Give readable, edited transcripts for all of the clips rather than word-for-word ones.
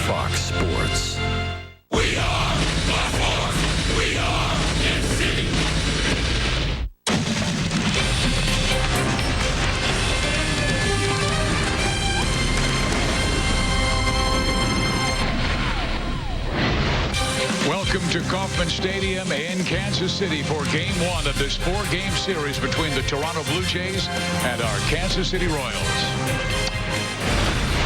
Fox Sports. We are Fox. We are NC. Welcome to Kauffman Stadium in Kansas City for Game 1 of this 4-game series between the Toronto Blue Jays and our Kansas City Royals.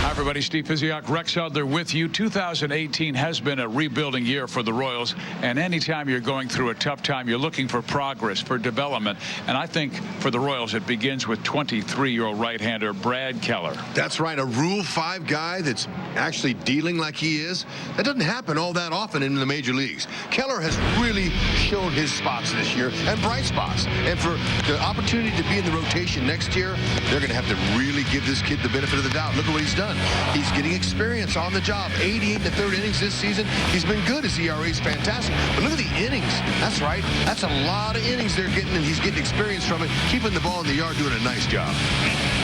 Hi, everybody. Steve Physiol, Rex Hudler with you. 2018 has been a rebuilding year for the Royals, and anytime you're going through a tough time, you're looking for progress, for development, and I think for the Royals it begins with 23-year-old right-hander Brad Keller. That's right, a Rule 5 guy that's actually dealing like he is. That doesn't happen all that often in the major leagues. Keller has really shown his spots this year, and bright spots, and for the opportunity to be in the rotation next year, they're going to have to really give this kid the benefit of the doubt. Look at what he's done. He's getting experience on the job. 88 in the third innings this season. He's been good. His ERA is fantastic. But look at the innings. That's right. That's a lot of innings they're getting, and he's getting experience from it, keeping the ball in the yard, doing a nice job.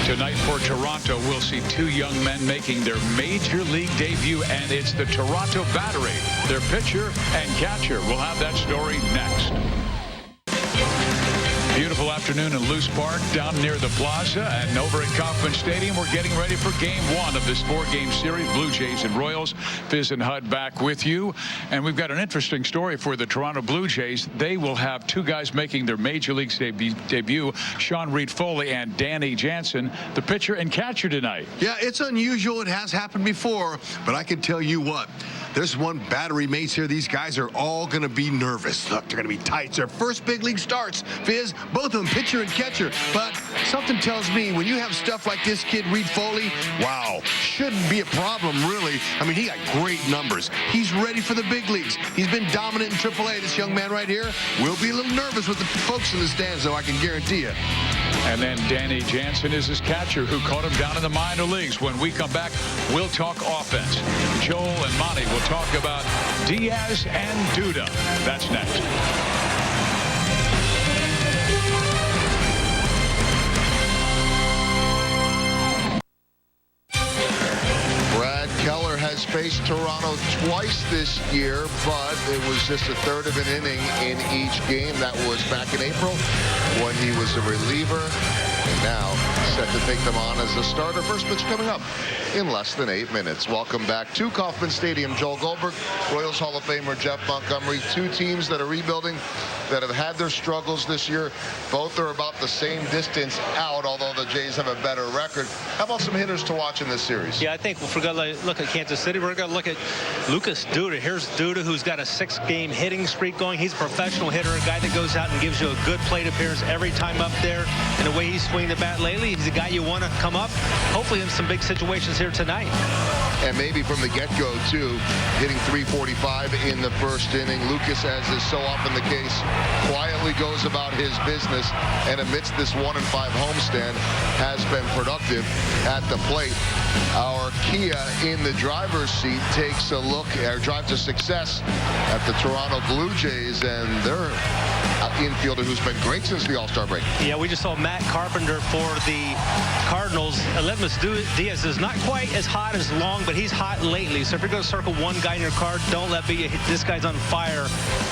Tonight for Toronto, we'll see two young men making their major league debut, and it's the Toronto Battery. Their pitcher and catcher. We'll have that story next. Beautiful afternoon in Luce Park down near the Plaza, and over at Kauffman Stadium we're getting ready for Game 1 of this 4-game series, Blue Jays and Royals. Fizz and Hud back with you, and we've got an interesting story for the Toronto Blue Jays. They will have two guys making their major league debut, Sean Reid-Foley and Danny Jensen, the pitcher and catcher tonight. Yeah, it's unusual. It has happened before, but I can tell you what. There's one battery mates here. These guys are all going to be nervous. Look, they're going to be tight. It's their first big league starts. Fizz, both of them pitcher and catcher. But something tells me when you have stuff like this kid, Reid-Foley, wow, shouldn't be a problem, really. I mean, he got great numbers. He's ready for the big leagues. He's been dominant in AAA. This young man right here will be a little nervous with the folks in the stands, though, I can guarantee you. And then Danny Jensen is his catcher, who caught him down in the minor leagues. When we come back, we'll talk offense. Joel and Monty will talk about Diaz and Duda. That's next. Brad Keller has faced Toronto twice this year, but it was just a third of an inning in each game. That was back in April when he was a reliever. And now set to take them on as a starter. First pitch coming up in less than 8 minutes. Welcome back to Kauffman Stadium. Joel Goldberg, Royals Hall of Famer Jeff Montgomery. Two teams that are rebuilding, that have had their struggles this year. Both are about the same distance out, although the Jays have a better record. How about some hitters to watch in this series? Yeah, I think if we're going to look at Kansas City, we're going to look at Lucas Duda. Here's Duda, who's got a 6-game hitting streak going. He's a professional hitter, a guy that goes out and gives you a good plate appearance every time up there. And the way he's swinging the bat lately, he's a guy you want to come up, hopefully in some big situations here tonight. And maybe from the get-go, too, hitting .345 in the first inning. Lucas, as is so often the case, quietly goes about his business, and amidst this 1-5 homestand, has been productive at the plate. Our Kia in the driver's seat takes a look, or drive to success at the Toronto Blue Jays, and their infielder who's been great since the All-Star break. Yeah, we just saw Matt Carpenter for the Cardinals. Aledmus Diaz is not quite as hot as Long, but he's hot lately. So if you're going to circle one guy in your card, don't let be this guy's on fire.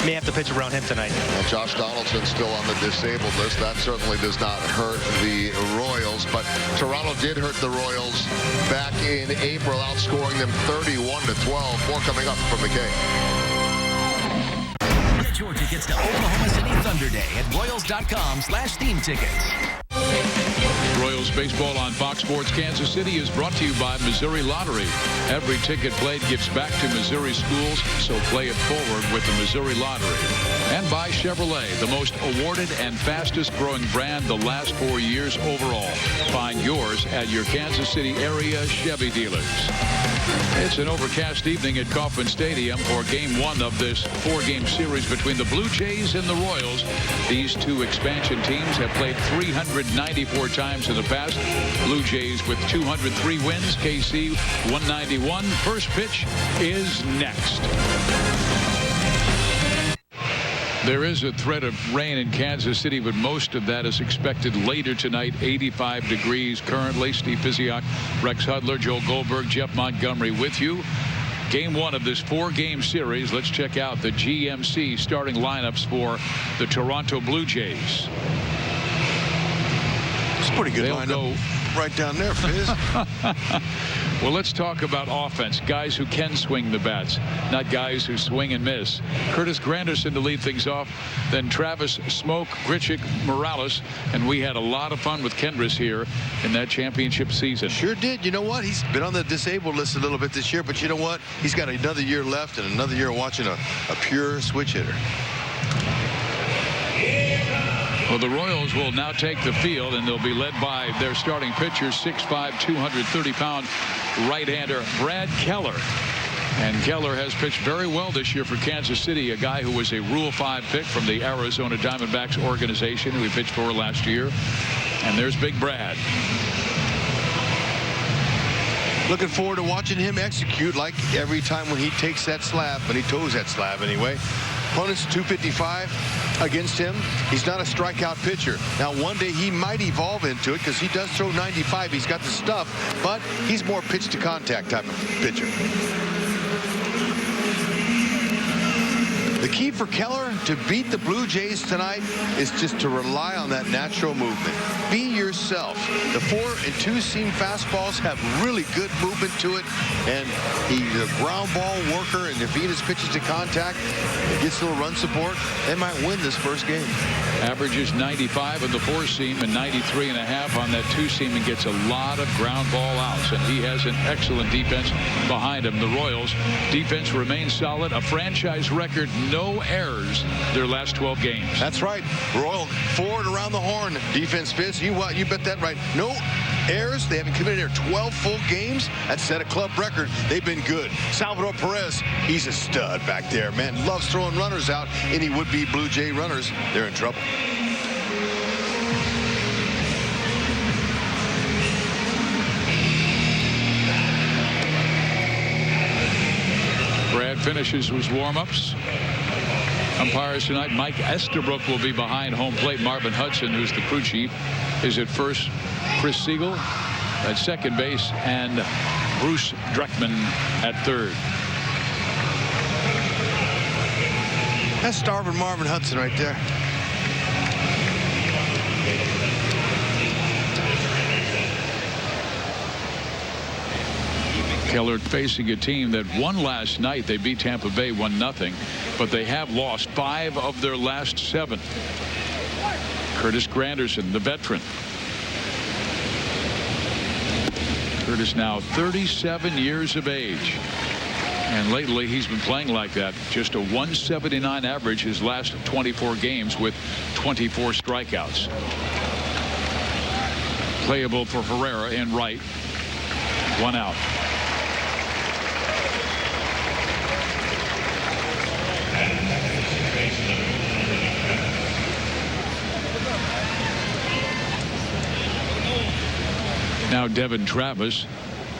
May have to pitch around him tonight. Well, Josh Donaldson's still on the disabled list. That certainly does not hurt the Royals, but Toronto did hurt the Royals back in April, outscoring them 31-12. More coming up from McKay. Get your tickets to Oklahoma City Thunder Day at Royals.com/theme tickets. Royals baseball on Fox Sports Kansas City is brought to you by Missouri Lottery. Every ticket played gives back to Missouri schools, so play it forward with the Missouri Lottery. And by Chevrolet, the most awarded and fastest growing brand the last 4 years overall. Find yours at your Kansas City area Chevy dealers. It's an overcast evening at Kauffman Stadium for Game 1 of this 4-game series between the Blue Jays and the Royals. These two expansion teams have played 394 times in the past. Blue Jays with 203 wins, KC 191. First pitch is next. There is a threat of rain in Kansas City, but most of that is expected later tonight. 85 degrees currently. Steve Physiol, Rex Hudler, Joel Goldberg, Jeff Montgomery with you. game one of this 4-game series. Let's check out the GMC starting lineups for the Toronto Blue Jays. It's a pretty good They'll lineup right down there, Fizz. Well, let's talk about offense. Guys who can swing the bats, not guys who swing and miss. Curtis Granderson to lead things off, then Travis Smoke, Grichuk, Morales, and we had a lot of fun with Kendris here in that championship season. Sure did. You know what? He's been on the disabled list a little bit this year, but you know what? He's got another year left and another year watching a pure switch hitter. Well, the Royals will now take the field, and they'll be led by their starting pitcher, 6'5", 230-pound right-hander Brad Keller. And Keller has pitched very well this year for Kansas City, a guy who was a Rule 5 pick from the Arizona Diamondbacks organization who he pitched for last year. And there's Big Brad. Looking forward to watching him execute like every time when he takes that slab, when he toes that slab anyway. Opponent's 255 against him. He's not a strikeout pitcher. Now, one day he might evolve into it because he does throw 95. He's got the stuff, but he's more pitch to contact type of pitcher. The key for Keller to beat the Blue Jays tonight is just to rely on that natural movement. Be yourself. The 4- and 2-seam fastballs have really good movement to it, and he's a ground ball worker, and if he just pitches to contact and gets a little run support, they might win this first game. Averages 95 on the 4-seam and 93.5 on that 2-seam, and gets a lot of ground ball outs, and he has an excellent defense behind him. The Royals defense remains solid, a franchise record, no errors their last 12 games. That's right. Royal forward around the horn defense, Fizz. You bet that right. No errors. They haven't committed their 12 full games. That's set a club record. They've been good. Salvador Perez, he's a stud back there, man. Loves throwing runners out. Any would-be Blue Jay runners, they're in trouble. Brad finishes his warm-ups. Umpires tonight, Mike Estabrook will be behind home plate. Marvin Hudson, who's the crew chief, is at first. Chris Siegel at second base, and Bruce Dreckman at third. That's starving Marvin Hudson right there. Keller facing a team that won last night. They beat Tampa Bay 1-0, but they have lost 5 of their last 7. Curtis Granderson, the veteran. Curtis now 37 years of age. And lately he's been playing like that. Just a 179 average his last 24 games with 24 strikeouts. Playable for Herrera in right. 1 out. Now Devon Travis,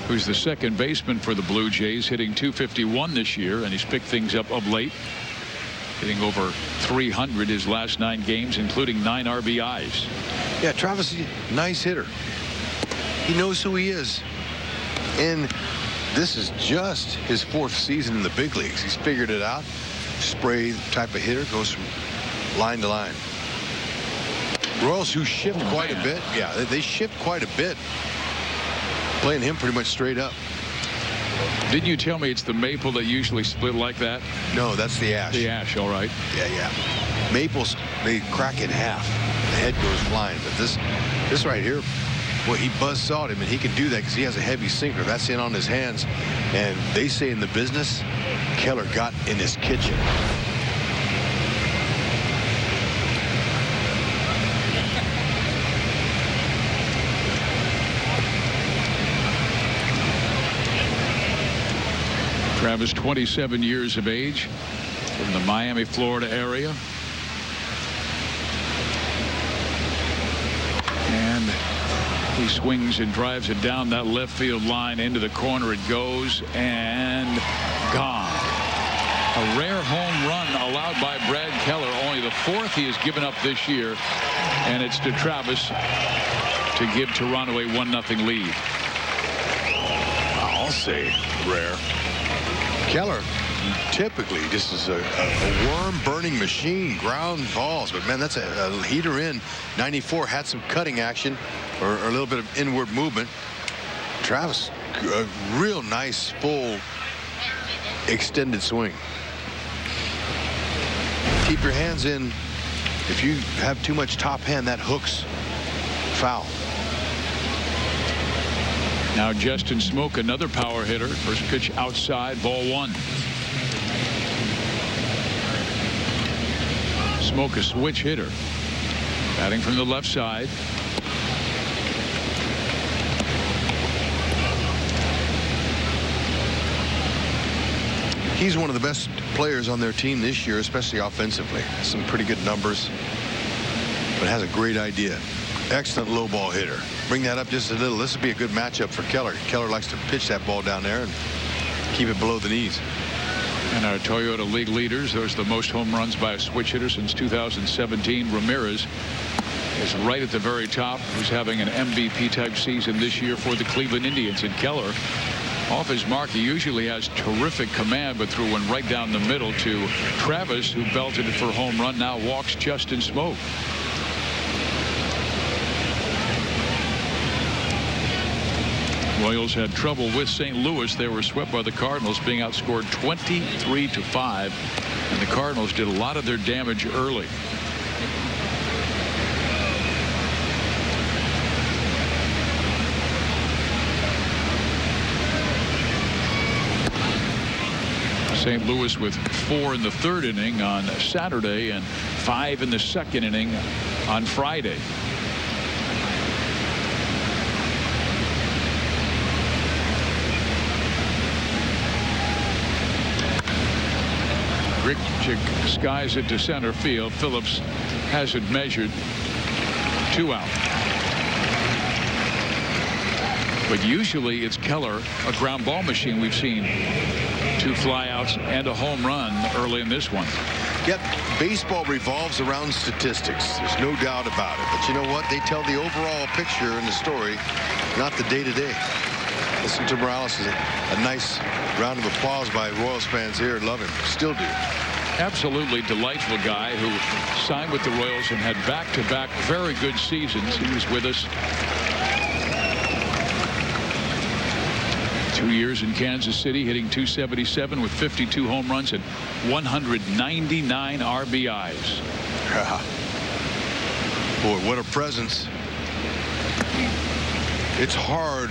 who's the second baseman for the Blue Jays, hitting .251 this year, and he's picked things up of late, hitting over 300 his last 9 games, including 9 RBIs. Yeah, Travis is a nice hitter. He knows who he is. And this is just his 4th season in the big leagues. He's figured it out. Spray type of hitter, goes from line to line. Royals, who shift quite a bit. Yeah, they shift quite a bit. Playing him pretty much straight up. Didn't you tell me it's the maple that usually split like that? No, that's the ash. The ash, all right. Yeah. Maples, they crack in half. The head goes flying. But this right here, well, he buzzsawed him, and he can do that because he has a heavy sinker. That's in on his hands. And they say in the business, Keller got in his kitchen. Travis, 27 years of age, from the Miami, Florida area. And he swings and drives it down that left field line into the corner. It goes and gone. A rare home run allowed by Brad Keller, only the 4th he has given up this year, and it's to Travis to give Toronto a 1-0 lead. I'll say rare. Keller typically just is a worm-burning machine, ground balls. But, man, that's a heater in. 94 had some cutting action or a little bit of inward movement. Travis, a real nice, full, extended swing. Keep your hands in. If you have too much top hand, that hooks foul. Now Justin Smoke, another power hitter. First pitch outside, ball one. Smoke, a switch hitter. Batting from the left side. He's one of the best players on their team this year, especially offensively. Some pretty good numbers, but has a great idea. Excellent low ball hitter. Bring that up just a little. This would be a good matchup for Keller. Keller likes to pitch that ball down there and keep it below the knees. And our Toyota League leaders, there's the most home runs by a switch hitter since 2017. Ramirez is right at the very top, who's having an MVP type season this year for the Cleveland Indians. And Keller, off his mark, he usually has terrific command, but threw one right down the middle to Travis, who belted it for a home run. Now walks Justin Smoke. Royals had trouble with St. Louis. They were swept by the Cardinals, being outscored 23-5, and the Cardinals did a lot of their damage early. St. Louis with 4 in the 3rd inning on Saturday and 5 in the 2nd inning on Friday. Grichuk skies it to center field. Phillips has it measured. 2 out. But usually it's Keller, a ground ball machine. We've seen 2 flyouts and a home run early in this one. Yep, baseball revolves around statistics. There's no doubt about it. But you know what? They tell the overall picture in the story, not the day-to-day. Listen to Morales. A nice round of applause by Royals fans here. Love him. Still do. Absolutely delightful guy who signed with the Royals and had back-to-back very good seasons. He was with us 2 years in Kansas City, hitting .277 with 52 home runs and 199 RBIs. Boy, what a presence. It's hard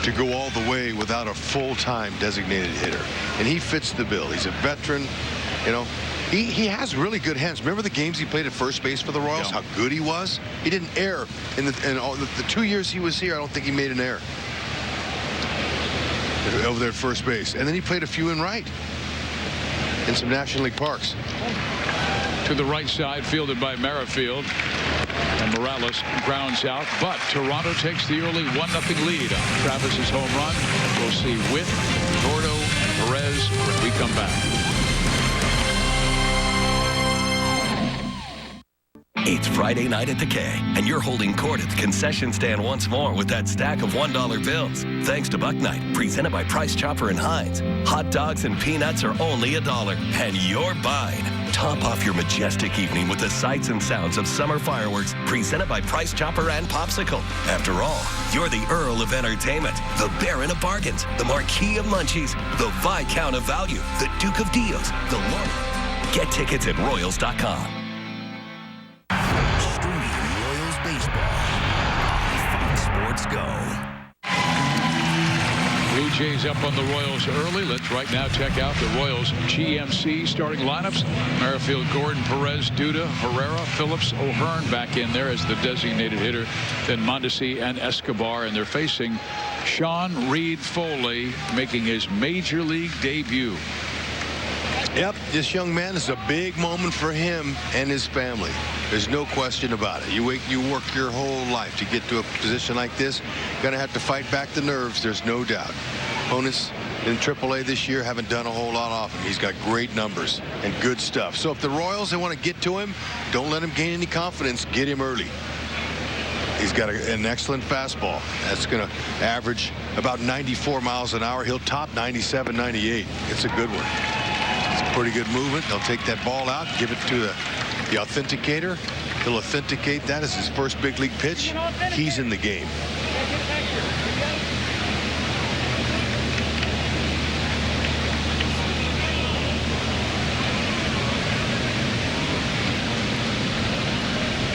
to go all the way without a full-time designated hitter, and he fits the bill. He's a veteran. You know, he has really good hands. Remember the games he played at first base for the Royals? Yeah. How good he was. He didn't err in all the 2 years he was here. I don't think he made an error over there at first base. And then he played a few in right in some National League parks. To the right side, fielded by Merrifield. And Morales grounds out, but Toronto takes the early 1-0 lead on Travis's home run. We'll see Witt, Gordo, and Perez when we come back. It's Friday night at the K, and you're holding court at the concession stand once more with that stack of $1 bills. Thanks to Buck Night, presented by Price Chopper and Heinz. Hot dogs and peanuts are only $1, and you're buying. Top off your majestic evening with the sights and sounds of summer fireworks, presented by Price Chopper and Popsicle. After all, you're the Earl of Entertainment, the Baron of Bargains, the Marquis of Munchies, the Viscount of Value, the Duke of Deals, the Lord. Get tickets at Royals.com. Go. Blue Jays up on the Royals early. Let's right now check out the Royals GMC starting lineups. Merrifield, Gordon, Perez, Duda, Herrera, Phillips, O'Hearn back in there as the designated hitter. Then Mondesi and Escobar, and they're facing Sean Reid-Foley making his major league debut. Yep, this young man is a big moment for him and his family. There's no question about it. You work your whole life to get to a position like this. Gonna have to fight back the nerves, there's no doubt. Opponents in AAA this year haven't done a whole lot off him. He's got great numbers and good stuff. So if the Royals, they want to get to him, don't let him gain any confidence. Get him early. He's got an excellent fastball. That's going to average about 94 miles an hour. He'll top 97, 98. It's a good one. It's a pretty good movement. They'll take that ball out, give it to the authenticator. He'll authenticate that as his first big league pitch. He's in the game.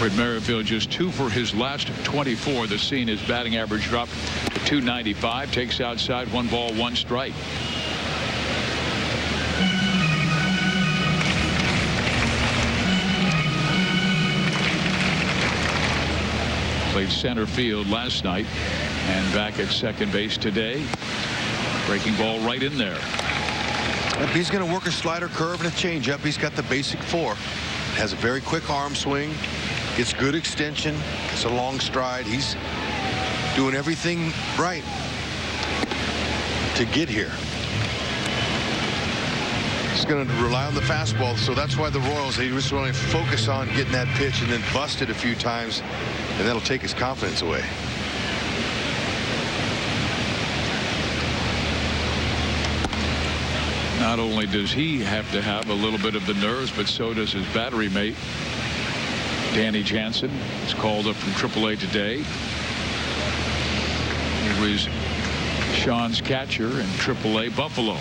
With Merrifield just 2 for his last 24. The scene, his batting average dropped to 295. Takes outside, 1 ball, 1 strike. Played center field last night and back at second base today. Breaking ball right in there. If he's going to work a slider, curve, and a changeup, he's got the basic 4. Has a very quick arm swing. Gets good extension. It's a long stride. He's doing everything right to get here. He's going to rely on the fastball, so that's why the Royals, they just want to focus on getting that pitch and then bust it a few times, and that'll take his confidence away. Not only does he have to have a little bit of the nerves, but so does his battery mate, Danny Jensen. Is called up from AAA today. He was Sean's catcher in AAA Buffalo.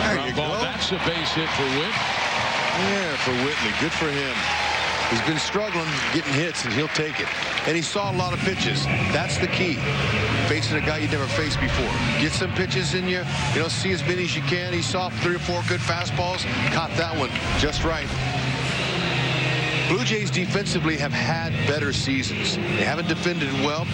There you go. That's a base hit for Whit. Yeah, for Whitley. Good for him. He's been struggling getting hits, and he'll take it. And he saw a lot of pitches. That's the key. Facing a guy you never faced before. Get some pitches in you. You know, see as many as you can. He saw 3 or 4 good fastballs. Caught that one just right. Blue Jays defensively have had better seasons. They haven't defended well.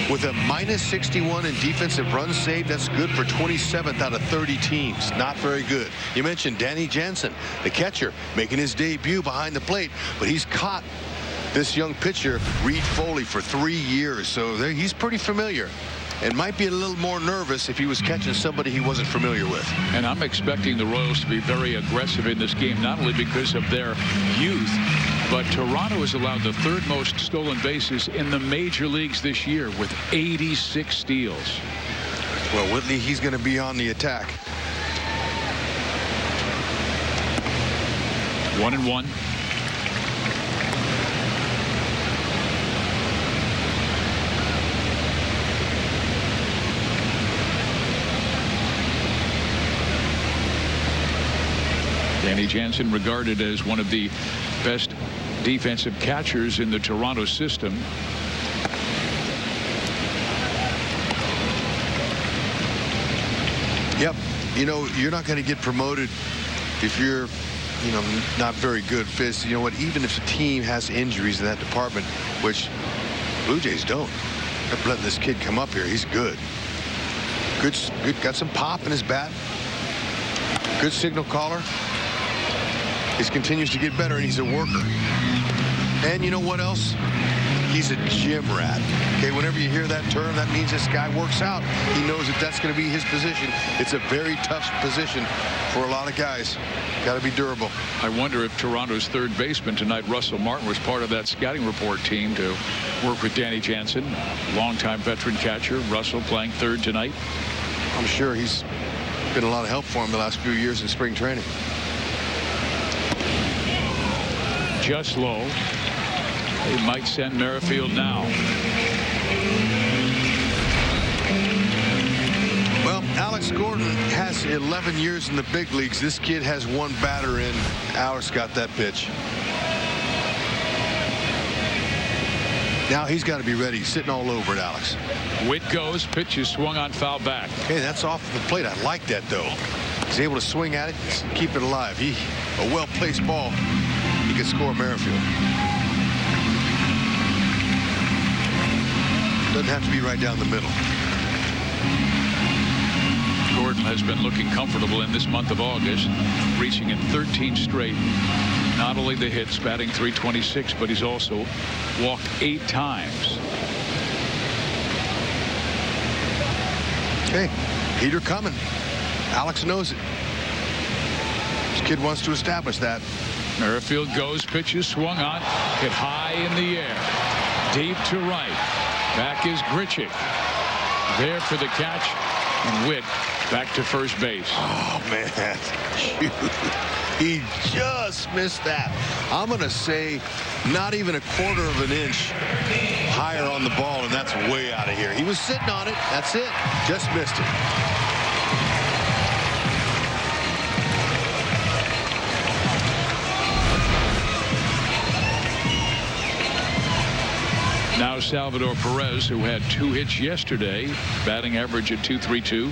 With a -61 in defensive runs saved, that's good for 27th out of 30 teams. Not very good. You mentioned Danny Jensen, the catcher, making his debut behind the plate, but he's caught this young pitcher, Reid-Foley, for 3 years, so he's pretty familiar. And might be a little more nervous if he was catching somebody he wasn't familiar with. And I'm expecting the Royals to be very aggressive in this game, not only because of their youth, but Toronto has allowed the 3rd most stolen bases in the major leagues this year with 86 steals. Well, Whitley, he's going to be on the attack. 1-1. Danny Jensen, regarded as one of the best defensive catchers in the Toronto system. Yep. You know, you're not going to get promoted if you're, you know, not very good. Fizz, you know what, even if the team has injuries in that department, which Blue Jays don't. They're letting this kid come up here. He's good. Good, got some pop in his bat. Good signal caller. He continues to get better, and he's a worker. And you know what else? He's a gym rat. Okay, whenever you hear that term, that means this guy works out. He knows that that's going to be his position. It's a very tough position for a lot of guys. Got to be durable. I wonder if Toronto's 3rd baseman tonight, Russell Martin, was part of that scouting report team to work with Danny Jensen, longtime veteran catcher. Russell playing 3rd tonight. I'm sure he's been a lot of help for him the last few years in spring training. Just low. They might send Merrifield now. Well, Alex Gordon has 11 years in the big leagues. This kid has 1 batter in. Alex got that pitch. Now he's got to be ready. He's sitting all over it, Alex. Witt goes. Pitch is swung on, foul back. Hey, that's off the plate. I like that, though. He's able to swing at it and keep it alive. A well-placed ball. He can score Merrifield. Doesn't have to be right down the middle. Gordon has been looking comfortable in this month of August, reaching in 13 straight. Not only the hits, batting .326, but he's also walked 8 times. Hey, Peter coming. Alex knows it. This kid wants to establish that. Merrifield goes, pitches swung on, hit high in the air. Deep to right. Back is Grichuk. There for the catch. And Witt back to first base. Oh, man. He just missed that. I'm going to say not even a quarter of an inch higher on the ball, and that's way out of here. He was sitting on it. That's it. Just missed it. Now Salvador Perez, who had 2 hits yesterday, batting average at .232.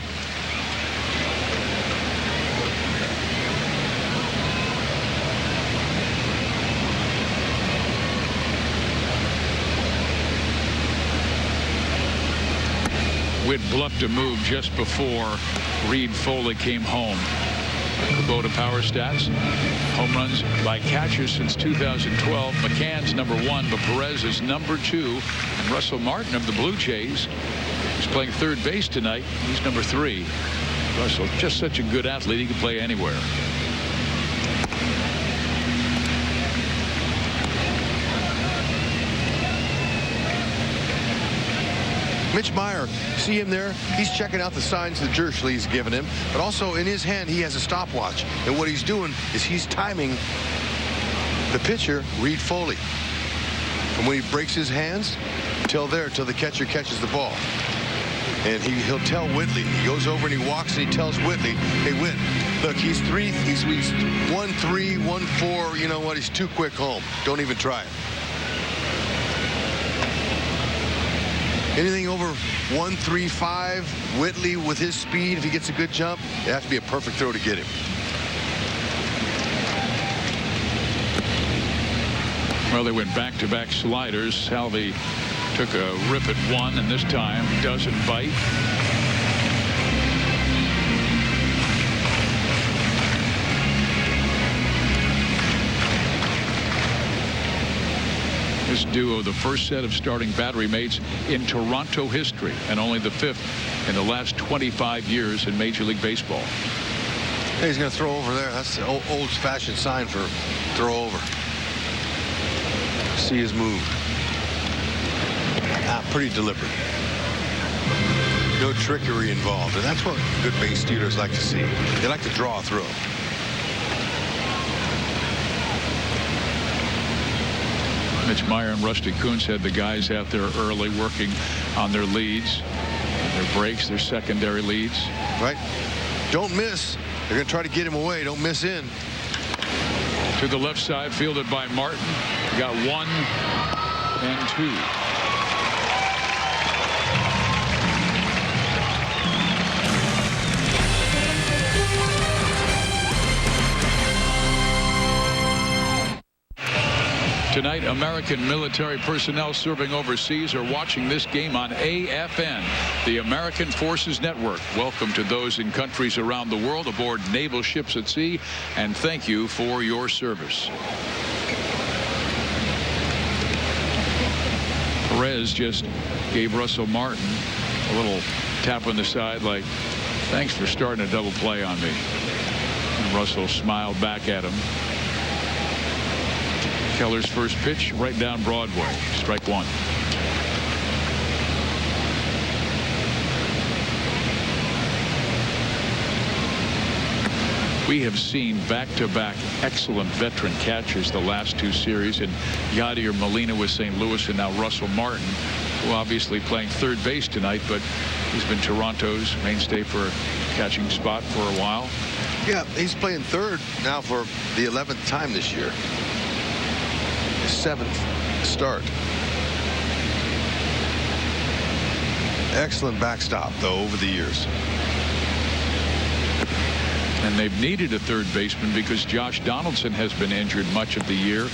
Witt bluffed a move just before Reid-Foley came home. Kubota power stats. Home runs by catchers since 2012. McCann's #1, but Perez is #2. And Russell Martin of the Blue Jays is playing third base tonight. He's #3. Russell, just such a good athlete. He can play anywhere. Mitch Meyer, see him there? He's checking out the signs that Jerschley's given him, but also in his hand he has a stopwatch. And what he's doing is he's timing the pitcher, Reid-Foley. And when he breaks his hands, till the catcher catches the ball. And he'll tell Whitley. He goes over and he walks and he tells Whitley, hey, Whit, look, he's 1-3, 1-4. You know what? He's too quick home. Don't even try it. Anything over 1-3-5, Whitley with his speed, if he gets a good jump, it has to be a perfect throw to get him. Well, they went back-to-back sliders. Salvi took a rip at one, and this time doesn't bite. This duo, the first set of starting battery mates in Toronto history, and only the 5th in the last 25 years in Major League Baseball. Hey, he's going to throw over there. That's the old-fashioned sign for throw over. See his move. Pretty deliberate. No trickery involved, and that's what good base stealers like to see. They like to draw a throw. Mitch Meyer and Rusty Kuntz had the guys out there early working on their leads, their breaks, their secondary leads. Right. Don't miss. They're going to try to get him away. Don't miss in. To the left side, fielded by Martin. Got 1 and 2. Tonight, American military personnel serving overseas are watching this game on AFN, the American Forces Network. Welcome to those in countries around the world aboard naval ships at sea, and thank you for your service. Perez just gave Russell Martin a little tap on the side like, thanks for starting a double play on me. And Russell smiled back at him. Keller's first pitch right down Broadway. Strike 1. We have seen back-to-back excellent veteran catchers the last 2 series, and Yadier Molina with St. Louis, and now Russell Martin, who obviously playing third base tonight, but he's been Toronto's mainstay for a catching spot for a while. Yeah, he's playing third now for the 11th time this year. 7th start. Excellent backstop, though, over the years. And they've needed a third baseman because Josh Donaldson has been injured much of the year,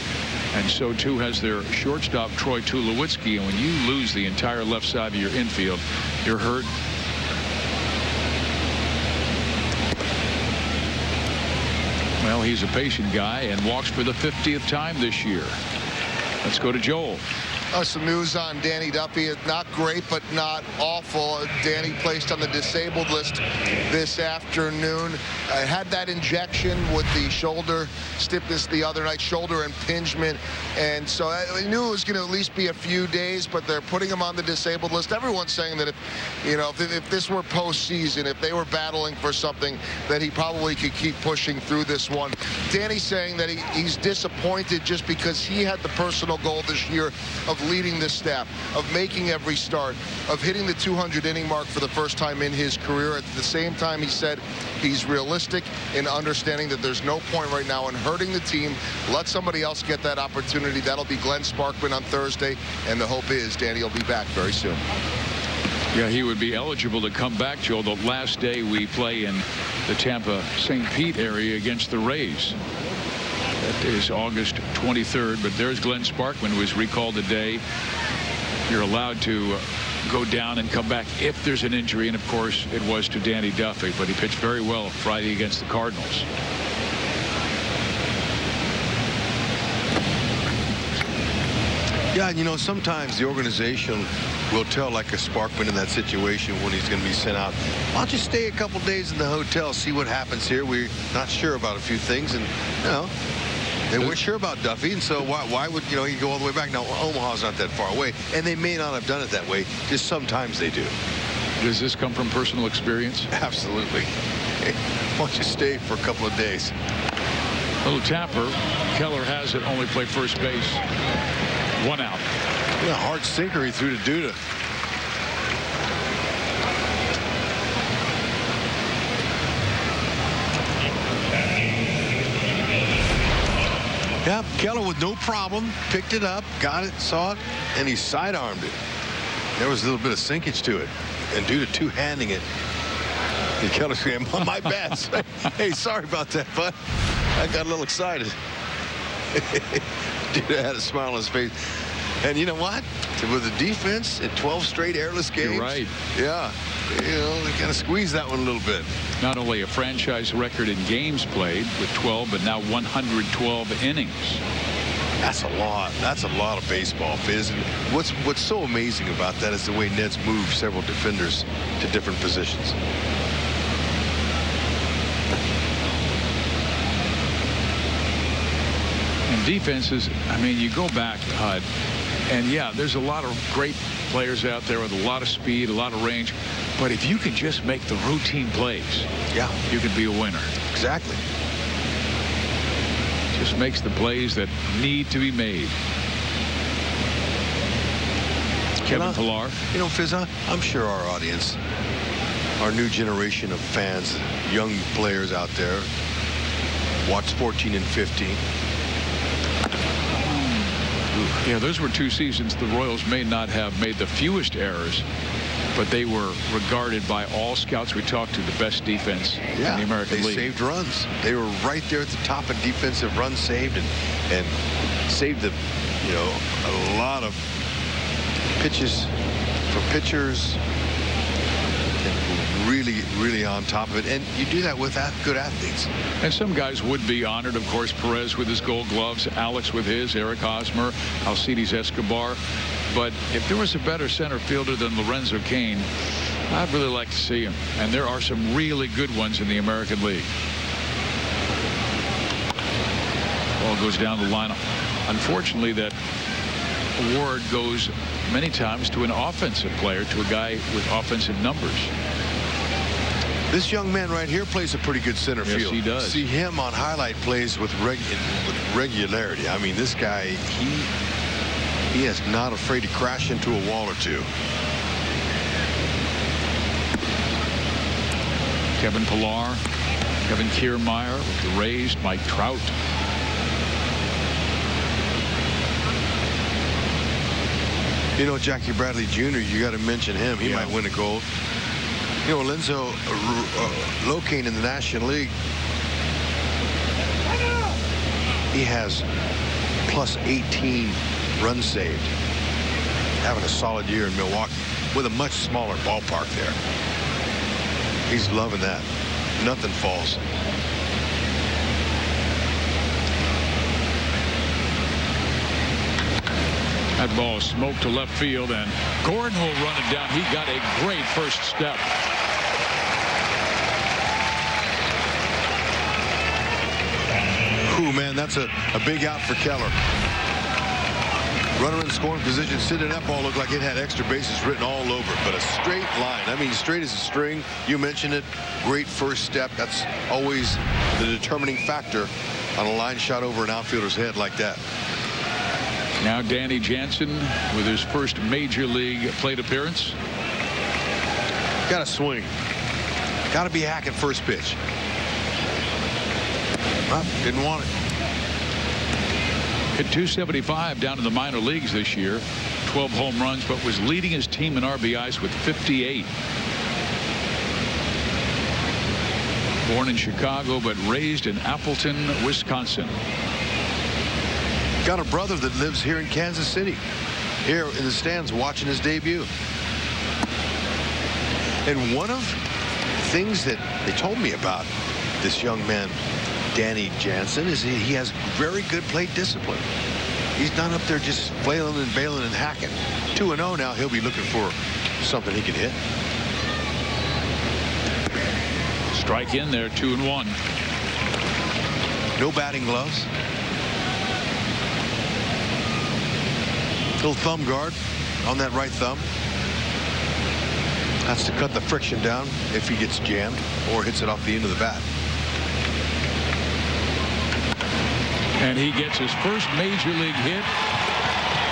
and so too has their shortstop Troy Tulowitzki. And when you lose the entire left side of your infield, you're hurt. Well, he's a patient guy and walks for the 50th time this year. Let's go to Joel. Some news on Danny Duffy. It's not great, but not awful. Danny placed on the disabled list this afternoon. Had that injection with the shoulder stiffness the other night, shoulder impingement. And so I knew it was going to at least be a few days, but they're putting him on the disabled list. Everyone's saying that if this were postseason, if they were battling for something, that he probably could keep pushing through this one. Danny's saying that he's disappointed just because he had the personal goal this year of leading this staff, of making every start, of hitting the 200 inning mark for the first time in his career. At the same time, he said he's realistic in understanding that there's no point right now in hurting the team. Let somebody else get that opportunity. That'll be Glenn Sparkman on Thursday, and the hope is Danny will be back very soon. Yeah, he would be eligible to come back, Joe, the last day we play in the Tampa St. Pete area against the Rays. That is August 23rd, but there's Glenn Sparkman, who was recalled today. You're allowed to go down and come back if there's an injury, and of course it was to Danny Duffy, but he pitched very well Friday against the Cardinals. Yeah, you know, sometimes the organization will tell, like a Sparkman in that situation when he's going to be sent out, I'll just stay a couple days in the hotel, see what happens here. We're not sure about a few things, and, you know, they weren't sure about Duffy, and so why would, you know, he go all the way back? Now, Omaha's not that far away, and they may not have done it that way, just sometimes they do. Does this come from personal experience? Absolutely. Why don't you stay for a couple of days? Little tapper. Keller has it, only play first base. 1 out. Yeah, hard sinker he threw to Duda. Yeah, Keller with no problem picked it up, got it, saw it, and he sidearmed it. There was a little bit of sinkage to it, and Duda two-handing it. And Keller screamed, "Oh, my bad." Hey, sorry about that, bud. I got a little excited. Duda had a smile on his face. And you know what? With the defense in 12 straight airless games. You're right. Yeah. You know, they kind of squeezed that one a little bit. Not only a franchise record in games played with 12, but now 112 innings. That's a lot. That's a lot of baseball, Fizz. And what's so amazing about that is the way Ned's moved several defenders to different positions. And defenses, I mean, you go back, Hud, and yeah, there's a lot of great players out there with a lot of speed, a lot of range. But if you can just make the routine plays, yeah, you could be a winner. Exactly. Just makes the plays that need to be made. Kevin Pillar. You know, Fizz, I'm sure our audience, our new generation of fans, young players out there, watch 14 and 15. Yeah, those were 2 seasons the Royals may not have made the fewest errors, but they were regarded by all scouts we talked to the best defense in the American League. They saved runs. They were right there at the top of defensive runs saved, and saved the, you know, a lot of pitches for pitchers. Really on top of it, and you do that with good athletes. And some guys would be honored, of course. Perez with his Gold Gloves, Alex with his, Eric Hosmer, Alcides Escobar. But if there was a better center fielder than Lorenzo Cain, I'd really like to see him. And there are some really good ones in the American League. Ball goes down the line. Unfortunately, that award goes many times to an offensive player, to a guy with offensive numbers. This young man right here plays a pretty good center field. Yes, he does. See him on highlight plays with regularity. I mean, this guy, he is not afraid to crash into a wall or two. Kevin Pillar, Kevin Kiermaier with the Rays, Mike Trout. You know, Jackie Bradley Jr., you got to mention him. He might win a gold. You know, Lorenzo Locane in the National League, he has plus 18 runs saved. Having a solid year in Milwaukee with a much smaller ballpark there. He's loving that. Nothing falls. That ball smoked to left field, and Gordon will run it down. He got a great first step. Ooh, man, that's a big out for Keller. Runner in scoring position, sitting that ball looked like it had extra bases written all over, but a straight line. I mean, straight as a string. You mentioned it. Great first step. That's always the determining factor on a line shot over an outfielder's head like that. Now Danny Jensen with his first major league plate appearance. Got to swing. Got to be hacking first pitch. Well, didn't want it. Hit .275 down in the minor leagues this year. 12 home runs, but was leading his team in RBIs with 58. Born in Chicago, but raised in Appleton, Wisconsin. Got a brother that lives here in Kansas City, here in the stands watching his debut. And one of the things that they told me about this young man, Danny Jensen, is he has very good plate discipline. He's not up there just flailing and bailing and hacking. 2-0 now. He'll be looking for something he can hit. Strike in there, 2-1. No batting gloves. Little thumb guard on that right thumb. That's to cut the friction down if he gets jammed or hits it off the end of the bat. And he gets his first major league hit.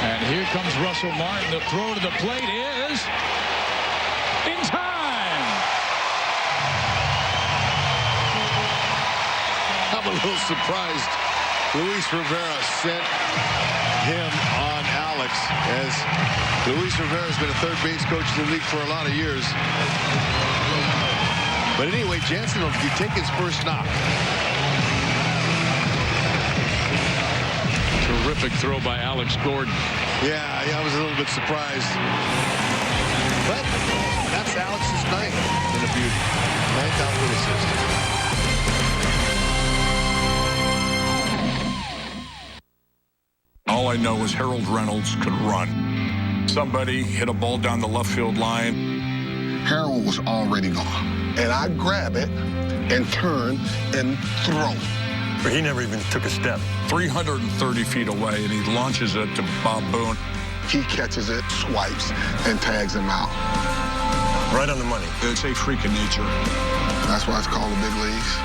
And here comes Russell Martin. The throw to the plate is in time. I'm a little surprised Luis Rivera sent him on Alex, as Luis Rivera has been a third base coach in the league for a lot of years. But anyway, Jensen will take his first knock. Terrific throw by Alex Gordon. Yeah, I was a little bit surprised. But that's Alex's ninth in a beauty. Ninth outfield assist. All I know is Harold Reynolds could run. Somebody hit a ball down the left field line. Harold was already gone. And I grab it and turn and throw. But he never even took a step. 330 feet away, and he launches it to Bob Boone. He catches it, swipes, and tags him out. Right on the money. It's a freak of nature. That's why it's called the big leagues.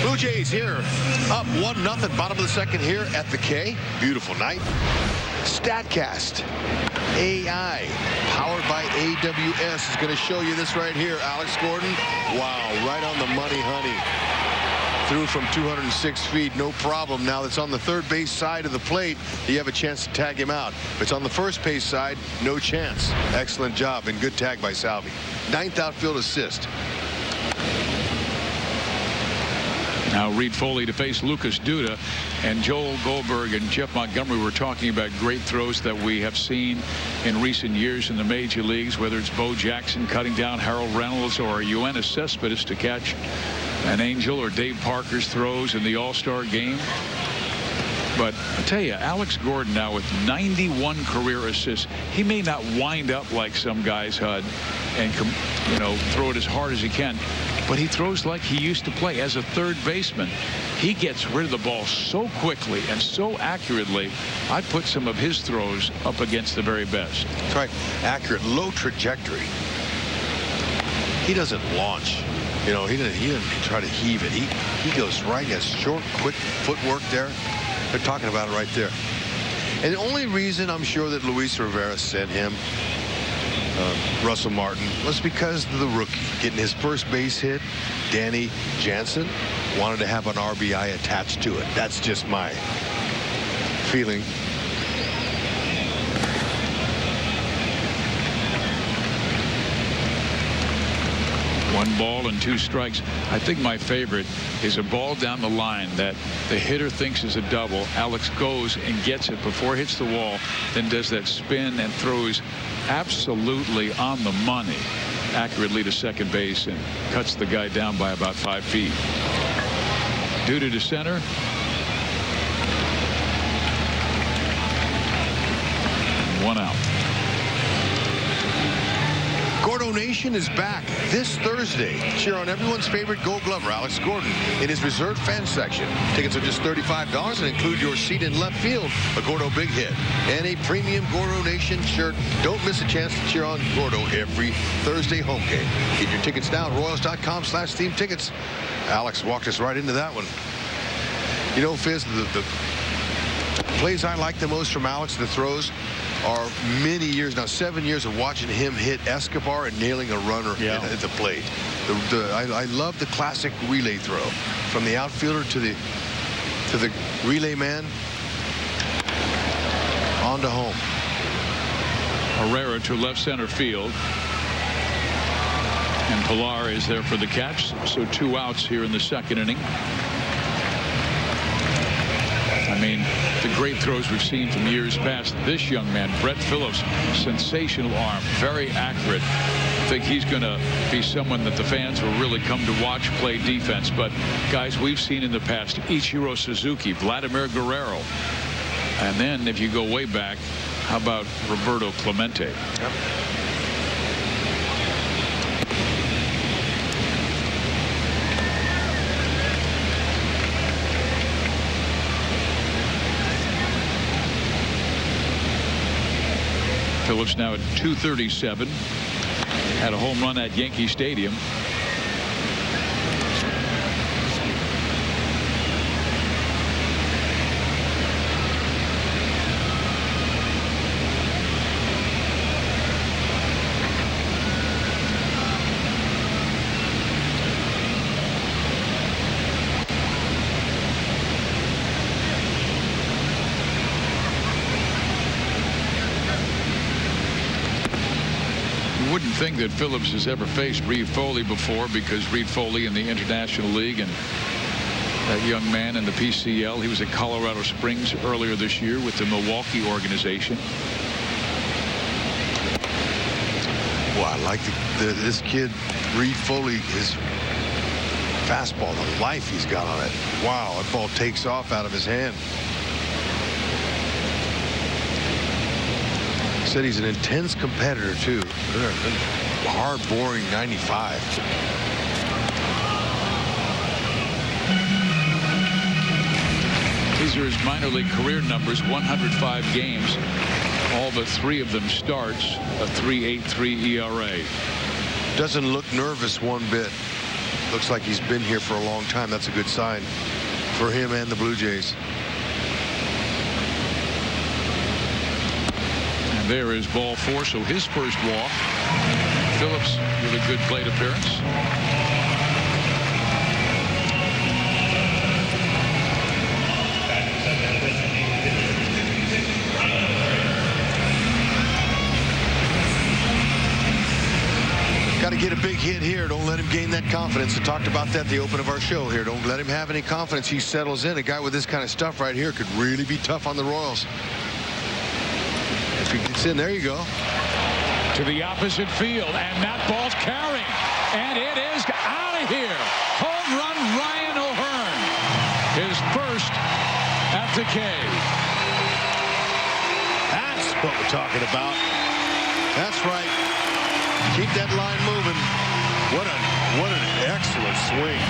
Blue Jays here, up 1-0, bottom of the second here at the K. Beautiful night. StatCast AI, powered by AWS, is going to show you this right here. Alex Gordon, wow, right on the money, honey. Threw from 206 feet, no problem. Now that's on the third base side of the plate, you have a chance to tag him out. If it's on the first base side, no chance. Excellent job and good tag by Salvi. Ninth outfield assist. Now Reid-Foley to face Lucas Duda, and Joel Goldberg and Jeff Montgomery were talking about great throws that we have seen in recent years in the major leagues, whether it's Bo Jackson cutting down Harold Reynolds or Yoenis Cespedes to catch an angel, or Dave Parker's throws in the All-Star game. But I tell you, Alex Gordon now with 91 career assists. He may not wind up like some guys, Hud, and throw it as hard as he can, but he throws like he used to play as a third baseman. He gets rid of the ball so quickly and so accurately. I'd put some of his throws up against the very best. That's right. Accurate, low trajectory. He doesn't launch. He doesn't try to heave it. He goes right. He has short, quick footwork there. They're talking about it right there. And the only reason I'm sure that Luis Rivera sent him Russell Martin was because of the rookie getting his first base hit. Danny Jensen wanted to have an RBI attached to it. That's just my feeling. One ball and 2 strikes. I think my favorite is a ball down the line that the hitter thinks is a double. Alex goes and gets it before it hits the wall, then does that spin and throws absolutely on the money accurately to second base and cuts the guy down by about 5 feet. Duda to center. One out. Gordo Nation is back this Thursday. Cheer on everyone's favorite Gold Glover, Alex Gordon, in his reserved fan section. Tickets are just $35 and include your seat in left field, a Gordo big hit, and a premium Gordo Nation shirt. Don't miss a chance to cheer on Gordo every Thursday home game. Get your tickets now at royals.com/theme tickets. Alex walked us right into that one. You know, Fizz, the plays I like the most from Alex, the throws, are many years now, 7 years of watching him hit Escobar and nailing a runner at the plate. I love the classic relay throw from the outfielder to the relay man on to home. Herrera to left center field. And Pilar is there for the catch. So 2 outs here in the second inning. I mean, the great throws we've seen from years past. This young man, Brett Phillips, sensational arm, very accurate. I think he's going to be someone that the fans will really come to watch play defense. But guys, we've seen in the past Ichiro Suzuki, Vladimir Guerrero. And then if you go way back, how about Roberto Clemente? Yep. Phillips now at 237. Had a home run at Yankee Stadium. Think that Phillips has ever faced Reid-Foley before, because Reid-Foley in the International League and that young man in the PCL, he was at Colorado Springs earlier this year with the Milwaukee organization. Well, I like this kid Reid-Foley, his fastball, the life he's got on it. Wow, that ball takes off out of his hand. Said he's an intense competitor too. Hard boring 95. These are his minor league career numbers. 105 games, all but 3 of them starts. A 3.83 ERA. Doesn't look nervous one bit. Looks like he's been here for a long time. That's a good sign for him and the Blue Jays. There is ball 4, so his first walk. Phillips with a good plate appearance. Got to get a big hit here. Don't let him gain that confidence. I talked about that at the open of our show here. Don't let him have any confidence. He settles in. A guy with this kind of stuff right here could really be tough on the Royals. If he gets in, there you go. To the opposite field, and that ball's carrying, and it is out of here. Home run, Ryan O'Hearn. His first at the K. That's what we're talking about. That's right. Keep that line moving. What an excellent swing.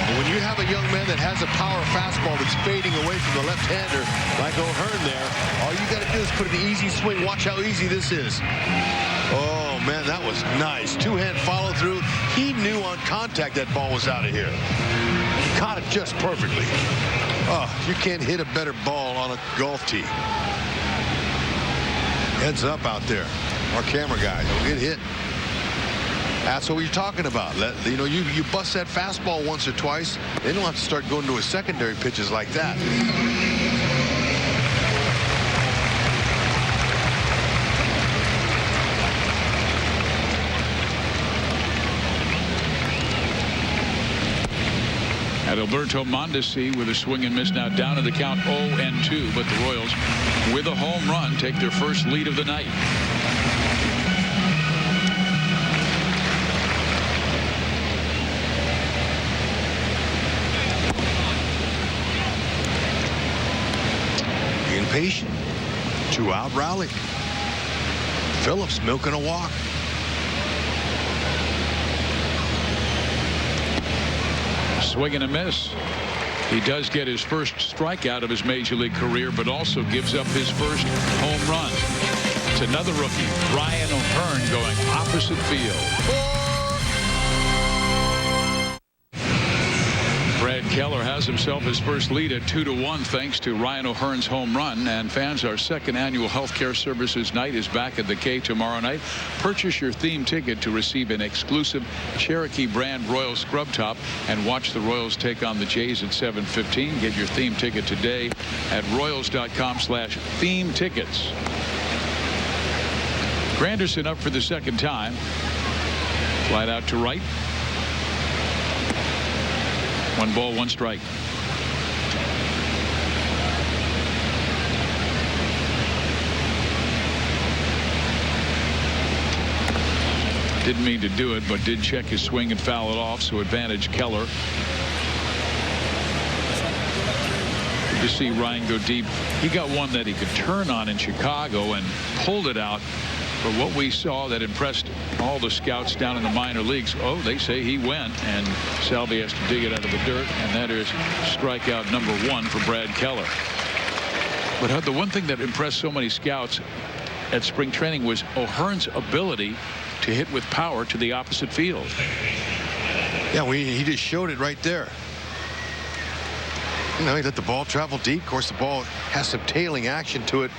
And when you have a young man that has a power fastball that's fading away from the left-hander like O'Hearn there, all you got to do is put an easy swing. Watch how easy this is. Oh, man, that was nice. Two-hand follow-through. He knew on contact that ball was out of here. He caught it just perfectly. Oh, you can't hit a better ball on a golf tee. Heads up out there. Our camera guy. Don't get hit. That's what we're talking about. You bust that fastball once or twice, they don't have to start going to a secondary pitches like that. Adalberto Mondesi with a swing and miss, now down to the count 0-2, but the Royals with a home run take their first lead of the night. patient. 2-out rally. Phillips milking a walk. Swing and a miss. He does get his first strikeout of his major league career, but also gives up his first home run. It's another rookie, Ryan O'Hearn, going opposite field. Brad Keller has himself his first lead at 2-1 thanks to Ryan O'Hearn's home run. And fans, our second annual healthcare services night is back at the K tomorrow night. Purchase your theme ticket to receive an exclusive Cherokee brand Royals scrub top and watch the Royals take on the Jays at 7:15. Get your theme ticket today at royals.com/theme tickets. Granderson up for the second time. Flight out to right. 1 ball, 1 strike. Didn't mean to do it, but did check his swing and foul it off, so advantage Keller. Good to see Ryan go deep. He got one that he could turn on in Chicago and pulled it out. But what we saw that impressed all the scouts down in the minor leagues, they say he went, and Salvi has to dig it out of the dirt, and that is strikeout number 1 for Brad Keller. But the one thing that impressed so many scouts at spring training was O'Hearn's ability to hit with power to the opposite field. Yeah, he just showed it right there. You know, he let the ball travel deep. Of course, the ball has some tailing action to it,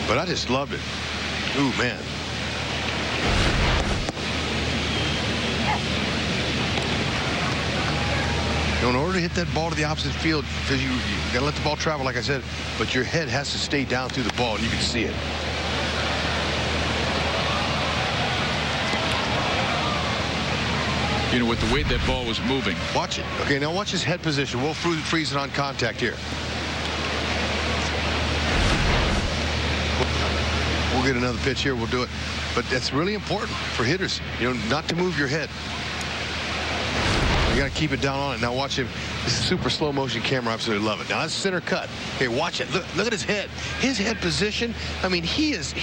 but I just loved it. Ooh, man. In order to hit that ball to the opposite field, because you got to let the ball travel, like I said, but your head has to stay down through the ball, and you can see it. You know, with the way that ball was moving. Watch it. Okay, now watch his head position. We'll freeze it on contact here. We'll get another pitch here. We'll do it. But that's really important for hitters, you know, not to move your head. You got to keep it down on it. Now watch him. This is super slow motion camera. I absolutely love it. Now that's center cut. Okay, watch it. Look at his head. His head position. I mean, he has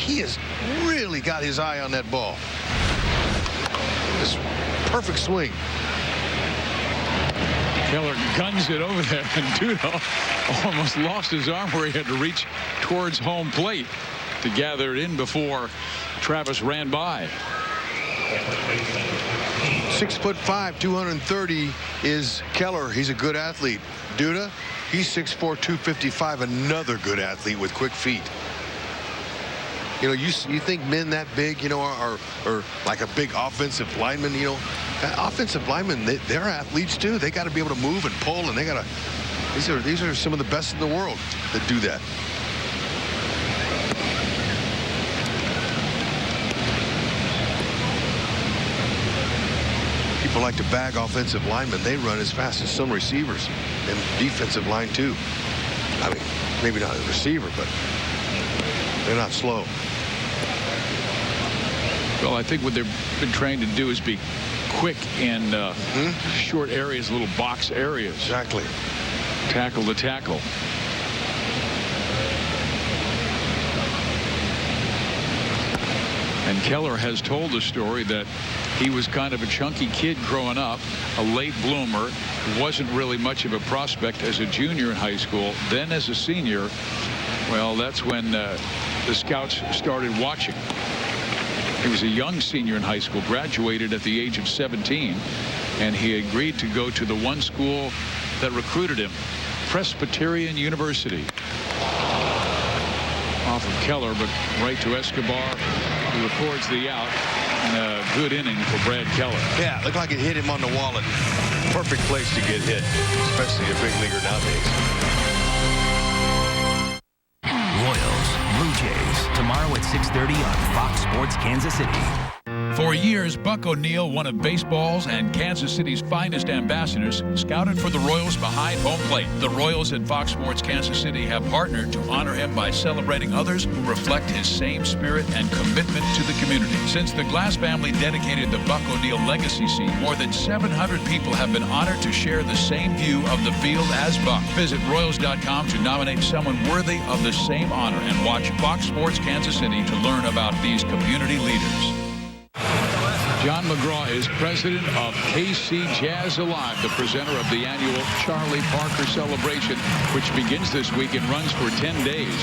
really got his eye on that ball. This perfect swing. Keller guns it over there, and Duda almost lost his arm where he had to reach towards home plate to gather it in before Travis ran by. 6'5", 230 is Keller. He's a good athlete. Duda, he's 6'4", 255, another good athlete with quick feet. You know, you think men that big, you know, are like a big offensive lineman, you know. Offensive linemen, they're athletes too. They got to be able to move and pull, and they got to. These are some of the best in the world that do that. People like to bag offensive linemen. They run as fast as some receivers, and defensive line too. I mean, maybe not a receiver, but they're not slow. Well, I think what they've been trained to do is be quick in short areas, little box areas. Exactly. Tackle to tackle. And Keller has told the story that he was kind of a chunky kid growing up, a late bloomer, wasn't really much of a prospect as a junior in high school. Then as a senior, well, that's when the scouts started watching. He was a young senior in high school, graduated at the age of 17, and he agreed to go to the one school that recruited him, Presbyterian University. Off of Keller, but right to Escobar, who records the out, and a good inning for Brad Keller. Yeah, looked like it hit him on the wallet. Perfect place to get hit, especially a big leaguer nowadays. Royals, Blue Jays, tomorrow at 6:30 on Fox Sports Kansas City. For years, Buck O'Neil, one of baseball's and Kansas City's finest ambassadors, scouted for the Royals behind home plate. The Royals at Fox Sports Kansas City have partnered to honor him by celebrating others who reflect his same spirit and commitment to the community. Since the Glass family dedicated the Buck O'Neil legacy seat, more than 700 people have been honored to share the same view of the field as Buck. Visit Royals.com to nominate someone worthy of the same honor and watch Fox Sports Kansas City to learn about these community leaders. John McGraw is president of KC Jazz Alive, the presenter of the annual Charlie Parker celebration, which begins this week and runs for 10 days.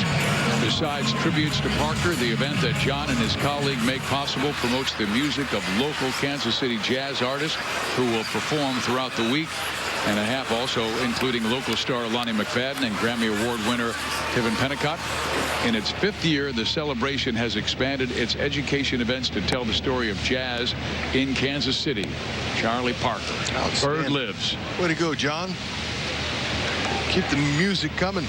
Besides tributes to Parker, the event that John and his colleague make possible promotes the music of local Kansas City jazz artists who will perform throughout the week and a half, also including local star Lonnie McFadden and Grammy Award winner Kevin Pennicott. In its 5th year, the celebration has expanded its education events to tell the story of jazz in Kansas City. Charlie Parker. Bird lives. Way to go, John. Keep the music coming.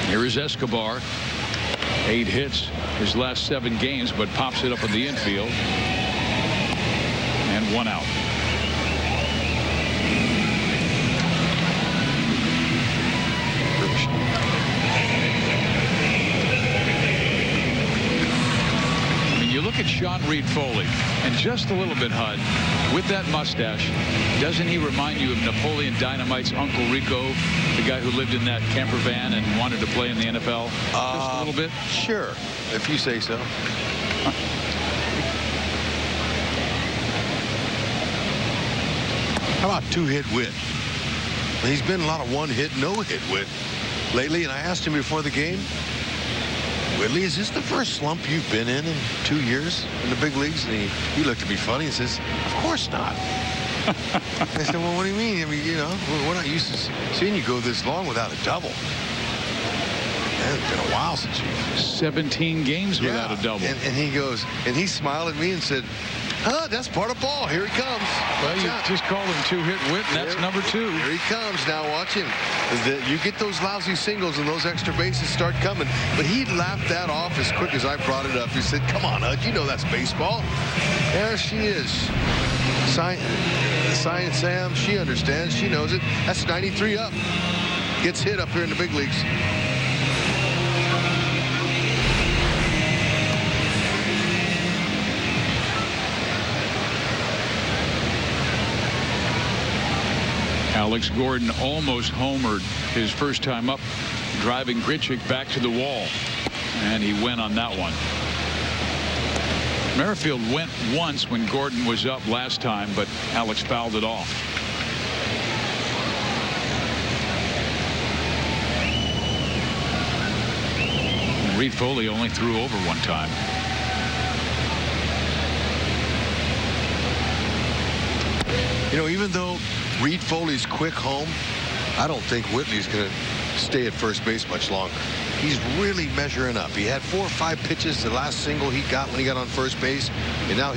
Here is Escobar. 8 hits his last 7 games, but pops it up in the infield. And 1 out. You look at Sean Reid-Foley, and just a little bit, Hud, with that mustache, doesn't he remind you of Napoleon Dynamite's Uncle Rico, the guy who lived in that camper van and wanted to play in the NFL? Just a little bit? Sure, if you say so. How about 2-hit Whit? He's been a lot of 1-hit, no-hit Whit lately, and I asked him before the game, Whitley, is this the first slump you've been in 2 years in the big leagues? And he looked at me funny and says, of course not. I said, well, what do you mean? I mean, you know, we're not used to seeing you go this long without a double. Man, it's been a while since you... 17 games without a double. And he goes, and he smiled at me and said, huh, that's part of ball. Here he comes. Well, you just called him 2-hit Whit, and that's number 2. Here he comes. Now watch him. You get those lousy singles and those extra bases start coming. But he laughed that off as quick as I brought it up. He said, come on, Hud, you know that's baseball. There she is. Science Sam, she understands. She knows it. That's 93 up. Gets hit up here in the big leagues. Alex Gordon almost homered his first time up, driving Grichuk back to the wall. And he went on that one. Merrifield went once when Gordon was up last time, but Alex fouled it off. Reid-Foley only threw over 1 time. You know, even though Reid-Foley's quick home, I don't think Whitley's going to stay at first base much longer. He's really measuring up. He had 4 or 5 pitches the last single he got when he got on first base, and now I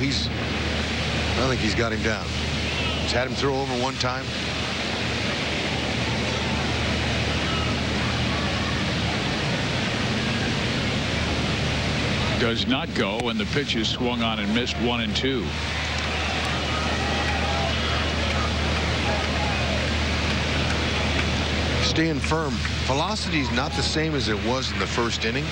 think he's got him down. He's had him throw over 1 time. Does not go, and the pitch is swung on and missed 1 and 2. Staying firm. Velocity is not the same as it was in the first inning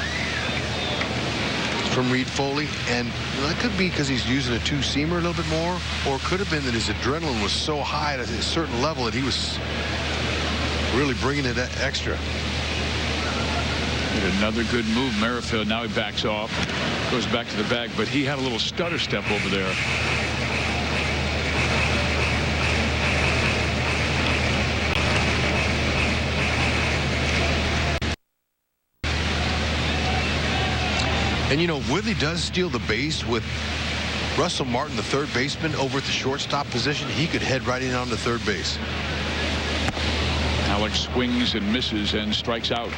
from Reid-Foley, and that could be because he's using a 2-seamer a little bit more, or it could have been that his adrenaline was so high at a certain level that he was really bringing it extra. Another good move, Merrifield. Now he backs off, goes back to the bag, but he had a little stutter step over there. And, you know, Whitley does steal the base with Russell Martin, the third baseman, over at the shortstop position. He could head right in on the third base. Alex swings and misses and strikes out.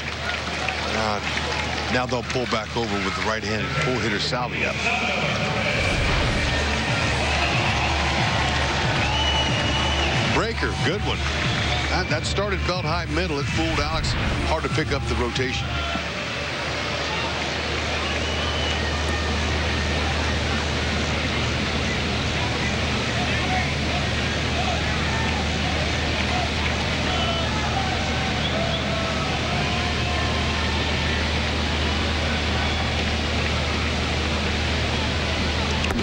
Now they'll pull back over with the right-handed pull hitter Salvia. Breaker, good one. That started belt high middle. It fooled Alex. Hard to pick up the rotation.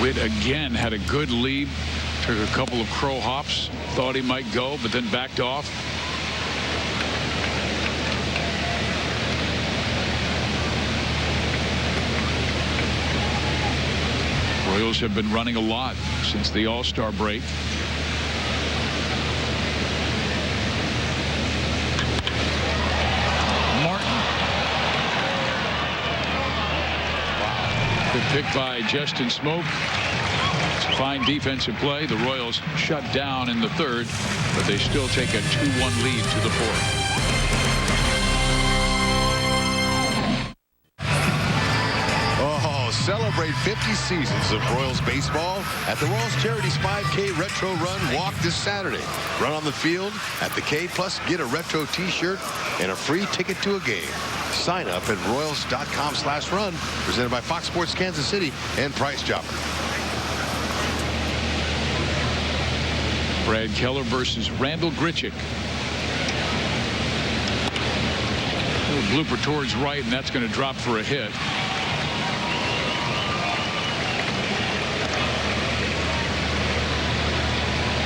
Witt again had a good lead. Took a couple of crow hops. Thought he might go, but then backed off. Royals have been running a lot since the All-Star break. Martin. Wow. Good pick by Justin Smoke. It's a fine defensive play. The Royals shut down in the third, but they still take a 2-1 lead to the fourth. Celebrate 50 seasons of Royals baseball at the Royals Charities 5K Retro Run Walk this Saturday. Run on the field at the K, plus get a retro t-shirt and a free ticket to a game. Sign up at royals.com/run, presented by Fox Sports Kansas City and Price Chopper. Brad Keller versus Randall Grichuk. A little blooper towards right, and that's going to drop for a hit.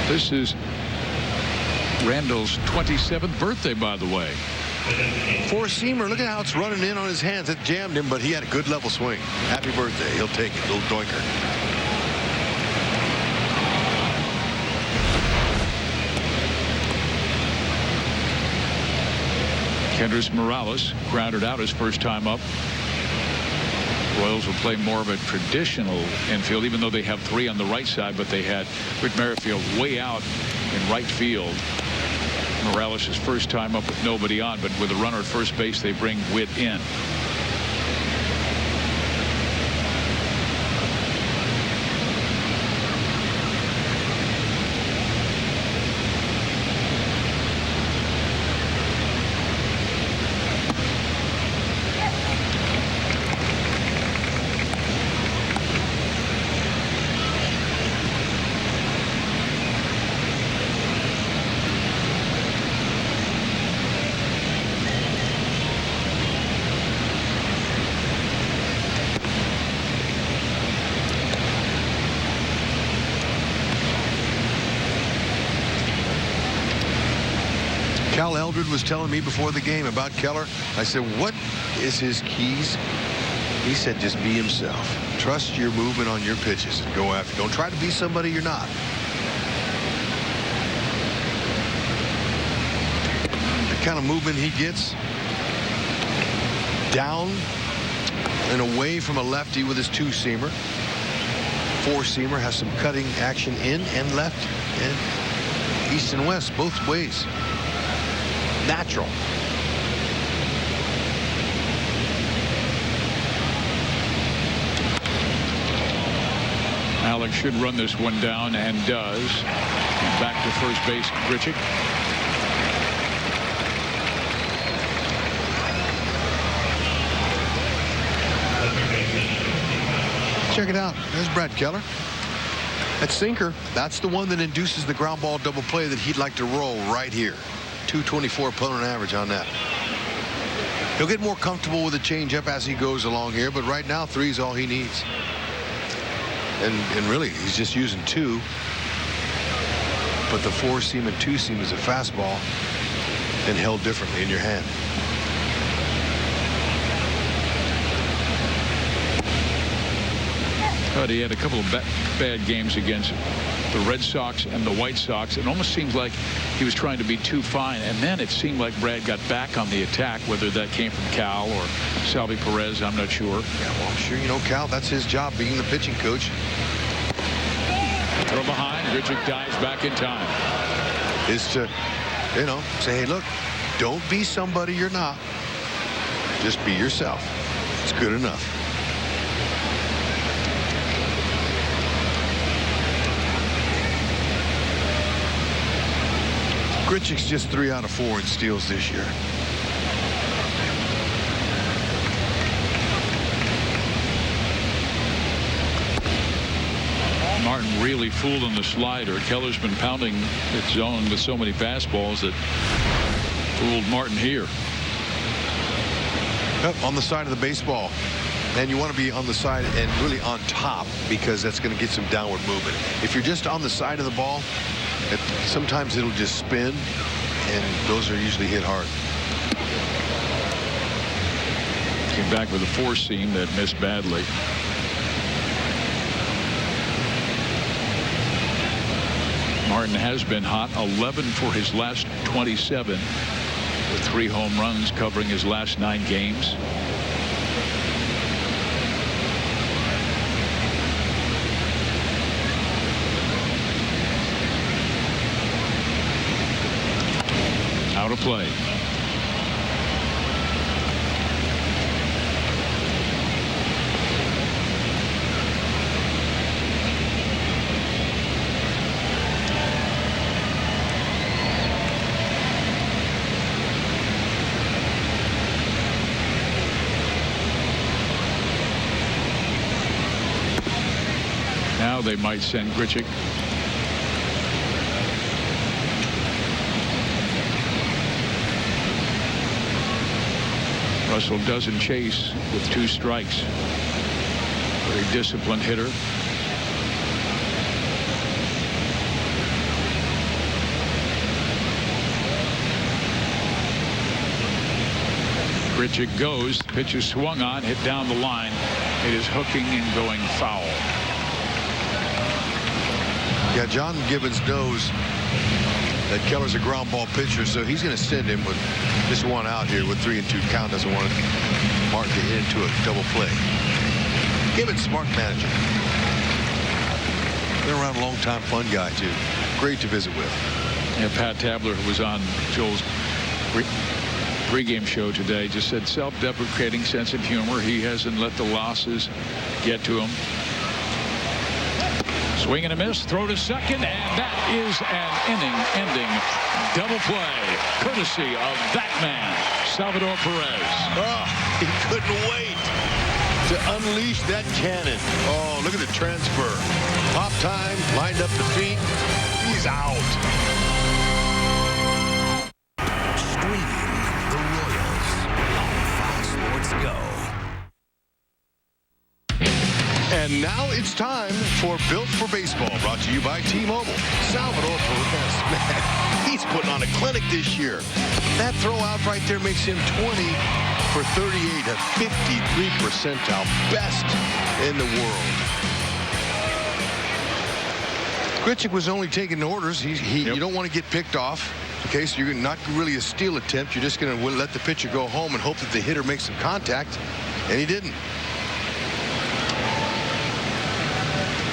This is Randall's 27th birthday, by the way. Four-seamer, look at how it's running in on his hands. It jammed him, but he had a good level swing. Happy birthday. He'll take it. Little doinker. Kendrys Morales grounded out his first time up. Royals will play more of a traditional infield, even though they have three on the right side, but they had Rick Merrifield way out in right field. Morales' first time up with nobody on, but with a runner at first base, they bring Witt in. Cal Eldred was telling me before the game about Keller. I said, what is his keys? He said, just be himself. Trust your movement on your pitches and go after. Don't try to be somebody you're not. The kind of movement he gets down and away from a lefty with his two-seamer. Four-seamer has some cutting action in and left and east and west, both ways. Natural. Alex should run this one down and does. Back to first base, Grichuk. Check it out. There's Brad Keller. That sinker, that's the one that induces the ground ball double play that he'd like to roll right here. 224 opponent average on that. He'll get more comfortable with the changeup as he goes along here, but right now 3 is all he needs. And really, he's just using 2. But the 4-seam and 2-seam is a fastball and held differently in your hand. But he had a couple of bad games against the Red Sox and the White Sox. It almost seemed like he was trying to be too fine, and then it seemed like Brad got back on the attack, whether that came from Cal or Salvi Perez, I'm not sure. Yeah, well, I'm sure you know Cal, that's his job, being the pitching coach. From behind, Grichuk dives back in time. Is to, you know, say, hey, look, don't be somebody you're not. Just be yourself. It's good enough. Grichuk's just 3 out of 4 in steals this year. Martin really fooled on the slider. Keller's been pounding its zone with so many fastballs that fooled Martin here. Yep, on the side of the baseball. And you want to be on the side and really on top, because that's going to get some downward movement. If you're just on the side of the ball, sometimes it'll just spin, and those are usually hit hard. Came back with a four-seam that missed badly. Martin has been hot, 11 for his last 27, with 3 home runs covering his last 9 games. Out of play. Now they might send Grichuk. Russell doesn't chase with 2 strikes. Very disciplined hitter. Grichuk goes. The pitch is swung on, hit down the line. It is hooking and going foul. Yeah, John Gibbons knows that Keller's a ground ball pitcher, so he's going to send him with just 1 out here with 3-2 count. Doesn't want Martin to hit into a double play. Gibbons, smart manager. Been around a long time, fun guy too. Great to visit with. And Pat Tabler, who was on Joel's pregame show today, just said self-deprecating sense of humor. He hasn't let the losses get to him. Swing and a miss, throw to second, and that is an inning-ending double play, courtesy of that man, Salvador Perez. Oh, he couldn't wait to unleash that cannon. Oh, look at the transfer. Pop time, lined up the feet. He's out. Streaming the Royals on Fox Sports Go. And now it's time for Built for Baseball, brought to you by T-Mobile. Salvador Perez, man, he's putting on a clinic this year. That throw out right there makes him 20 for 38, a 53 percentile, best in the world. Grichuk was only taking orders. You don't want to get picked off. Okay, so you're not really a steal attempt. You're just going to let the pitcher go home and hope that the hitter makes some contact, and he didn't.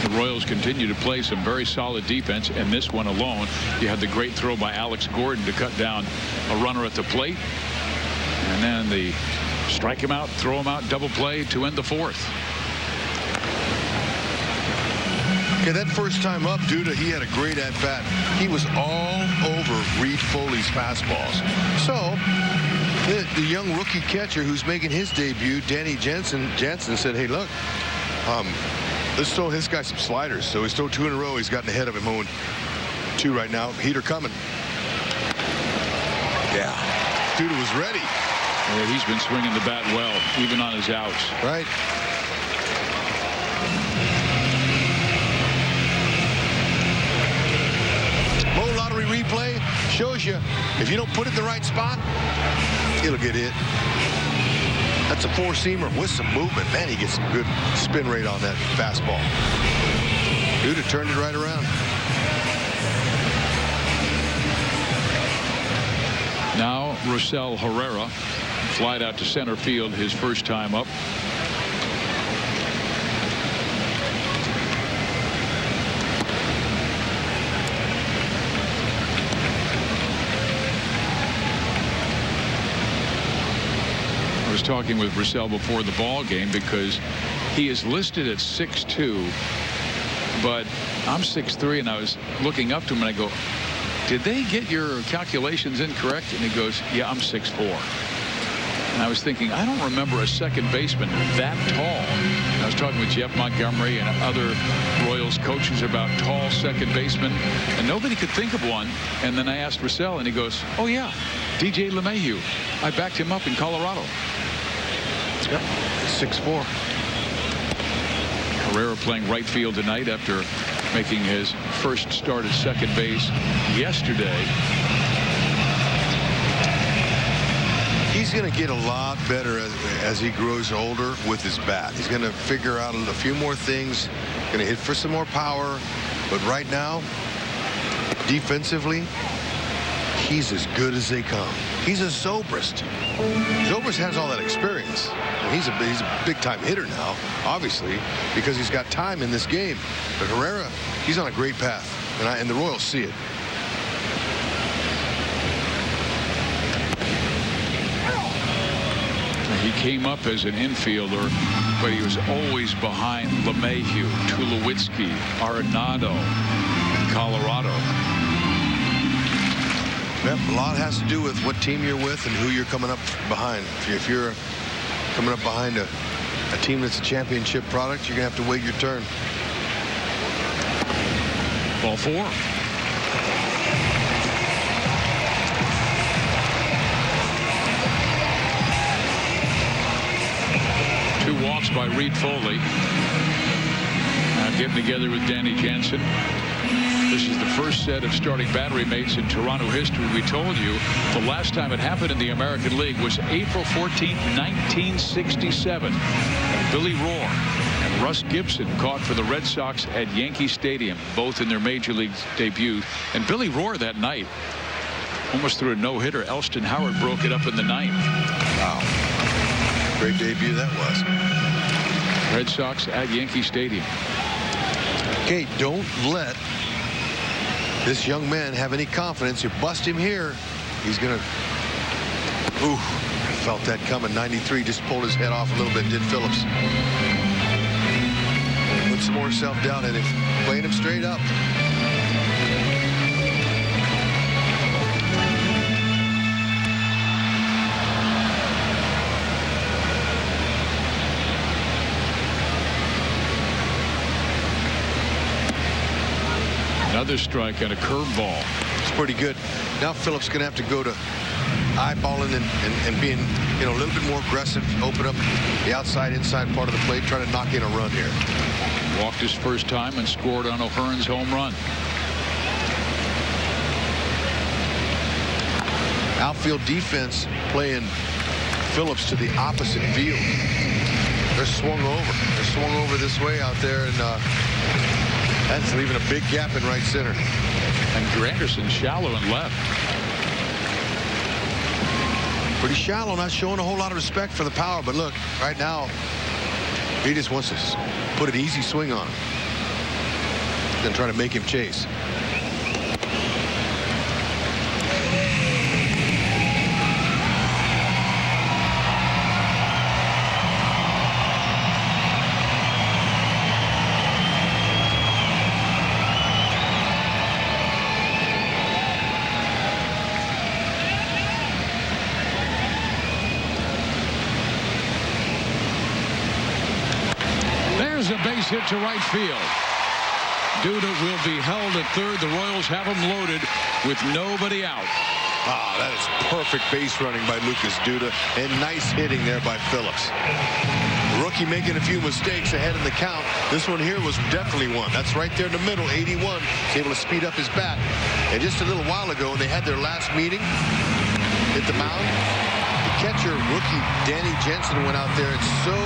The Royals continue to play some very solid defense, and this one alone, you had the great throw by Alex Gordon to cut down a runner at the plate, and then the strike him out, throw him out, double play to end the 4th. Okay, that first time up, Duda, he had a great at-bat. He was all over Reid-Foley's fastballs. So the young rookie catcher who's making his debut, Danny Jensen said, hey, look, let's throw this guy some sliders. So he's thrown 2 in a row. He's gotten ahead of him, 0-2 right now. Heater coming. Yeah, Duda was ready. Yeah, he's been swinging the bat well, even on his outs. Right. Low lottery replay shows you if you don't put it in the right spot, it'll get hit. That's a 4-seamer with some movement. Man, he gets some good spin rate on that fastball. Duda turned it right around. Now Rosell Herrera flied out to center field his first time up. I was talking with Rosell before the ball game because he is listed at 6'2", but I'm 6'3", and I was looking up to him and I go, did they get your calculations incorrect? And he goes, yeah, I'm 6'4". And I was thinking, I don't remember a second baseman that tall. And I was talking with Jeff Montgomery and other Royals coaches about tall second basemen, and nobody could think of one. And then I asked Rosell, and he goes, oh yeah, DJ LeMahieu. I backed him up in Colorado. Yep, 6'4". Herrera playing right field tonight after making his first start at second base yesterday. He's going to get a lot better as he grows older with his bat. He's going to figure out a few more things, going to hit for some more power. But right now, defensively, he's as good as they come. He's a Zobrist. Zobrist has all that experience. And he's a big-time hitter now, obviously, because he's got time in this game. But Herrera, he's on a great path, and the Royals see it. He came up as an infielder, but he was always behind LeMahieu, Tulowitzki, Arenado, Colorado. Yep, a lot has to do with what team you're with and who you're coming up behind. If you're coming up behind a team that's a championship product, you're going to have to wait your turn. Ball 4. Two walks by Reid-Foley. Now getting together with Danny Jensen. This is the first set of starting battery mates in Toronto history. We told you the last time it happened in the American League was April 14th, 1967. Billy Rohr and Russ Gibson caught for the Red Sox at Yankee Stadium, both in their major league debut. And Billy Rohr that night almost threw a no-hitter. Elston Howard broke it up in the 9th. Wow. Great debut that was. Red Sox at Yankee Stadium. Okay, don't let this young man have any confidence. You bust him here, he's gonna. Ooh, I felt that coming. 93 just pulled his head off a little bit, did Phillips. Put some more self-doubt in him, playing him straight up. Another strike and a curveball. It's pretty good. Now Phillips going to have to go to eyeballing and being, a little bit more aggressive, open up the outside, inside part of the plate, try to knock in a run here. Walked his first time and scored on O'Hearn's home run. Outfield defense playing Phillips to the opposite field. They're swung over. They're swung over this way out there, and that's leaving a big gap in right center. And Granderson shallow and left. Pretty shallow, not showing a whole lot of respect for the power. But look, right now, he just wants to put an easy swing on him. Then try to make him chase. A base hit to right field. Duda will be held at third. The Royals have him loaded with nobody out. Ah, that is perfect base running by Lucas Duda, and nice hitting there by Phillips. Rookie making a few mistakes ahead in the count. This one here was definitely one. That's right there in the middle, 81. He's able to speed up his bat. And just a little while ago, when they had their last meeting at the mound, catcher rookie Danny Jensen went out there, and so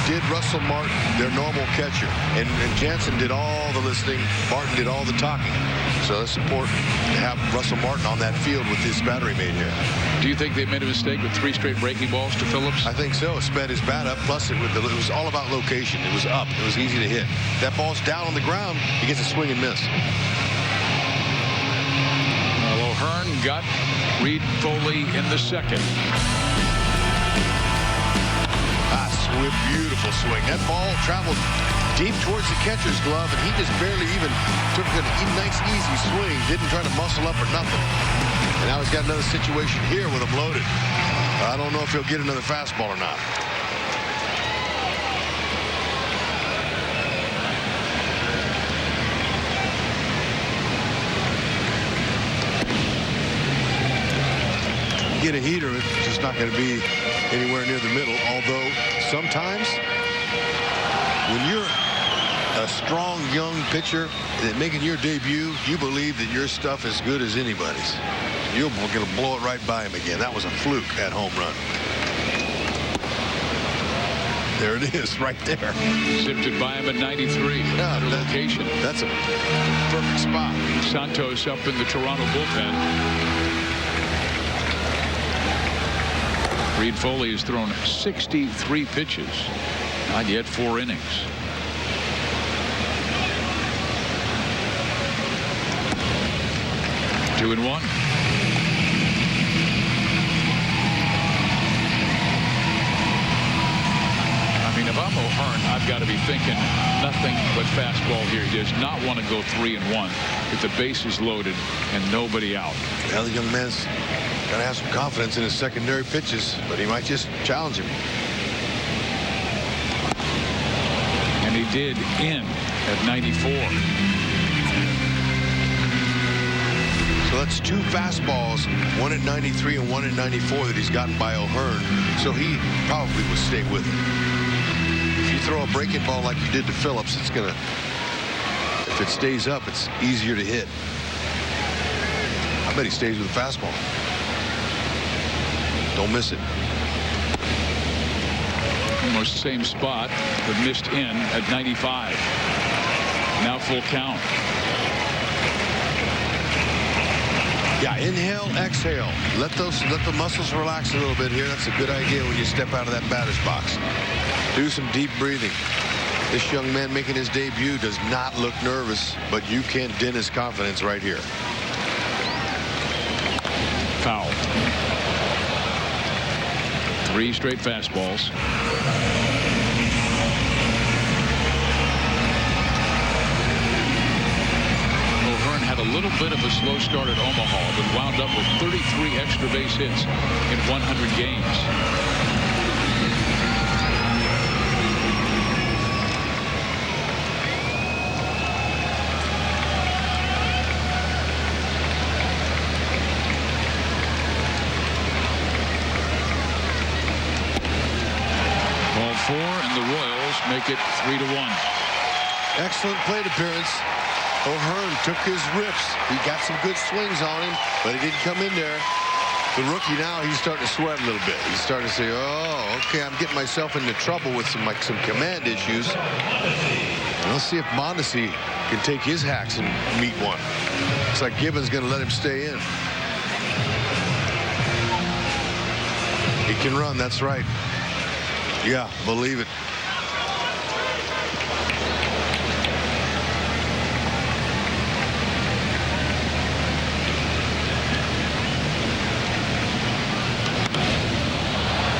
did Russell Martin, their normal catcher. And Jensen did all the listening. Martin did all the talking. So it's important to have Russell Martin on that field with his battery mate here. Do you think they made a mistake with 3 straight breaking balls to Phillips? I think so. Sped his bat up. Plus, it was all about location. It was up. It was easy to hit. That ball's down on the ground. He gets a swing and miss. Well, O'Hearn got Reid-Foley in the second. Beautiful swing. That ball traveled deep towards the catcher's glove, and he just barely even took a nice, easy swing. Didn't try to muscle up or nothing. And now he's got another situation here with him loaded. I don't know if he'll get another fastball or not. get a heater, it's just not going to be anywhere near the middle. Although sometimes when you're a strong young pitcher that making your debut, you believe that your stuff is good as anybody's. You're going to blow it right by him again. That was a fluke at home run. There it is, right there. Zipped it by him at 93. Yeah, Better location. That's a perfect spot. Santos up in the Toronto bullpen. Reid-Foley has thrown 63 pitches. Not yet 4 innings. Two and one. If I'm Homerun, I've got to be thinking nothing but fastball here. He does not want to go 3-1 with the bases loaded and nobody out. Well, the young man's got to have some confidence in his secondary pitches, but he might just challenge him. And he did in at 94. So that's 2 fastballs, one at 93 and one at 94 that he's gotten by Homerun. So he probably would stay with him. If you throw a breaking ball like you did to Phillips, it's gonna, if it stays up, it's easier to hit. I bet he stays with a fastball. Don't miss it. Almost the same spot, but missed in at 95. Now full count. Yeah, inhale, exhale. Let the muscles relax a little bit here. That's a good idea when you step out of that batter's box. Do some deep breathing. This young man making his debut does not look nervous, but you can't dent his confidence right here. Foul. 3 straight fastballs. Homerun had a little bit of a slow start at Omaha, but wound up with 33 extra base hits in 100 games. And the Royals make it 3-1. Excellent plate appearance. Homerun took his rips. He got some good swings on him, but he didn't come in there. The rookie now, he's starting to sweat a little bit. He's starting to say, oh, okay, I'm getting myself into trouble with some command issues. And let's see if Mondesi can take his hacks and meet one. Looks like Gibbons going to let him stay in. He can run, that's right. Yeah, believe it.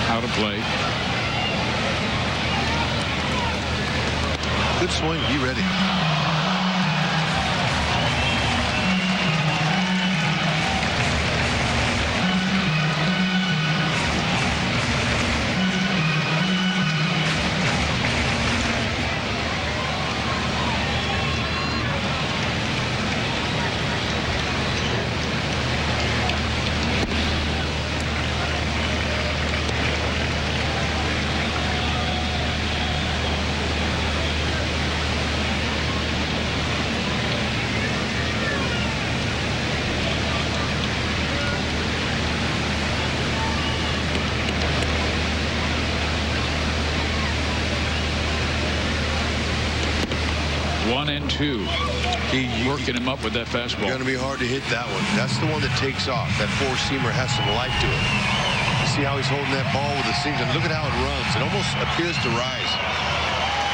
How to play. Good swing. Be ready. One and two. Working him up with that fastball. Going to be hard to hit that one. That's the one that takes off. That four-seamer has some life to it. You see how he's holding that ball with the seams, and look at how it runs. It almost appears to rise.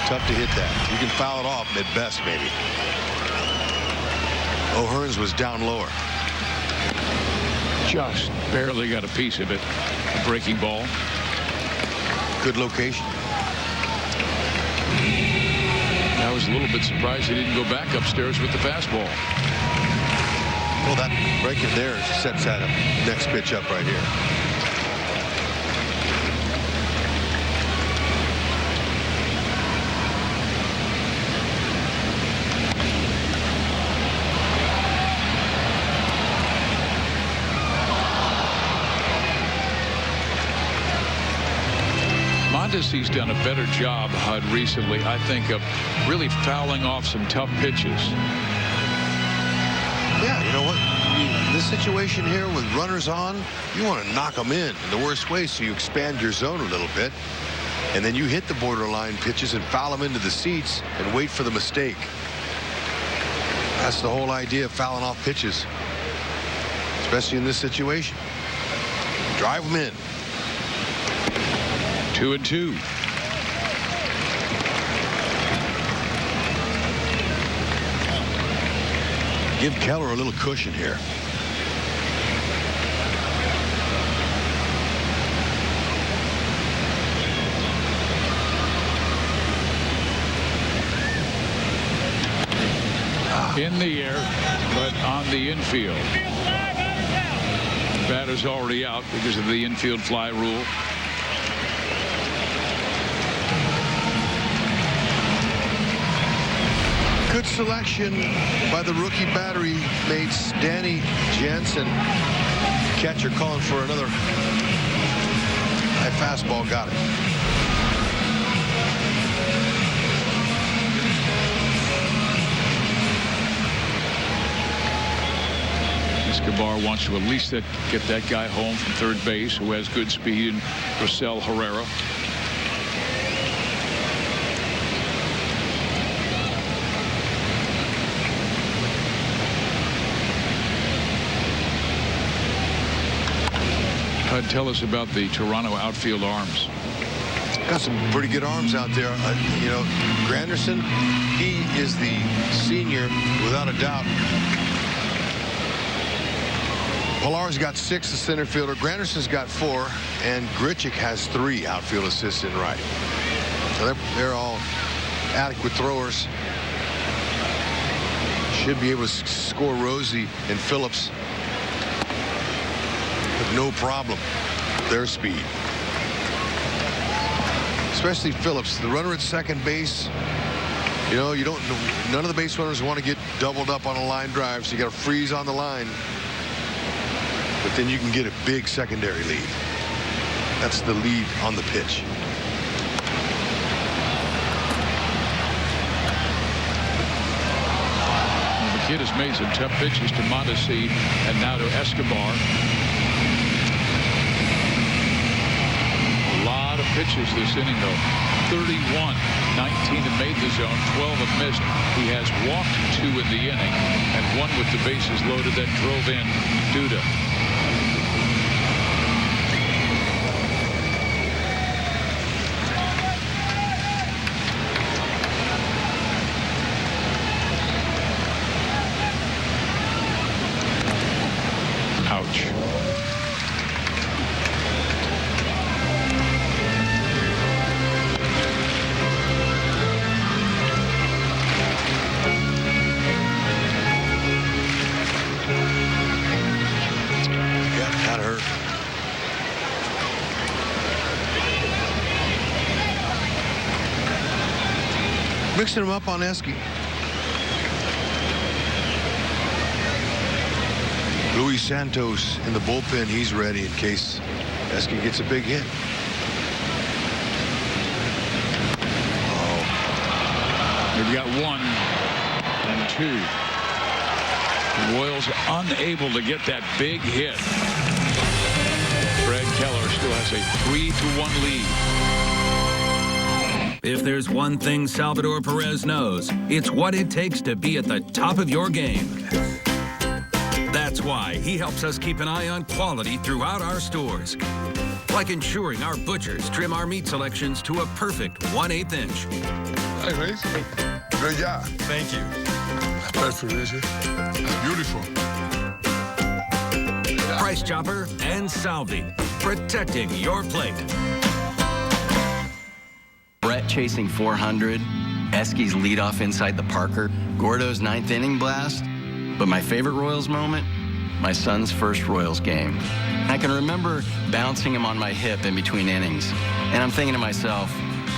Tough to hit that. You can foul it off at best, maybe. O'Hearns was down lower. Just barely got a piece of it. A breaking ball. Good location. I was a little bit surprised he didn't go back upstairs with the fastball. Well, that breaking there sets that next pitch up right here. Mondesi's done a better job, Hud, recently, I think, of really fouling off some tough pitches. Yeah, you know what? This situation here with runners on, you want to knock them in the worst way, so you expand your zone a little bit. And then you hit the borderline pitches and foul them into the seats and wait for the mistake. That's the whole idea of fouling off pitches, especially in this situation. Drive them in. 2-2. Give Keller a little cushion here. In the air, but on the infield. Batter's already out because of the infield fly rule. Good selection by the rookie battery mates, Danny Jensen. Catcher calling for another high fastball. Got it. Escobar wants to at least get that guy home from third base who has good speed, and Rosell Herrera. Hud, tell us about the Toronto outfield arms. Got some pretty good arms out there. You know, Granderson, he is the senior without a doubt. Pilar's got 6 as center fielder. Granderson's got 4, and Grichuk has 3 outfield assists in right. So they're all adequate throwers. Should be able to score Rosie and Phillips with no problem. Their speed. Especially Phillips, the runner at second base. You know, none of the base runners want to get doubled up on a line drive, so you got to freeze on the line. But then you can get a big secondary lead. That's the lead on the pitch. Well, the kid has made some tough pitches to Mondesi and now to Escobar. A lot of pitches this inning, though. 31, 19 have made the zone, 12 have missed. He has walked 2 in the inning and 1 with the bases loaded that drove in Duda. Ouch. Mixing him up on Esky. Luis Santos in the bullpen. He's ready in case Esky gets a big hit. We've got 1 and 2. The Royals unable to get that big hit. Brad Keller still has a 3-1 lead. If there's one thing Salvador Perez knows, it's what it takes to be at the top of your game. That's why he helps us keep an eye on quality throughout our stores. Like ensuring our butchers trim our meat selections to a perfect 1/8 inch. Hey, Reese. Good job. Thank you. Perfect, Reese. Beautiful. Price Chopper and Salvi, protecting your plate. Brett chasing 400, Esky's leadoff inside the Parker, Gordo's 9th inning blast. But my favorite Royals moment, my son's first Royals game. I can remember bouncing him on my hip in between innings. And I'm thinking to myself,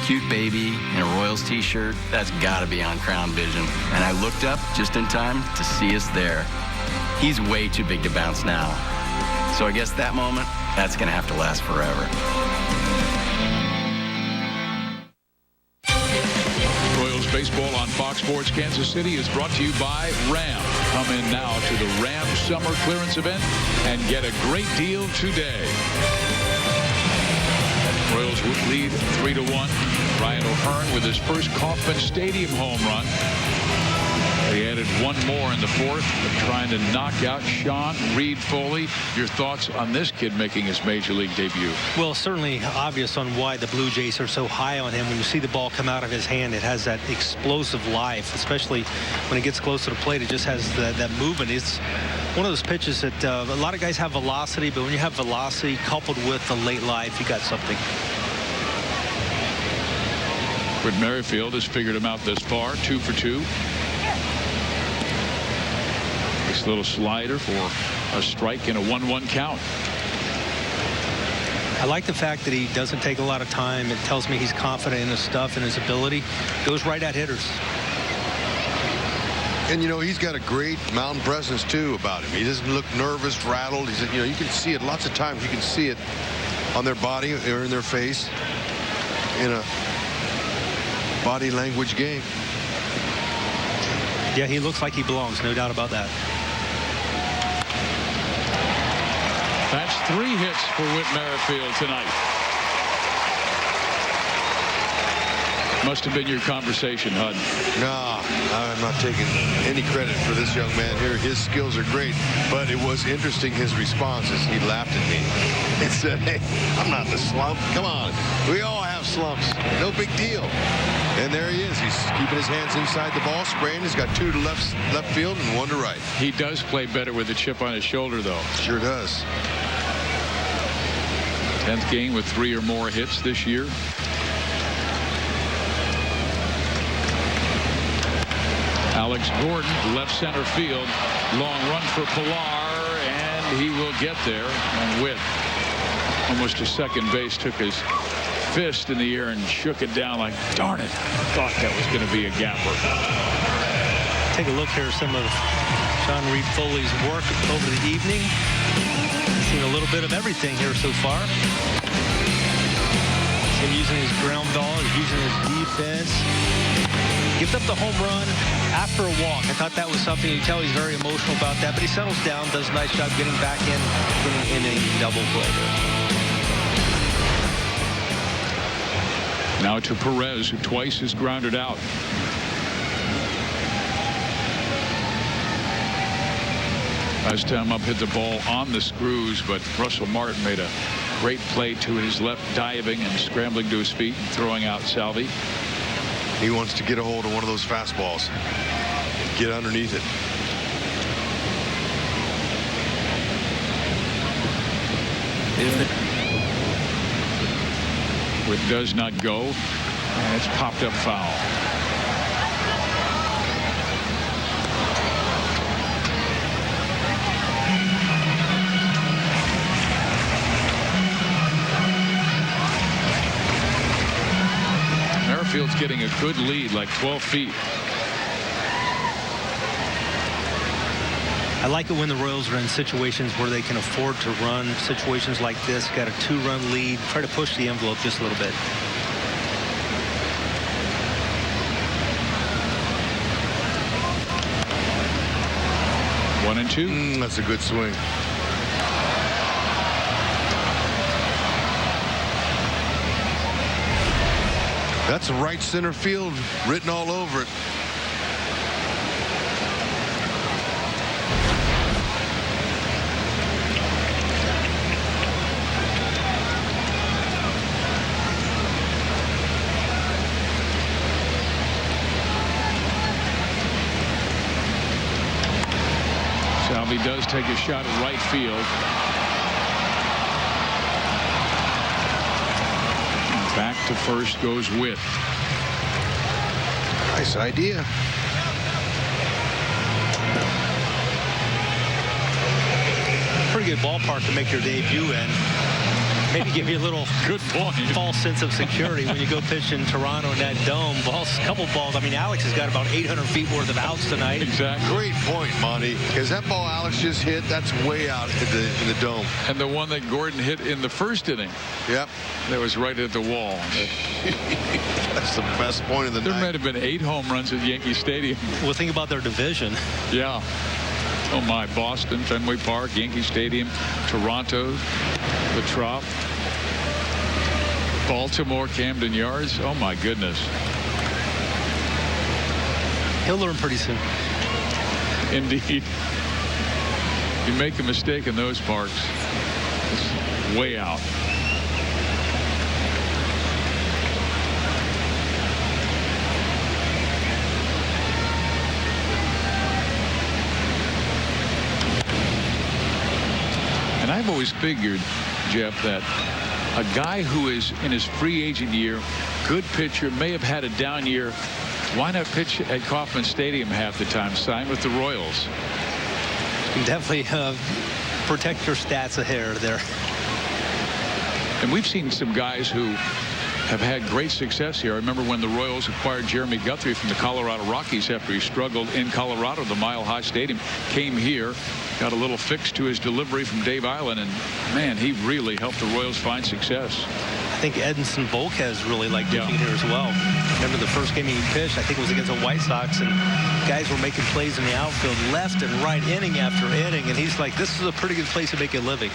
cute baby in a Royals t-shirt, that's gotta be on Crown Vision. And I looked up just in time to see us there. He's way too big to bounce now. So I guess that moment, that's gonna have to last forever. Baseball on Fox Sports Kansas City is brought to you by Ram. Come in now to the Ram Summer Clearance Event and get a great deal today. Royals lead 3-1. Ryan Homerun with his first Kauffman Stadium home run. They added one more in the fourth, trying to knock out Sean Reid-Foley. Your thoughts on this kid making his major league debut? Well, certainly obvious on why the Blue Jays are so high on him. When you see the ball come out of his hand, it has that explosive life, especially when it gets close to the plate. It just has that movement. It's one of those pitches that a lot of guys have velocity, but when you have velocity coupled with the late life, you got something. Whit Merrifield has figured him out this far, 2 for 2. This little slider for a strike and a 1-1 count. I like the fact that he doesn't take a lot of time. It tells me he's confident in his stuff and his ability. Goes right at hitters. And, you know, he's got a great mound presence, too, about him. He doesn't look nervous, rattled. He's, you know, you can see it lots of times. You can see it on their body or in their face in a body language game. Yeah, he looks like he belongs, no doubt about that. That's 3 hits for Whit Merrifield tonight. Must have been your conversation, Hud. No, I'm not taking any credit for this young man here. His skills are great, but it was interesting, his responses. He laughed at me and said, hey, I'm not in a slump. Come on. We all have slumps. No big deal. And there he is. He's keeping his hands inside the ball, spraying. He's got 2 to left field and 1 to right. He does play better with a chip on his shoulder, though. Sure does. 10th game with 3 or more hits this year. Alex Gordon, left center field. Long run for Pilar, and he will get there. And Whit, almost to second base, took his fist in the air and shook it down like, darn it, thought that was going to be a gapper. Take a look here at some of Sean Reid-Foley's work over the evening. Seen a little bit of everything here so far. Him using his ground ball, using his defense. Gives up the home run after a walk. I thought that was something. You tell he's very emotional about that, but he settles down, does a nice job getting back in a double play there. Now to Perez, who twice has grounded out. Last time up, hit the ball on the screws, but Russell Martin made a great play to his left, diving and scrambling to his feet and throwing out Salvi. He wants to get a hold of one of those fastballs. Get underneath it. Whit does not go, and it's popped up foul. Merrifield's getting a good lead, like 12 feet. I like it when the Royals are in situations where they can afford to run. Situations like this, got a 2-run lead. Try to push the envelope just a little bit. One and two. That's a good swing. That's right center field written all over it. Salvi does take a shot at right field. Back to first goes Whit. Nice idea. Pretty good ballpark to make your debut in. Maybe give you a little good point. False sense of security when you go pitch in Toronto in that dome. Couple balls. I mean, Alex has got about 800 feet worth of outs tonight. Exactly. Great point, Monty. Because that ball Alex just hit, that's way out in the dome. And the one that Gordon hit in the first inning. Yep. That was right at the wall. That's the best point of the night. There might have been 8 home runs at Yankee Stadium. Well, think about their division. Yeah. Oh my, Boston, Fenway Park, Yankee Stadium, Toronto, the Trop, Baltimore, Camden Yards. Oh my goodness. He'll learn pretty soon. Indeed. You make a mistake in those parks, it's way out. And I've always figured, Jeff, that a guy who is in his free agent year, good pitcher, may have had a down year, why not pitch at Kauffman Stadium half the time? Sign with the Royals. You can definitely protect your stats a hair there. And we've seen some guys who have had great success here. I remember when the Royals acquired Jeremy Guthrie from the Colorado Rockies after he struggled in Colorado, the Mile High Stadium, came here, got a little fix to his delivery from Dave Island, and man, he really helped the Royals find success. I think Edinson Volquez really liked pitching here as well. Remember the first game he pitched, I think it was against the White Sox, and guys were making plays in the outfield left and right, inning after inning, and he's like, this is a pretty good place to make a living.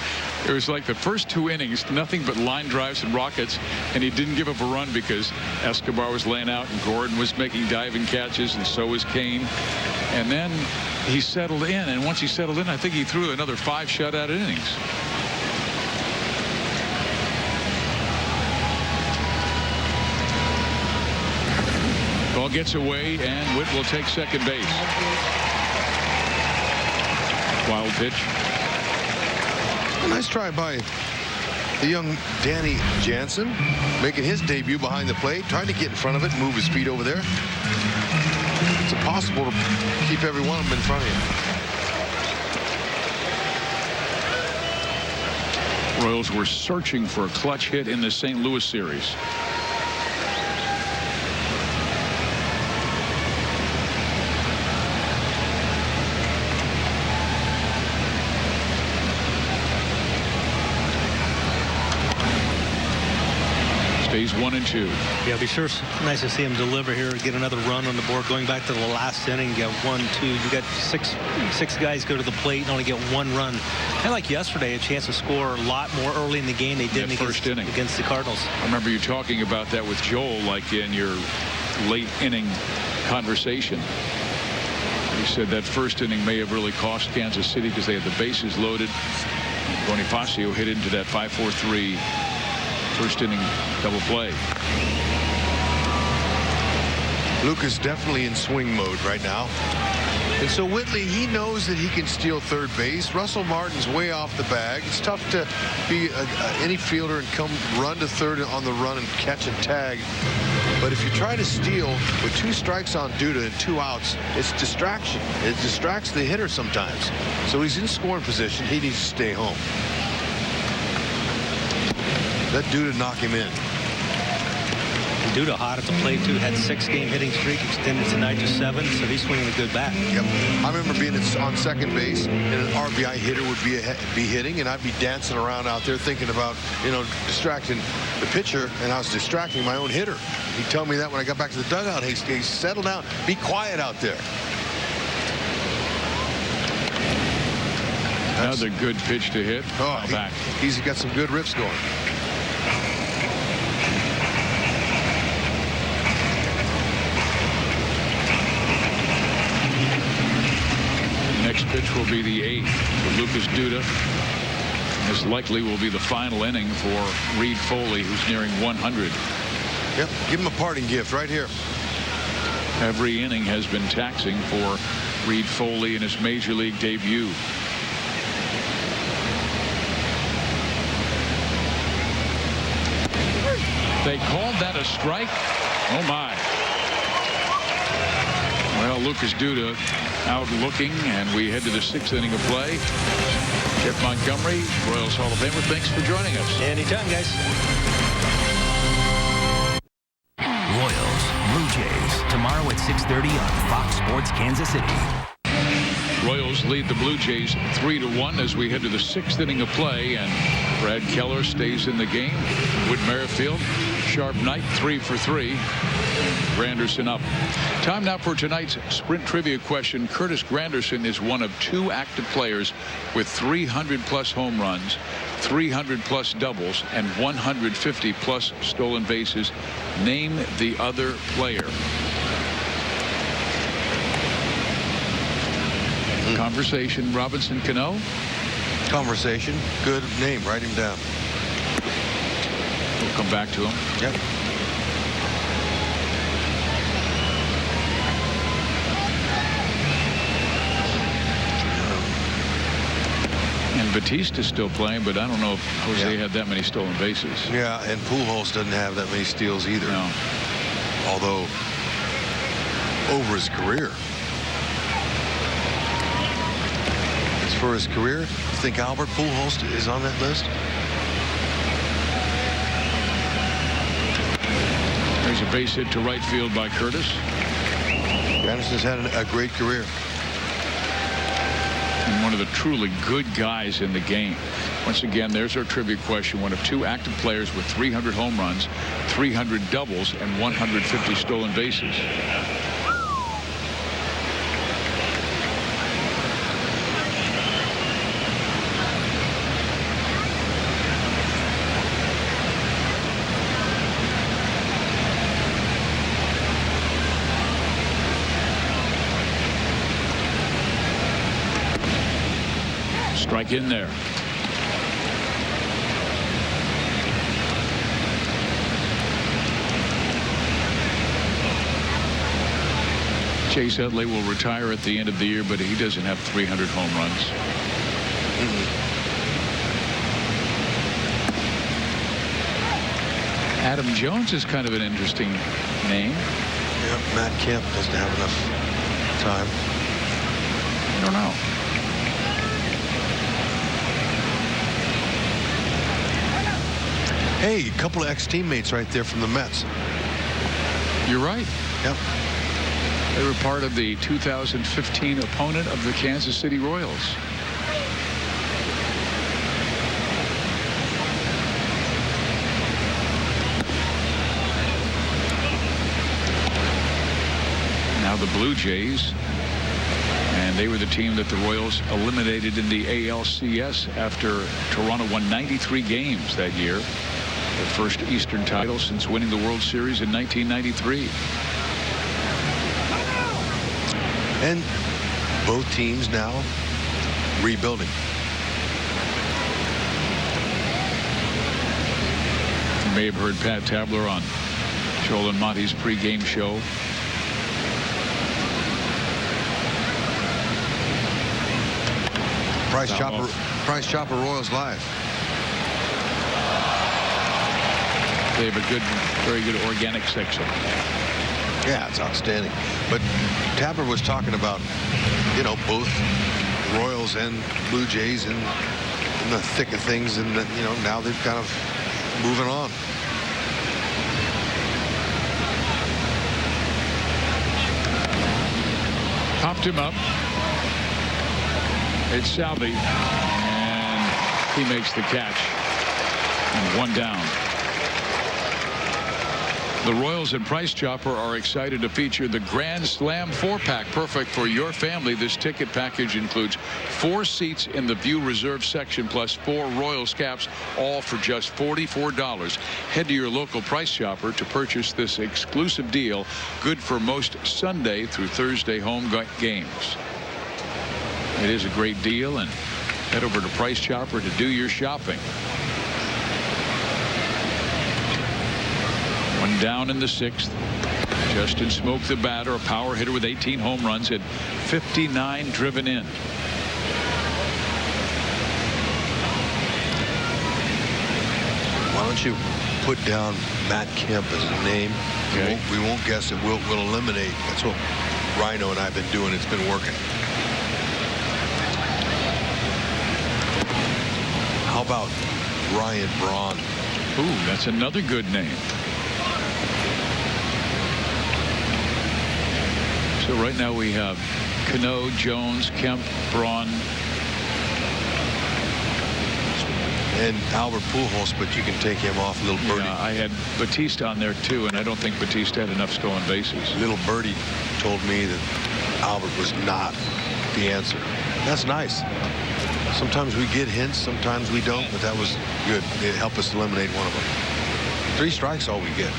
It was like the first 2 innings, nothing but line drives and rockets, and he didn't give up a run because Escobar was laying out and Gordon was making diving catches, and so was Kane. And then he settled in, and once he settled in, I think he threw another 5 shutout innings. Ball gets away, and Witt will take second base. Wild pitch. A nice try by the young Danny Jensen, making his debut behind the plate, trying to get in front of it, move his feet over there. It's impossible to keep every one of them in front of you. Royals were searching for a clutch hit in the St. Louis series. Stays 1-2. Yeah, be sure it's nice to see him deliver here, get another run on the board. Going back to the last inning, you got 1, 2, you got six guys go to the plate and only get 1 run. Kind of like yesterday, a chance to score a lot more early in the game they didn't against the Cardinals. I remember you talking about that with Joel, like in your late inning conversation. You said that first inning may have really cost Kansas City because they had the bases loaded. Bonifacio hit into that 5-4-3 first inning double play. Lucas definitely in swing mode right now. And so Whitley, he knows that he can steal third base. Russell Martin's way off the bag. It's tough to be any fielder and come run to third on the run and catch and tag. But if you try to steal with 2 strikes on Duda and 2 outs, it's distraction. It distracts the hitter sometimes. So he's in scoring position. He needs to stay home. Let Duda knock him in. Duda hot at the plate, too. Had 6-game hitting streak, extended tonight to 7, so he's swinging a good bat. Yep. I remember being on second base, and an RBI hitter would be hitting, and I'd be dancing around out there thinking about, distracting the pitcher, and I was distracting my own hitter. He'd tell me that when I got back to the dugout. Hey, settle down. Be quiet out there. Another good pitch to hit. Oh, back. He's got some good riffs going. Next pitch will be the 8th for Lucas Duda. This likely will be the final inning for Reid-Foley, who's nearing 100. Yep, give him a parting gift right here. Every inning has been taxing for Reid-Foley in his major league debut. They called that a strike? Oh my. Well, Lucas Duda out looking, and we head to the 6th inning of play. Jeff Montgomery, Royals Hall of Famer, thanks for joining us. Anytime, guys. Royals, Blue Jays, tomorrow at 6:30 on Fox Sports Kansas City. Royals lead the Blue Jays 3-1 as we head to the 6th inning of play, and Brad Keller stays in the game. Wood Merrifield, sharp night, 3 for 3. Granderson up. Time now for tonight's Sprint Trivia question. Curtis Granderson is one of 2 active players with 300-plus home runs, 300-plus doubles, and 150-plus stolen bases. Name the other player. Conversation, Robinson Cano. Conversation. Good name. Write him down. We'll come back to him. Yep. And Batista's still playing, but I don't know if Jose had that many stolen bases. Yeah, and Pujols doesn't have that many steals either. No. Although, over his career. As for his career, you think Albert Pujols is on that list? There's a base hit to right field by Curtis. Anderson's had a great career. And one of the truly good guys in the game. Once again, there's our trivia question. One of 2 active players with 300 home runs, 300 doubles, and 150 stolen bases. Strike in there. Chase Utley will retire at the end of the year, but he doesn't have 300 home runs. Adam Jones is kind of an interesting name. Yeah, Matt Kemp doesn't have enough time. I don't know. Hey, a couple of ex-teammates right there from the Mets. You're right. Yep. They were part of the 2015 opponent of the Kansas City Royals. Now the Blue Jays, and they were the team that the Royals eliminated in the ALCS after Toronto won 93 games that year. Their first Eastern title since winning the World Series in 1993. And both teams now rebuilding. You may have heard Pat Tabler on Joel and Monty's pregame show. Price Chopper Royals Live. They have a good, very good organic section. Yeah, it's outstanding. But Tabler was talking about, you know, both Royals and Blue Jays in the thick of things, and you know, now they're kind of moving on. Popped him up. It's Salvi, and he makes the catch. And 1 down. The Royals and Price Chopper are excited to feature the Grand Slam 4-pack, perfect for your family. This ticket package includes 4 seats in the View Reserve section plus 4 Royals caps, all for just $44. Head to your local Price Chopper to purchase this exclusive deal, good for most Sunday through Thursday home games. It is a great deal, and head over to Price Chopper to do your shopping. 1 down in the 6th. Justin Smoke, the batter, a power hitter with 18 home runs and 59 driven in. Why don't you put down Matt Kemp as a name? Okay. We won't guess it. We'll eliminate. That's what Rhino and I have been doing. It's been working. about Ryan Braun? Ooh, that's another good name. So right now we have Cano, Jones, Kemp, Braun, and Albert Pujols, but you can take him off. Little Birdie. Yeah, I had Batista on there too, and I don't think Batista had enough stolen bases. Little Birdie told me that Albert was not the answer. That's nice. Sometimes we get hints, sometimes we don't, but that was good. It helped us eliminate one of them. 3 strikes, all we get.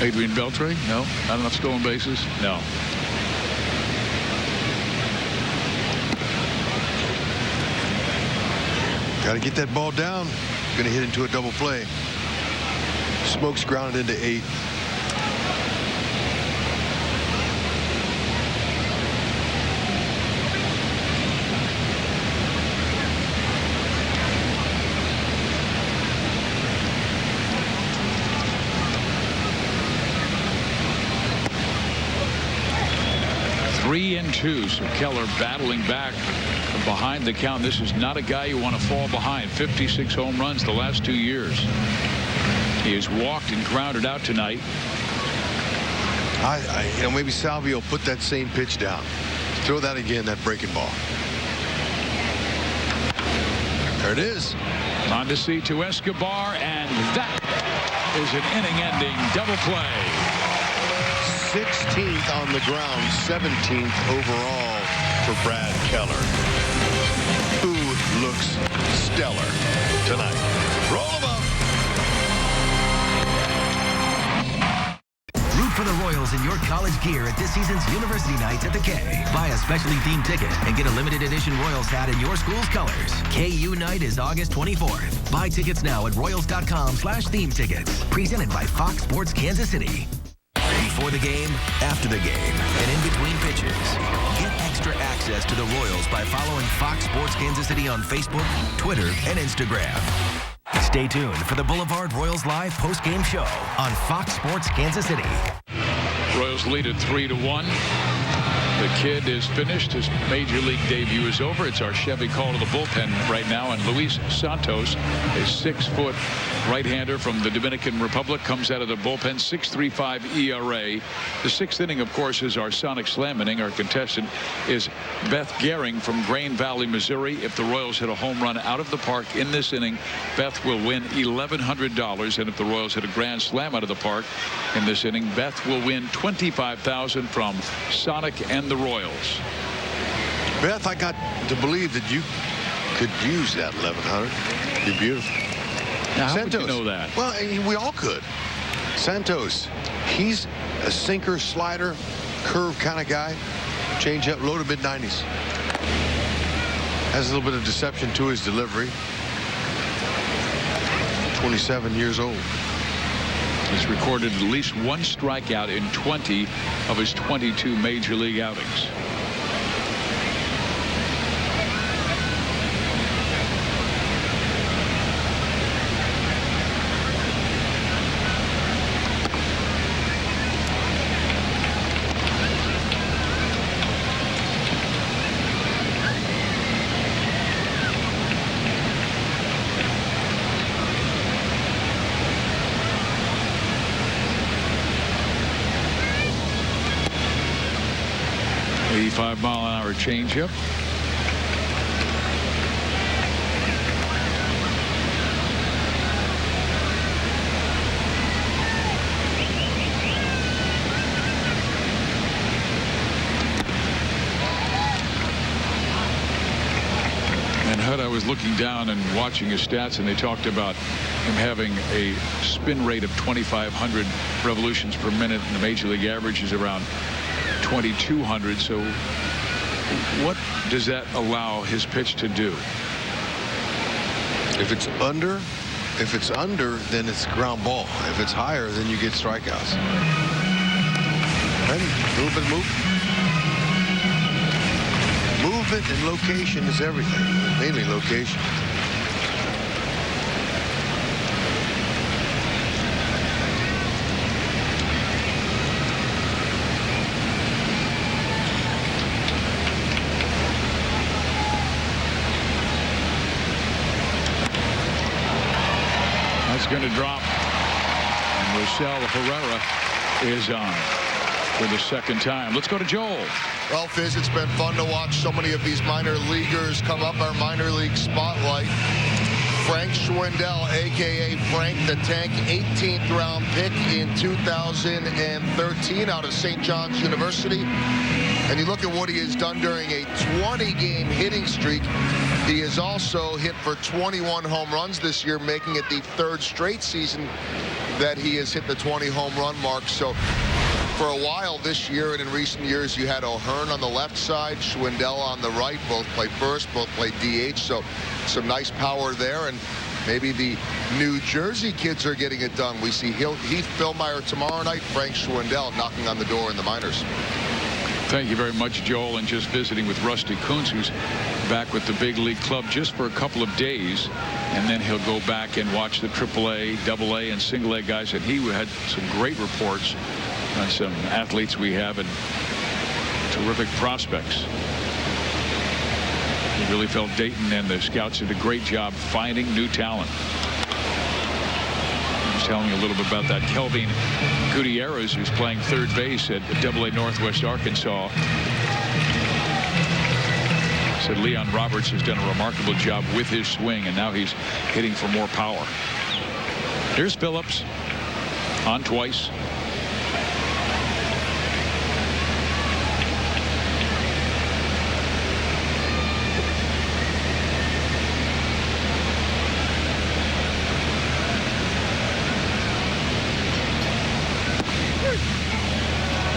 Adrian Beltre? No. Not enough stolen bases? No. Got to get that ball down. Going to hit into a double play. Smokes grounded into 8. Three and 2, so Keller battling back from behind the count. This is not a guy you want to fall behind. 56 home runs the last 2 years. He has walked and grounded out tonight. You know, maybe Salvio put that same pitch down. Throw that again, that breaking ball. There it is. Mondesi to Escobar, and that is an inning-ending double play. 16th on the ground, 17th overall for Brad Keller, who looks stellar tonight. Roll him up. Root for the Royals in your college gear at this season's University Nights at the K. Buy a specially themed ticket and get a limited edition Royals hat in your school's colors. KU Night is August 24th. Buy tickets now at royals.com/theme tickets. Presented by Fox Sports Kansas City. Before the game, after the game, and in between pitches. Get extra access to the Royals by following Fox Sports Kansas City on Facebook, Twitter, and Instagram. Stay tuned for the Boulevard Royals Live post-game show on Fox Sports Kansas City. Royals lead at 3-1. The kid is finished. His major league debut is over. It's our Chevy call to the bullpen right now. And Luis Santos, a 6-foot right-hander from the Dominican Republic, comes out of the bullpen. 6.35 ERA. The 6th inning, of course, is our Sonic Slam inning. Our contestant is Beth Gehring from Grain Valley, Missouri. If the Royals hit a home run out of the park in this inning, Beth will win $1,100. And if the Royals hit a grand slam out of the park in this inning, Beth will win $25,000 from Sonic and the Royals. Beth, I got to believe that you could use that 1,100. You're beautiful. Now, how Santos, would you know that? Well, we all could. Santos, he's a sinker, slider, curve kind of guy. Change up, low to mid-90s. Has a little bit of deception to his delivery. 27 years old. He's recorded at least 1 strikeout in 20 of his 22 major league outings. .5-mile-an-hour changeup. And Hud, I was looking down and watching his stats, and they talked about him having a spin rate of 2,500 revolutions per minute, and the major league average is around 2,200. So what does that allow his pitch to do? If it's under, then it's ground ball. If it's higher, then you get strikeouts. Ready? A little bit of movement and location is everything. Mainly location. going to drop. And Rosell Herrera is on for the second time. Let's go to Joel. Well, Fizz, it's been fun to watch so many of these minor leaguers come up our minor league spotlight. Frank Schwindel, a.k.a. Frank the Tank, 18th round pick in 2013 out of St. John's University. And you look at what he has done during a 20-game hitting streak. He has also hit for 21 home runs this year, making it the third straight season that he has hit the 20 home run mark. So for a while this year and in recent years, you had O'Hearn on the left side, Schwindel on the right. Both played first, both played DH. So some nice power there. And maybe the New Jersey kids are getting it done. We see Heath Fillmyer tomorrow night, Frank Schwindel knocking on the door in the minors. Thank you very much, Joel. And just visiting with Rusty Kuntz, who's back with the big league club just for a couple of days. And then he'll go back and watch the AAA, AA, and single A guys. And he had some great reports on some athletes we have and terrific prospects. He really felt Dayton and the scouts did a great job finding new talent. He was telling me a little bit about that. Kelvin Gutierrez, who's playing third base at AA Northwest Arkansas, said Leon Roberts has done a remarkable job with his swing, and now he's hitting for more power. Here's Phillips on twice.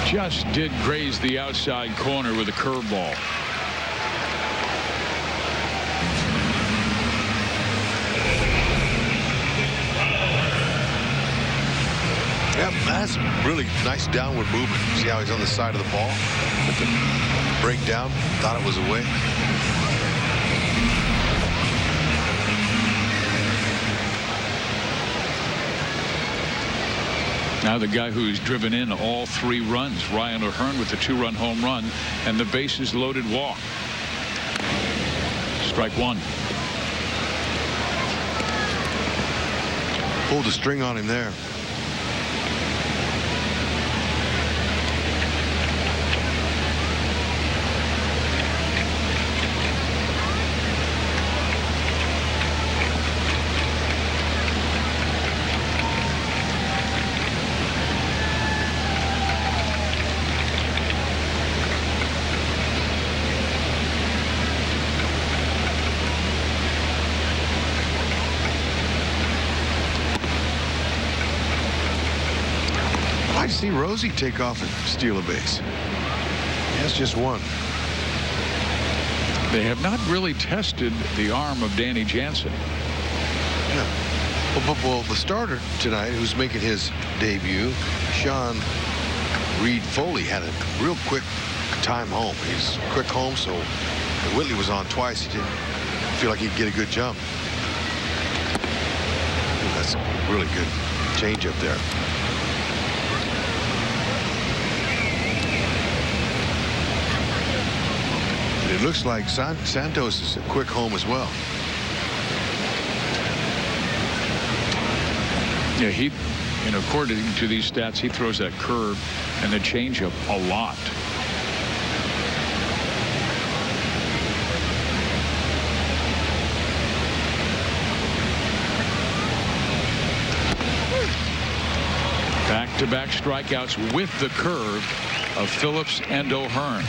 Just did graze the outside corner with a curveball. Yeah, that's really nice downward movement. See how he's on the side of the ball with the breakdown. Thought it was away. Now the guy who's driven in all 3 runs, Ryan O'Hearn, with the 2-run home run and the bases loaded walk. Strike 1. Pulled the string on him there. I see Rosie take off and steal a base. That's just one. They have not really tested the arm of Danny Jensen. Yeah. Well, the starter tonight, who's making his debut, Sean Reid-Foley, had a real quick time home. He's quick home, so Whitley was on twice. He didn't feel like he'd get a good jump. That's really good change up there. It looks like Santos is a quick home as well. Yeah, he, according to these stats, he throws that curve and the changeup a lot. Back-to-back strikeouts with the curve of Phillips and O'Hearn.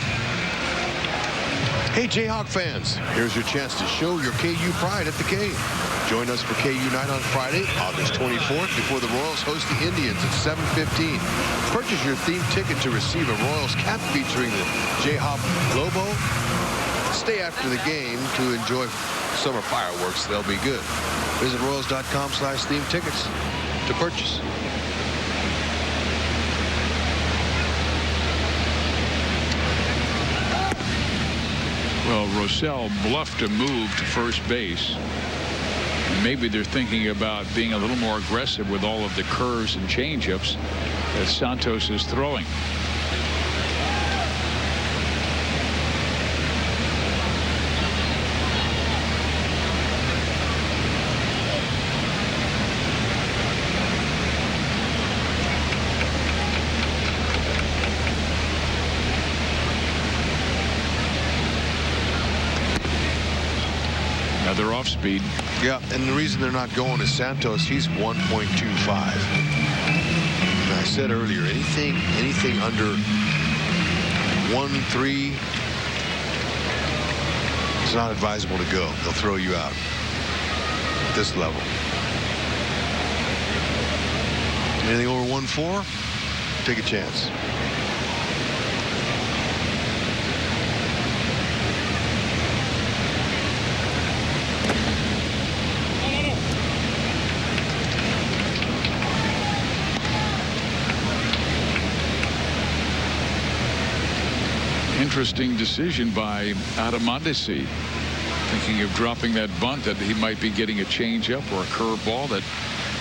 Hey, Jayhawk fans, here's your chance to show your KU pride at the K. Join us for KU Night on Friday, August 24th, before the Royals host the Indians at 7:15. Purchase your theme ticket to receive a Royals cap featuring the Jayhawk logo. Stay after the game to enjoy summer fireworks. They'll be good. Visit Royals.com/theme tickets to purchase. Well, Rosell bluffed a move to first base. Maybe they're thinking about being a little more aggressive with all of the curves and changeups that Santos is throwing. They're off speed. Yeah, and the reason they're not going is Santos. He's 1.25. And I said earlier, anything under 1.3, it's not advisable to go. They'll throw you out at this level. Anything over 1.4, take a chance. Interesting decision by Adamandisi, thinking of dropping that bunt, that he might be getting a changeup or a curveball that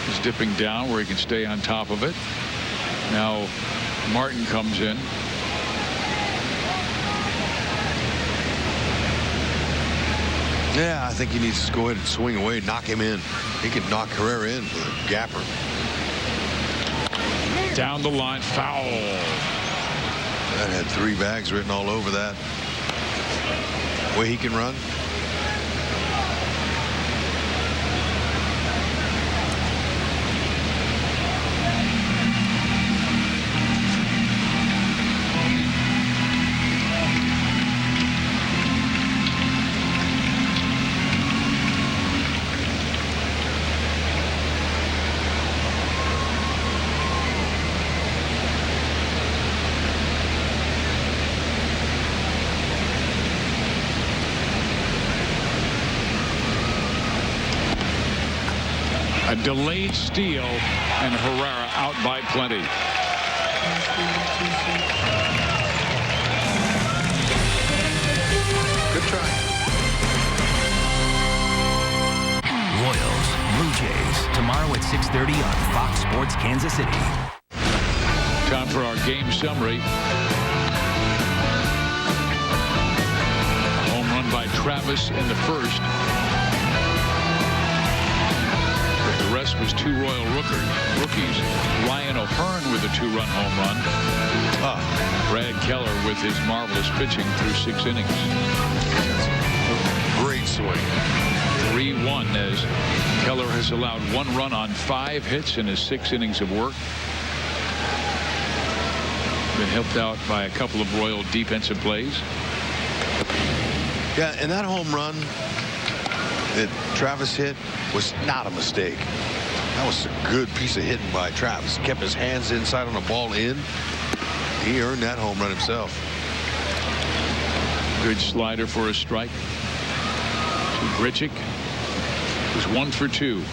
is dipping down where he can stay on top of it. Now Martin comes in. Yeah, I think he needs to go ahead and swing away, knock him in. He could knock Herrera in with a gapper. Down the line, foul. That had 3 bags written all over that. Way he can run. A delayed steal, and Herrera out by plenty. Good try. Royals, Blue Jays, tomorrow at 6:30 on Fox Sports Kansas City. Time for our game summary. A home run by Travis in the first. The rest was 2 Royal rookies. Ryan O'Hearn with a 2-run home run. Brad Keller with his marvelous pitching through 6 innings. Great swing. 3-1 as Keller has allowed 1 run on 5 hits in his 6 innings of work. Been helped out by a couple of Royal defensive plays. Yeah, and that home run that Travis hit was not a mistake. That was a good piece of hitting by Travis. Kept his hands inside on the ball in. He earned that home run himself. Good slider for a strike. To Grichuk. It was 1 for 2.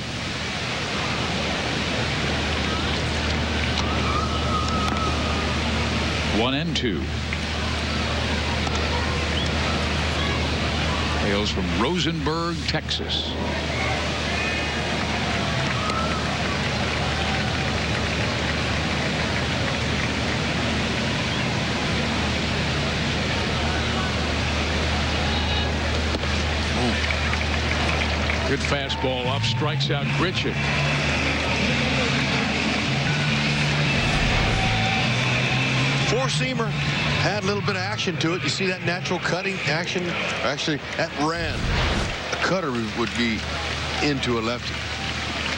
One and 2. Hails from Rosenberg, Texas. Good fastball up, strikes out Grichuk. Four-seamer had a little bit of action to it. You see that natural cutting action? Actually, that ran. A cutter would be into a lefty.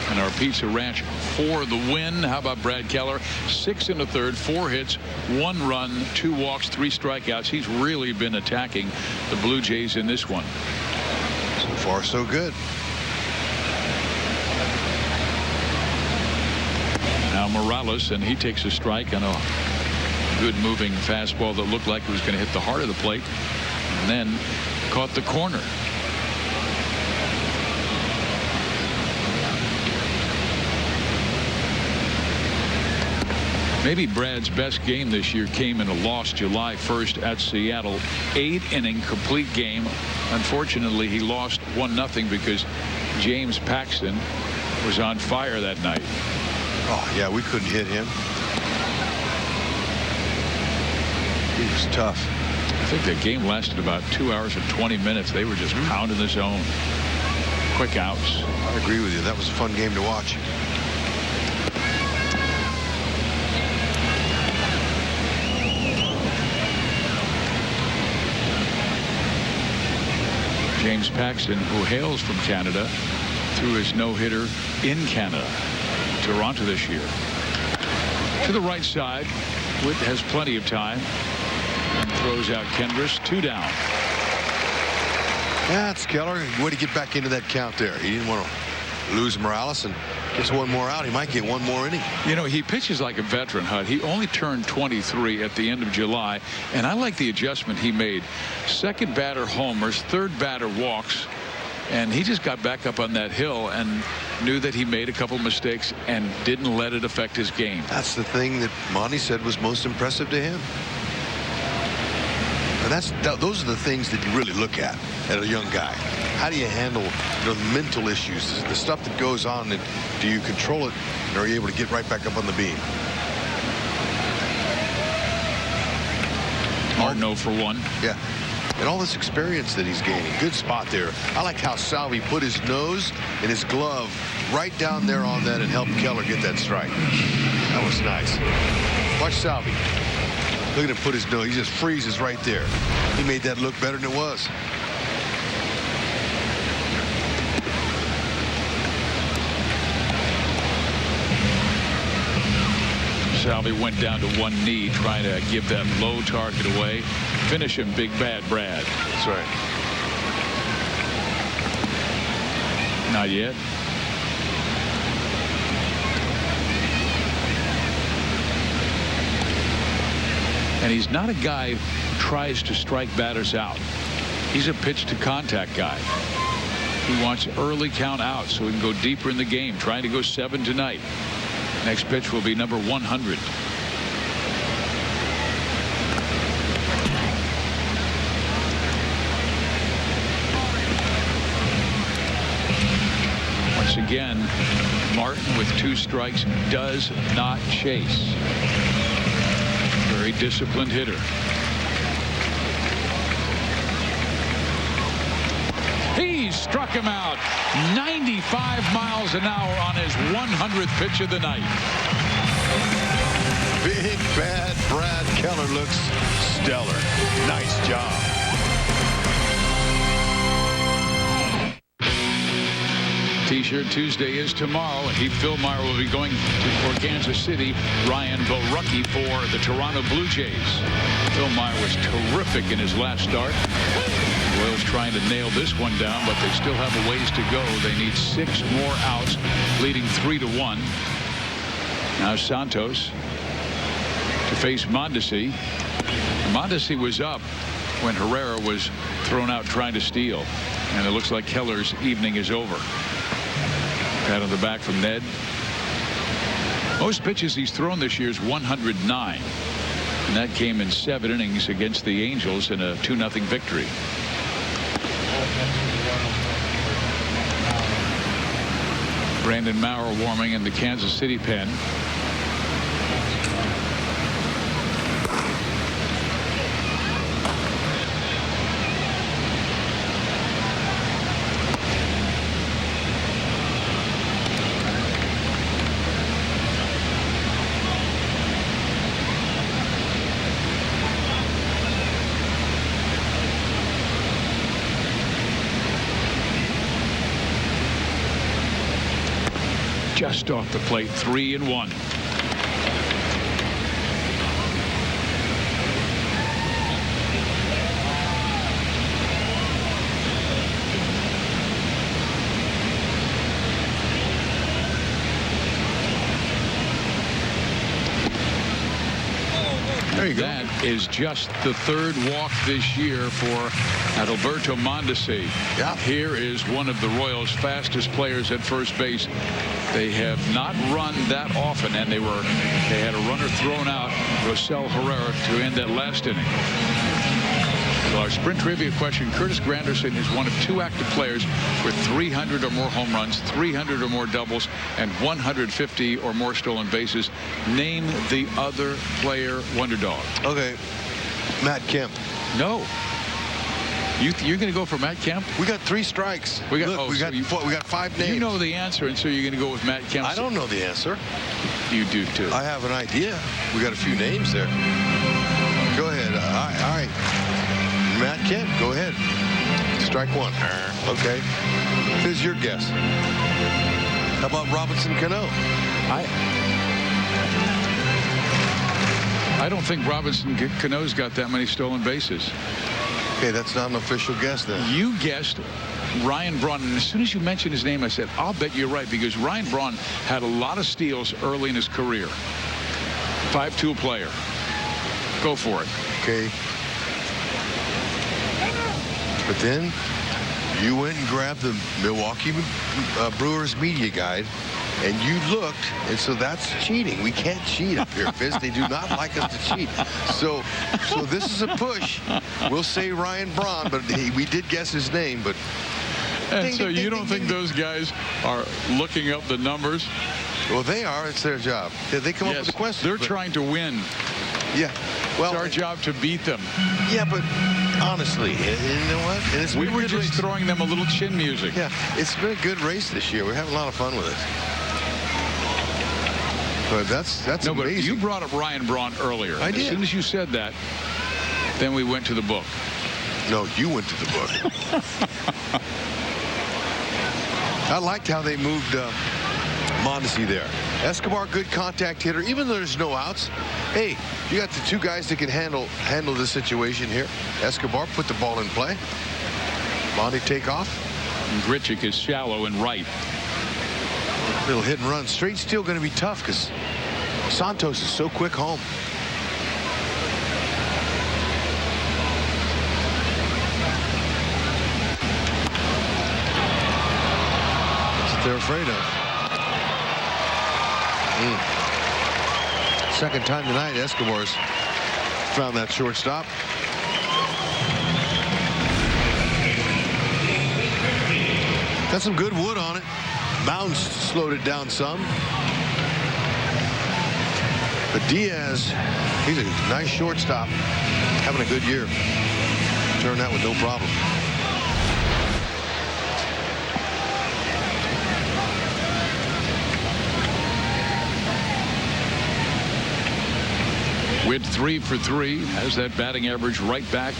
And our Pizza Ranch for the win. How about Brad Keller? 6 1/3, 4 hits, 1 run, 2 walks, 3 strikeouts. He's really been attacking the Blue Jays in this one. So far, so good. Now Morales, and he takes a strike on a good moving fastball that looked like it was going to hit the heart of the plate, and then caught the corner. Maybe Brad's best game this year came in a loss July 1st at Seattle. 8-inning complete game. Unfortunately, he lost 1-0 because James Paxton was on fire that night. Oh, yeah, we couldn't hit him. He was tough. I think that game lasted about 2 hours and 20 minutes. They were just pounding the zone. Quick outs. I agree with you. That was a fun game to watch. James Paxton, who hails from Canada, threw his no-hitter in Canada, Toronto this year. To the right side, Witt has plenty of time and throws out Kendris, 2 down. That's Keller. Way to get back into that count there. He didn't want to lose Morales, and gets one more out. He might get one more inning. You know, he pitches like a veteran, Hud. He only turned 23 at the end of July, and I like the adjustment he made. Second batter homers, third batter walks, and he just got back up on that hill and knew that he made a couple mistakes and didn't let it affect his game. That's the thing that Monty said was most impressive to him. And those are the things that you really look at a young guy. How do you handle the mental issues, the stuff that goes on, and do you control it, or are you able to get right back up on the beam? Martineau for 1. Yeah. And all this experience that he's gaining. Good spot there. I liked how Salvi put his nose and his glove right down there on that and helped Keller get that strike. That was nice. Watch Salvi. Look at him put his nose. He just freezes right there. He made that look better than it was. Salvi went down to one knee trying to give that low target away. Finish him, big bad Brad. That's right. Not yet. And he's not a guy who tries to strike batters out. He's a pitch to contact guy. He wants early count out so he can go deeper in the game, trying to go 7 tonight. Next pitch will be number 100. Once again, Martin with 2 strikes does not chase. Very disciplined hitter. He struck him out. 95 miles an hour on his 100th pitch of the night. Big bad Brad Keller looks stellar. Nice job. T-shirt Tuesday is tomorrow, and Heath Fillmyer will be going for Kansas City. Ryan Borucki for the Toronto Blue Jays. Fillmyer was terrific in his last start. Royals trying to nail this one down, but they still have a ways to go. They need 6 more outs, leading 3-1. Now Santos to face Mondesi. Mondesi was up when Herrera was thrown out trying to steal, and it looks like Keller's evening is over. Pat on the back from Ned. Most pitches he's thrown this year is 109, and that came in 7 innings against the Angels in a 2-0 victory. Brandon Maurer warming in the Kansas City pen. Just off the plate, 3-1. There you go. That is just the 3rd walk this year for Adalberto Mondesi. Yeah. Here is one of the Royals' fastest players at first base. They have not run that often, and they had a runner thrown out, Rosell Herrera, to end that last inning. So our sprint trivia question: Curtis Granderson is one of 2 active players with 300 or more home runs, 300 or more doubles, and 150 or more stolen bases. Name the other player, Wonder Dog. Okay. Matt Kemp. No. You're going to go for Matt Kemp? We got 3 strikes. We got we got 5 names. You know the answer, and so you're going to go with Matt Kemp. I don't know the answer. You do too. I have an idea. We got a few names there. Go ahead. All right. Matt Kemp, go ahead. Strike one. Okay. Here's your guess. How about Robinson Cano? I don't think Robinson Cano's got that many stolen bases. Okay, that's not an official guess then. You guessed Ryan Braun, and as soon as you mentioned his name, I said, I'll bet you're right, because Ryan Braun had a lot of steals early in his career. 5-tool player. Go for it. Okay. But then you went and grabbed the Milwaukee Brewers media guide, and you looked, and so that's cheating. We can't cheat up here, Fizz. They do not like us to cheat. So this is a push. We'll say Ryan Braun, but we did guess his name. But and so you don't think those guys are looking up the numbers? Well, they are. It's their job. They come up with the questions. They're trying to win. Yeah. Well, it's our job to beat them. Yeah, but honestly, you know what? We were just throwing them a little chin music. Yeah, it's been a good race this year. We're having a lot of fun with it. But that's amazing. But you brought up Ryan Braun earlier. I did. As soon as you said that, then we went to the book. No, you went to the book. I liked how they moved Mondesi there. Escobar, good contact hitter, even though there's no outs. Hey, you got the two guys that can handle the situation here. Escobar put the ball in play. Monty take off. And Grichuk is shallow and right. Little hit and run. Straight's still going to be tough because Santos is so quick home. That's what they're afraid of. Second time tonight, Escobar's found that shortstop. Got some good wood on it. Mounds slowed it down some. But Diaz, he's a nice shortstop, having a good year. Turned that with no problem. Witt 3 for 3, has that batting average right back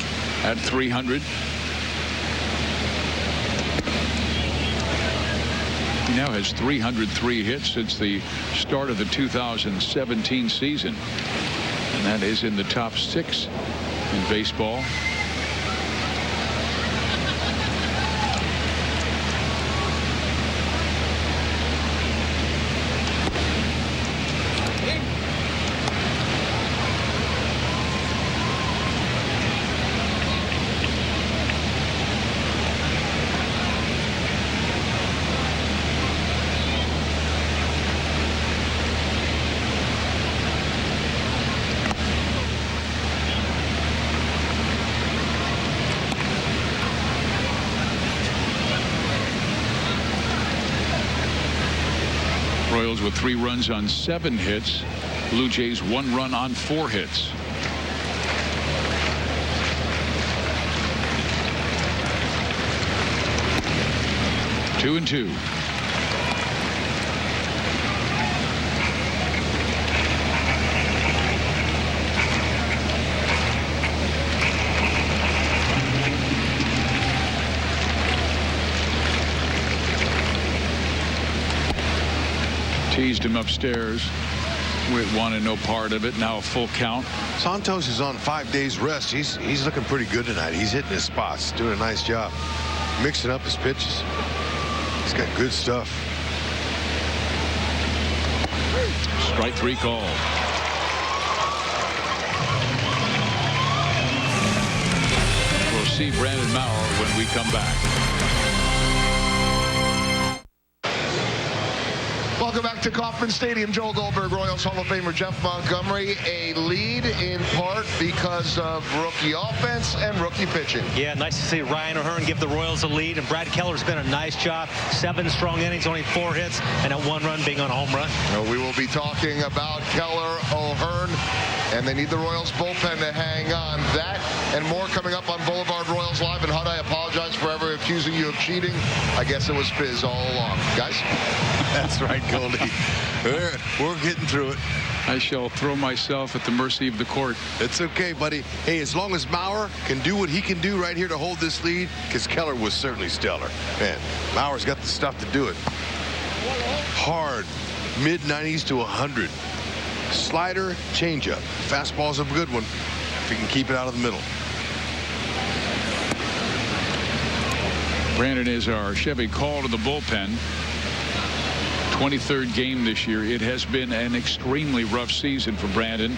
at 300. He now has 303 hits since the start of the 2017 season. And that is in the top 6 in baseball. Royals with 3 runs on 7 hits. Blue Jays 1 run on 4 hits. Two and 2. Teased him upstairs. Witt wanted no part of it. Now a full count. Santos is on 5 days rest. He's looking pretty good tonight. He's hitting his spots, doing a nice job, mixing up his pitches. He's got good stuff. Strike 3 call. We'll see Brandon Maurer when we come back. Welcome back to Kauffman Stadium. Joel Goldberg, Royals Hall of Famer Jeff Montgomery. A lead in part because of rookie offense and rookie pitching. Yeah, nice to see Ryan O'Hearn give the Royals a lead, and Brad Keller's been a nice job. 7 strong innings, only 4 hits, and that 1 run being on a home run. We will be talking about Keller, O'Hearn, and they need the Royals bullpen to hang on. That and more coming up on Boulevard Royals Live. And Hud, I apologize for ever accusing you of cheating. I guess it was Fizz all along. Guys? That's right, Goldie. We're getting through it. I shall throw myself at the mercy of the court. It's okay, buddy. Hey, as long as Maurer can do what he can do right here to hold this lead, because Keller was certainly stellar. Man, Maurer's got the stuff to do it. Hard, mid-90s to 100. Slider, changeup. Fastball's a good one if he can keep it out of the middle. Brandon is our Chevy call to the bullpen. 23rd game this year. It has been an extremely rough season for Brandon.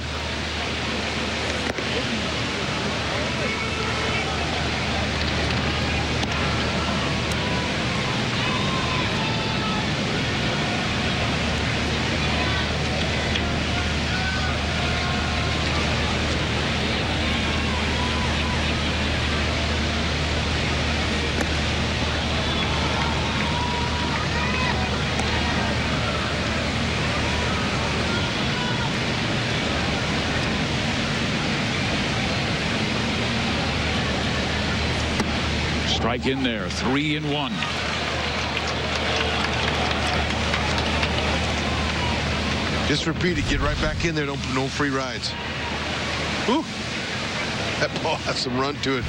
Strike in there, 3-1. Just repeat it. Get right back in there. No free rides. Ooh. That ball has some run to it.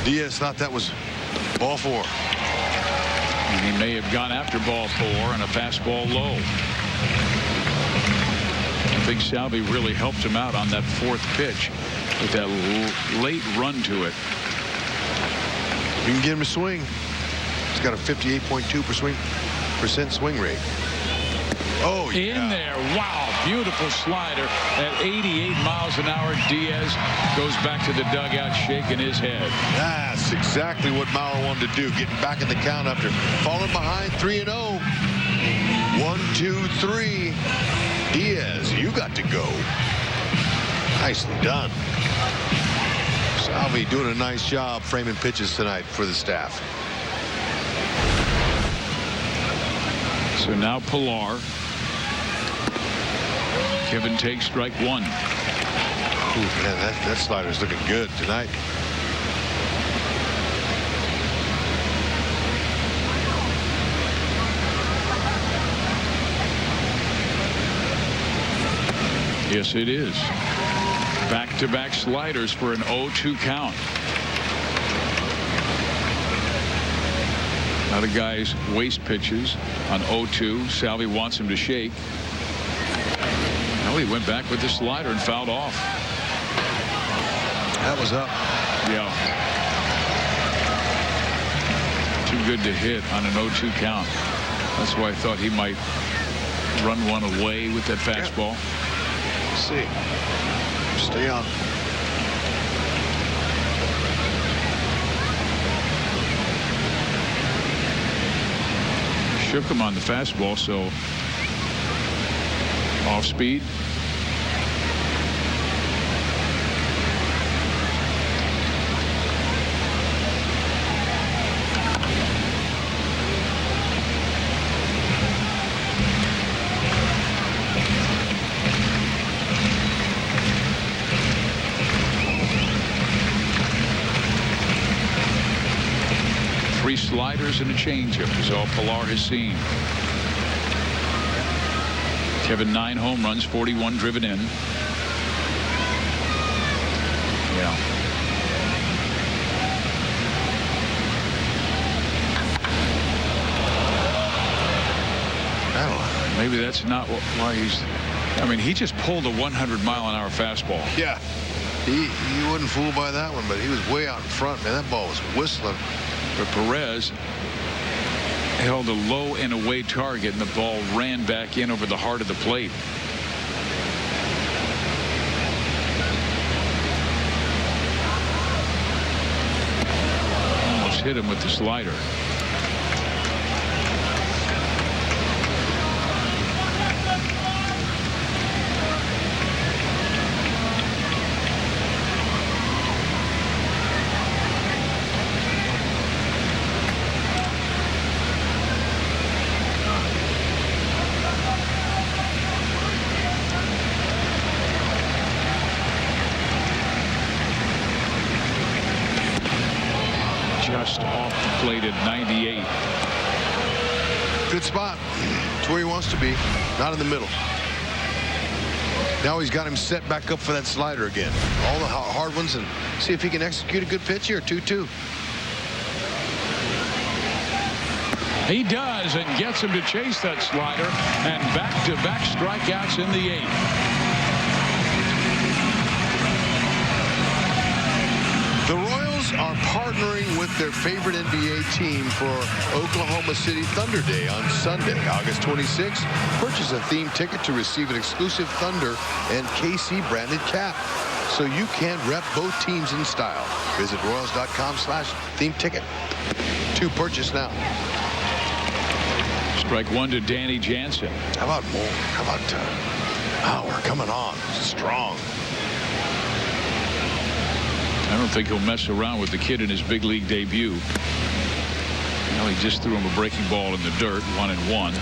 Diaz thought that was ball 4. And he may have gone after ball 4 and a fastball low. I think Salvi really helped him out on that 4th pitch with that late run to it. You can get him a swing. He's got a 58.2% swing rate. Oh, yeah. In there. Wow. Beautiful slider at 88 miles an hour. Diaz goes back to the dugout shaking his head. That's exactly what Maurer wanted to do. Getting back in the count after falling behind 3-0. 1, 2, 3. Diaz, you got to go. Nicely done. Salvi doing a nice job framing pitches tonight for the staff. So now Pilar. Kevin takes strike 1. Ooh, man, that slider's looking good tonight. Yes, it is. Back-to-back sliders for an 0-2 count. Now the guy's waste pitches on 0-2. Salvi wants him to shake. Well, he went back with the slider and fouled off. That was up. Yeah. Too good to hit on an 0-2 count. That's why I thought he might run one away with that fastball. Yeah. Let's see. Stay on. Shook him on the fastball, so off speed. Sliders and a changeup is all Pilar has seen. Kevin 9 home runs, 41 driven in. Yeah. Maybe that's not why he's. I mean, he just pulled a 100-mile-an-hour fastball. Yeah. He wasn't fooled by that one, but he was way out in front, man. That ball was whistling. But Perez held a low and away target, and the ball ran back in over the heart of the plate. Almost hit him with the slider. Just off the plate at 98. Good spot. It's where he wants to be. Not in the middle. Now he's got him set back up for that slider again. All the hard ones, and see if he can execute a good pitch here. 2-2. He does, and gets him to chase that slider, and back-to-back strikeouts in the 8th. The Royals are partnering with their favorite NBA team for Oklahoma City Thunder Day on Sunday, August 26th. Purchase a themed ticket to receive an exclusive Thunder and KC branded cap, so you can rep both teams in style. Visit royals.com/themed ticket to purchase now. Strike one to Danny Jensen. How about more? How about power coming on strong? I don't think he'll mess around with the kid in his big league debut. Well, he just threw him a breaking ball in the dirt, 1-1.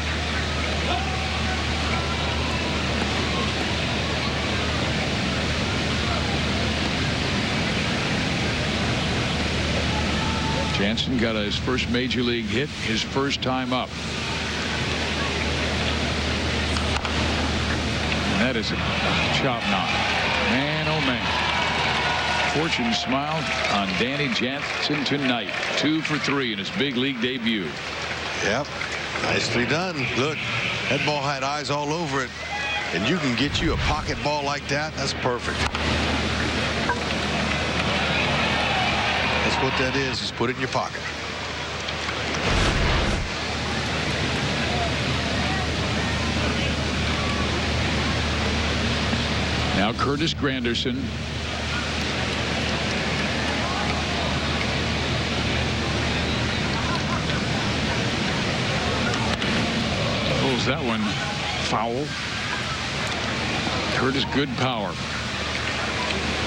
Jansen got his first major league hit his first time up. And that is a chop knock. Man, oh man. Fortune smiled on Danny Jensen tonight. 2 for 3 in his big league debut. Yep. Nicely done. Look, that ball had eyes all over it. And you can get you a pocket ball like that. That's perfect. That's what that is. Just put it in your pocket. Now Curtis Granderson. Pulls that one foul. Curtis, good power.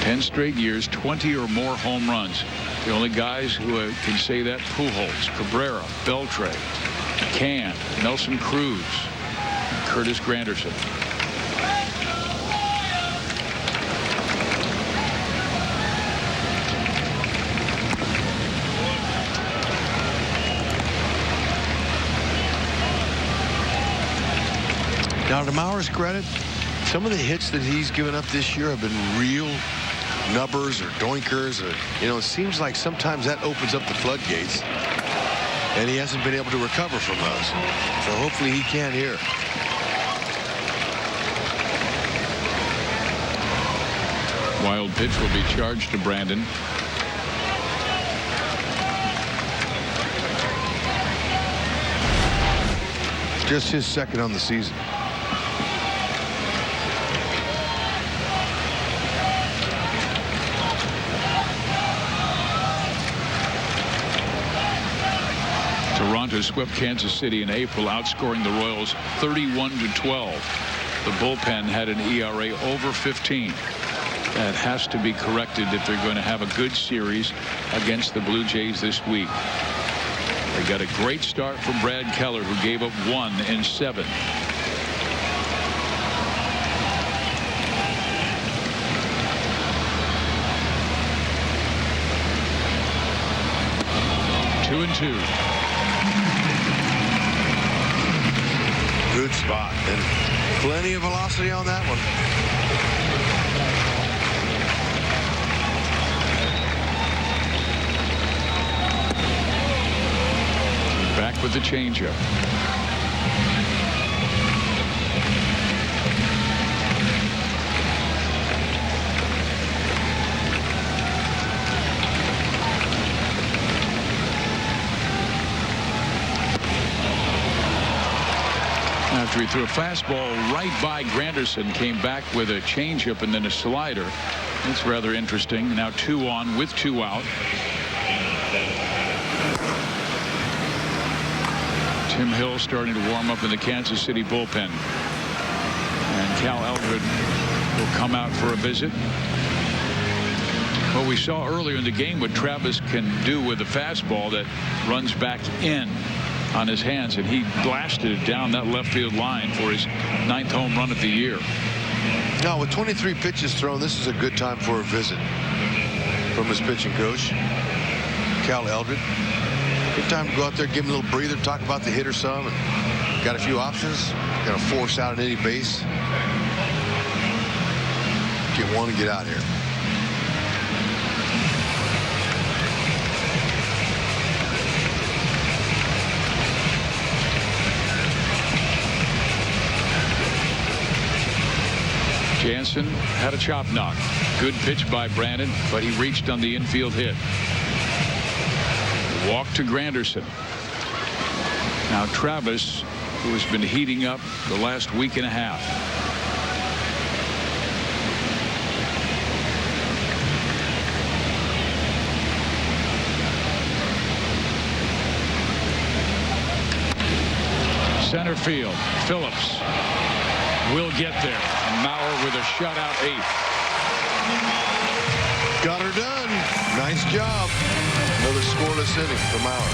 10 straight years, 20 or more home runs. The only guys who can say that: Pujols, Cabrera, Beltre, Can, Nelson Cruz, Curtis Granderson. Now, to Mauer's credit, some of the hits that he's given up this year have been real nubbers or doinkers. Or, it seems like sometimes that opens up the floodgates, and he hasn't been able to recover from those. So hopefully he can here. Wild pitch will be charged to Brandon. Just his second on the season. Toronto swept Kansas City in April, outscoring the Royals 31-12. The bullpen had an ERA over 15. That has to be corrected if they're going to have a good series against the Blue Jays this week. They got a great start from Brad Keller, who gave up 1 in 7. Two and 2. Good spot, and plenty of velocity on that one. Back with the changeup. After he threw a fastball right by Granderson, came back with a changeup and then a slider. It's rather interesting. Now 2 on with 2 out. Tim Hill starting to warm up in the Kansas City bullpen. And Cal Eldred will come out for a visit. Well, we saw earlier in the game what Travis can do with a fastball that runs back in on his hands, and he blasted it down that left field line for his 9th home run of the year. Now, with 23 pitches thrown, this is a good time for a visit from his pitching coach, Cal Eldred. Good time to go out there, give him a little breather, talk about the hitter some. And got a few options. Got to force out an any base. get one and get out here. Jensen had a chop knock. Good pitch by Brandon, but he reached on the infield hit. Walk to Granderson. Now Travis, who has been heating up the last week and a half. Center field, Phillips will get there. And Mauer with a shutout 8th. Got her done. Nice job. Another scoreless inning for Mauer.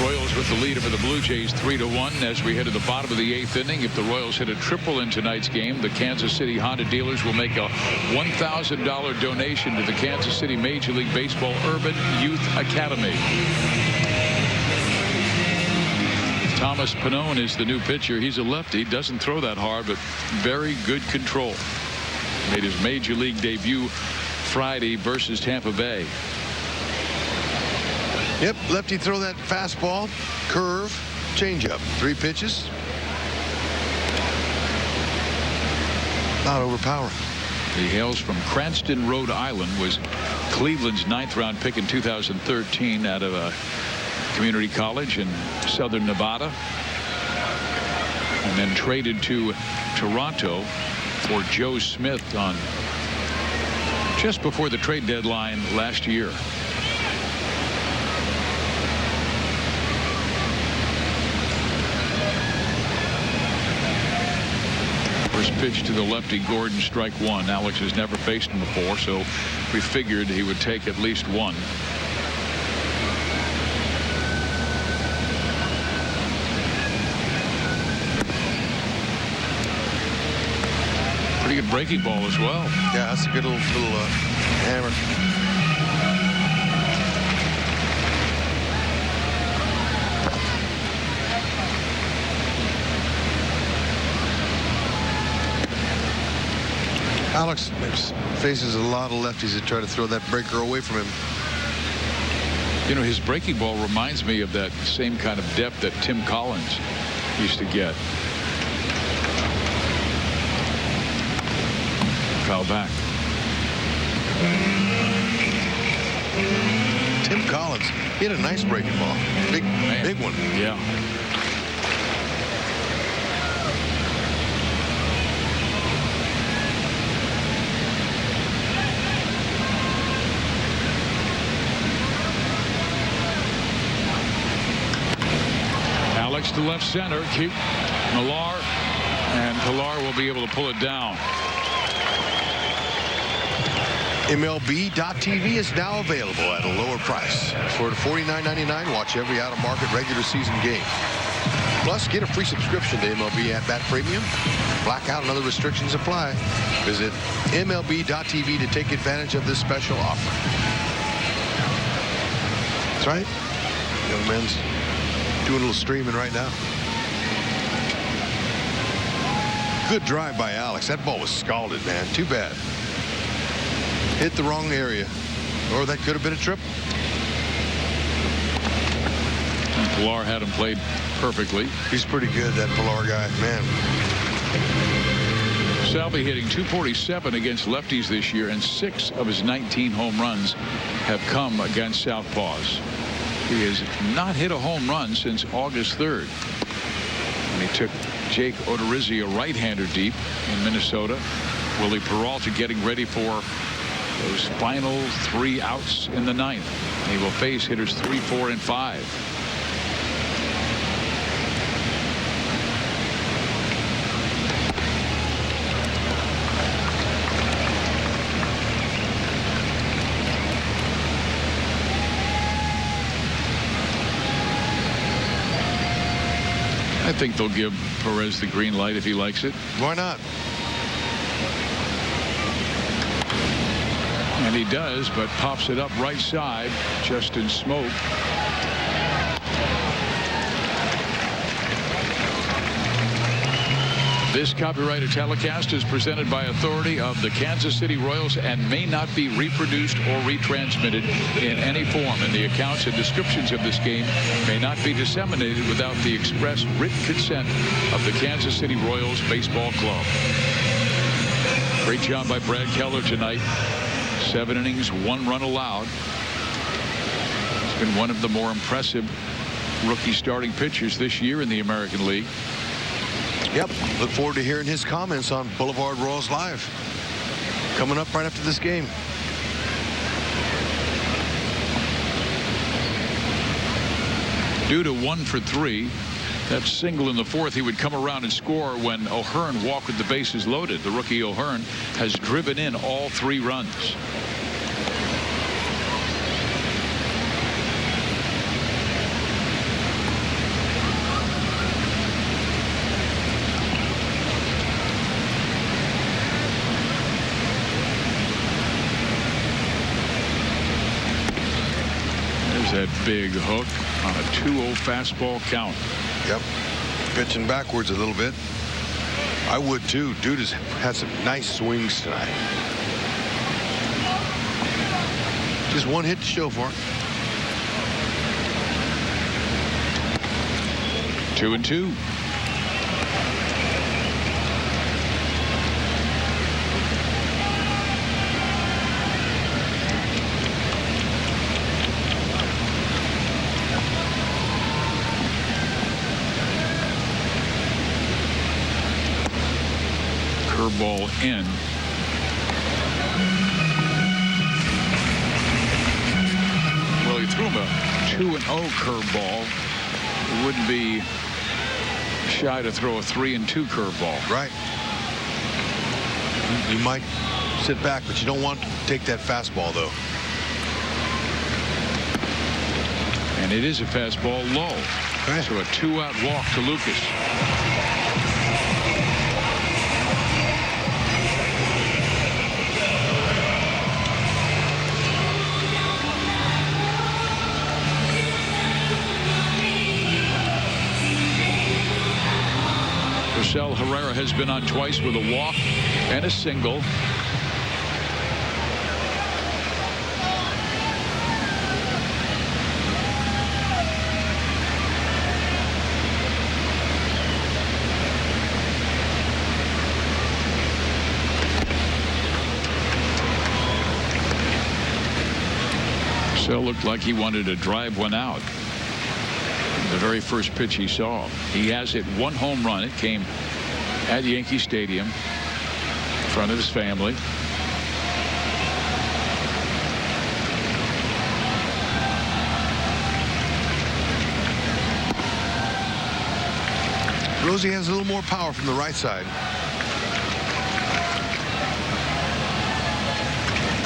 Royals with the lead over the Blue Jays 3-1 as we head to the bottom of the 8th inning. If the Royals hit a triple in tonight's game, the Kansas City Honda dealers will make a $1,000 donation to the Kansas City Major League Baseball Urban Youth Academy. Thomas Pannone is the new pitcher. He's a lefty. Doesn't throw that hard, but very good control. Made his Major League debut Friday versus Tampa Bay. Yep, lefty throw that fastball, curve, changeup. 3 pitches. Not overpowering. He hails from Cranston, Rhode Island, was Cleveland's 9th round pick in 2013 out of a community college in southern Nevada, and then traded to Toronto for Joe Smith on just before the trade deadline last year. First pitch to the lefty, Gordon, strike 1. Alex has never faced him before, so we figured he would take at least one. Pretty good breaking ball as well. Yeah, that's a good little hammer. Alex faces a lot of lefties that try to throw that breaker away from him. You know, his breaking ball reminds me of that same kind of depth that Tim Collins used to get. Foul back. Tim Collins, he had a nice breaking ball. Big one. Yeah. Alex to left center. Keep Millar, and Pilar will be able to pull it down. MLB.TV is now available at a lower price. For $49.99, watch every out-of-market regular season game. Plus, get a free subscription to MLB at Bat Premium. Blackout and other restrictions apply. Visit MLB.TV to take advantage of this special offer. That's right. Young man's doing a little streaming right now. Good drive by Alex. That ball was scalded, man. Too bad. Hit the wrong area, or that could have been a triple. And Pilar had him played perfectly. He's pretty good, that Pilar guy, man. Salvi hitting .247 against lefties this year, and 6 of his 19 home runs have come against southpaws. He has not hit a home run since August 3rd. And he took Jake Odorizzi, a right-hander, deep in Minnesota. Willie Peralta getting ready for those final 3 outs in the 9th. He will face hitters 3, 4, and 5. I think they'll give Perez the green light if he likes it. Why not? And he does, but pops it up right side, just in smoke. This copyrighted telecast is presented by authority of the Kansas City Royals and may not be reproduced or retransmitted in any form. And the accounts and descriptions of this game may not be disseminated without the express written consent of the Kansas City Royals Baseball Club. Great job by Brad Keller tonight. 7 innings, 1 run allowed. He's been one of the more impressive rookie starting pitchers this year in the American League. Yep. Look forward to hearing his comments on Boulevard Royals Live coming up right after this game. Due to 1 for 3, that single in the 4th, he would come around and score when Homerun walked with the bases loaded. The rookie Homerun has driven in all 3 runs. That big hook on a 2-0 fastball count. Yep. Pitching backwards a little bit. I would too. Dude has had some nice swings tonight. Just 1 hit to show for it. 2-2. Curveball in. Well, he threw him a 2-0 curveball. It wouldn't be shy to throw a 3-2 curveball. Right. You might sit back, but you don't want to take that fastball, though. And it is a fastball low. Right. So a 2-out walk to Lucas. Herrera has been on twice with a walk and a single. So looked like he wanted to drive one out. The very first pitch he saw. He has hit 1 home run. It came at Yankee Stadium in front of his family. Rosie has a little more power from the right side.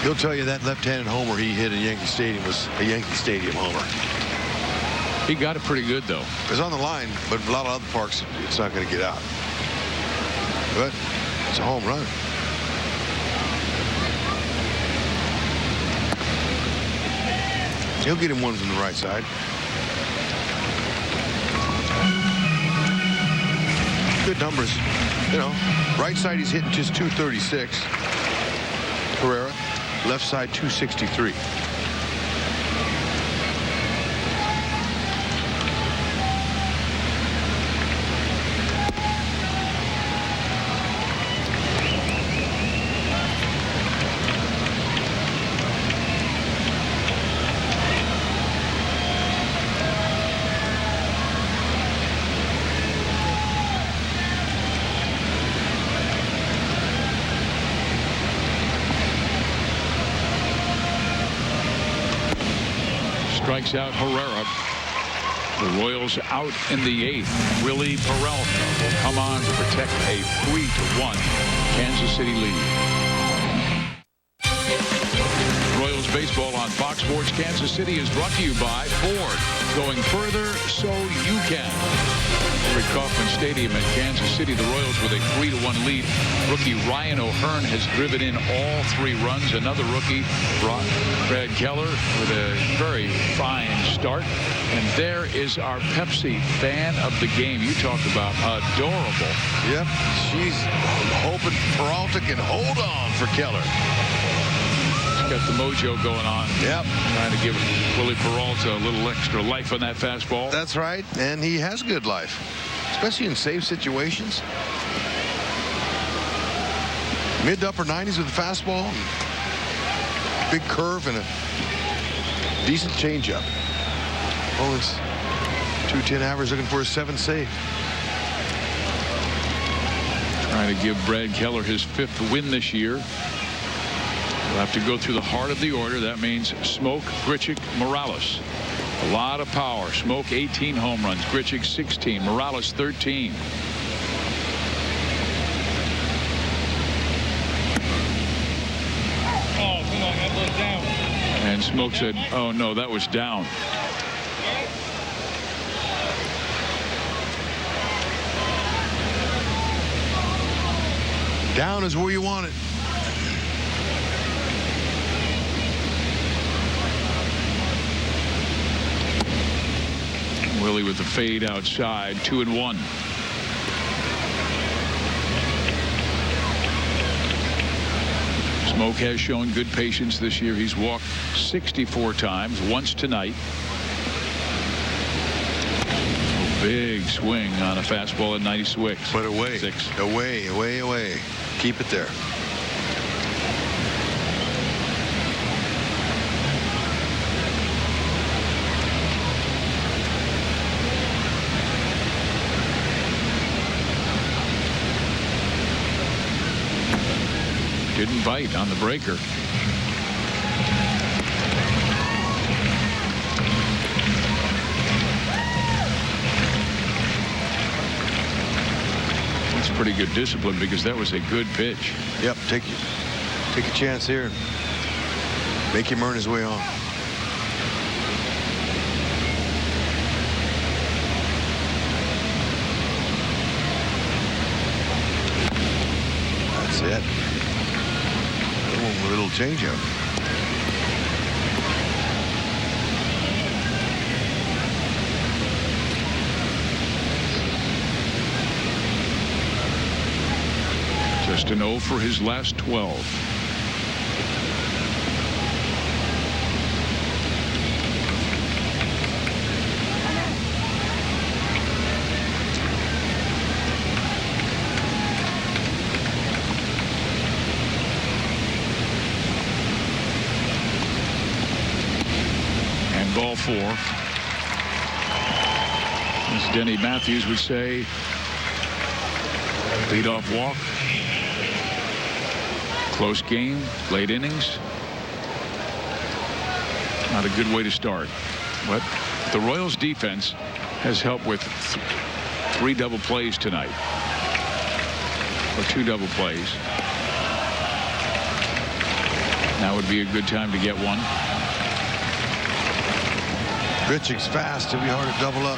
He'll tell you that left-handed homer he hit at Yankee Stadium was a Yankee Stadium homer. He got it pretty good, though. It was on the line, but a lot of other parks, it's not going to get out. But it's a home run. He'll get him one from the right side. Good numbers. You know, right side he's hitting just 236. Herrera. Left side 263. Strikes out Herrera. The Royals out in the 8th. Willie Peralta will come on to protect a 3-1 Kansas City lead. Royals baseball on Fox Sports Kansas City is brought to you by Ford. going further so you can. At Kauffman Stadium in Kansas City, the Royals with a 3-1 lead. Rookie Ryan O'Hearn has driven in all 3 runs. Another rookie, Brad Keller, with a very fine start. And there is our Pepsi fan of the game. You talk about adorable. Yep, she's hoping Peralta can hold on for Keller. Got the mojo going on. Yep. Trying to give Willie Peralta a little extra life on that fastball. That's right, and he has good life, especially in safe situations. Mid to upper 90s with the fastball, big curve, and a decent changeup. Oh, it's 210 average, looking for a 7 save. Trying to give Brad Keller his 5th win this year. We'll have to go through the heart of the order. That means Smoke, Grichuk, Morales. A lot of power. Smoke 18 home runs. Grichuk 16. Morales 13. Oh, come on, that was down. And Smoke said, oh, no, that was down. Down is where you want it. Willie with the fade outside, 2-1. Smoke has shown good patience this year. He's walked 64 times, once tonight. A big swing on a fastball at 96. But away. Away, away, away. Keep it there. Didn't bite on the breaker. That's pretty good discipline because that was a good pitch. Yep, take a chance here. Make him earn his way on. That's it. A little changeup. Just an 0 for his last 12. Ball 4. As Denny Matthews would say, leadoff walk. Close game, late innings. Not a good way to start. But the Royals defense has helped with 3 double plays tonight. Or 2 double plays. Now would be a good time to get one. Grichuk's fast. It'll be hard to double up.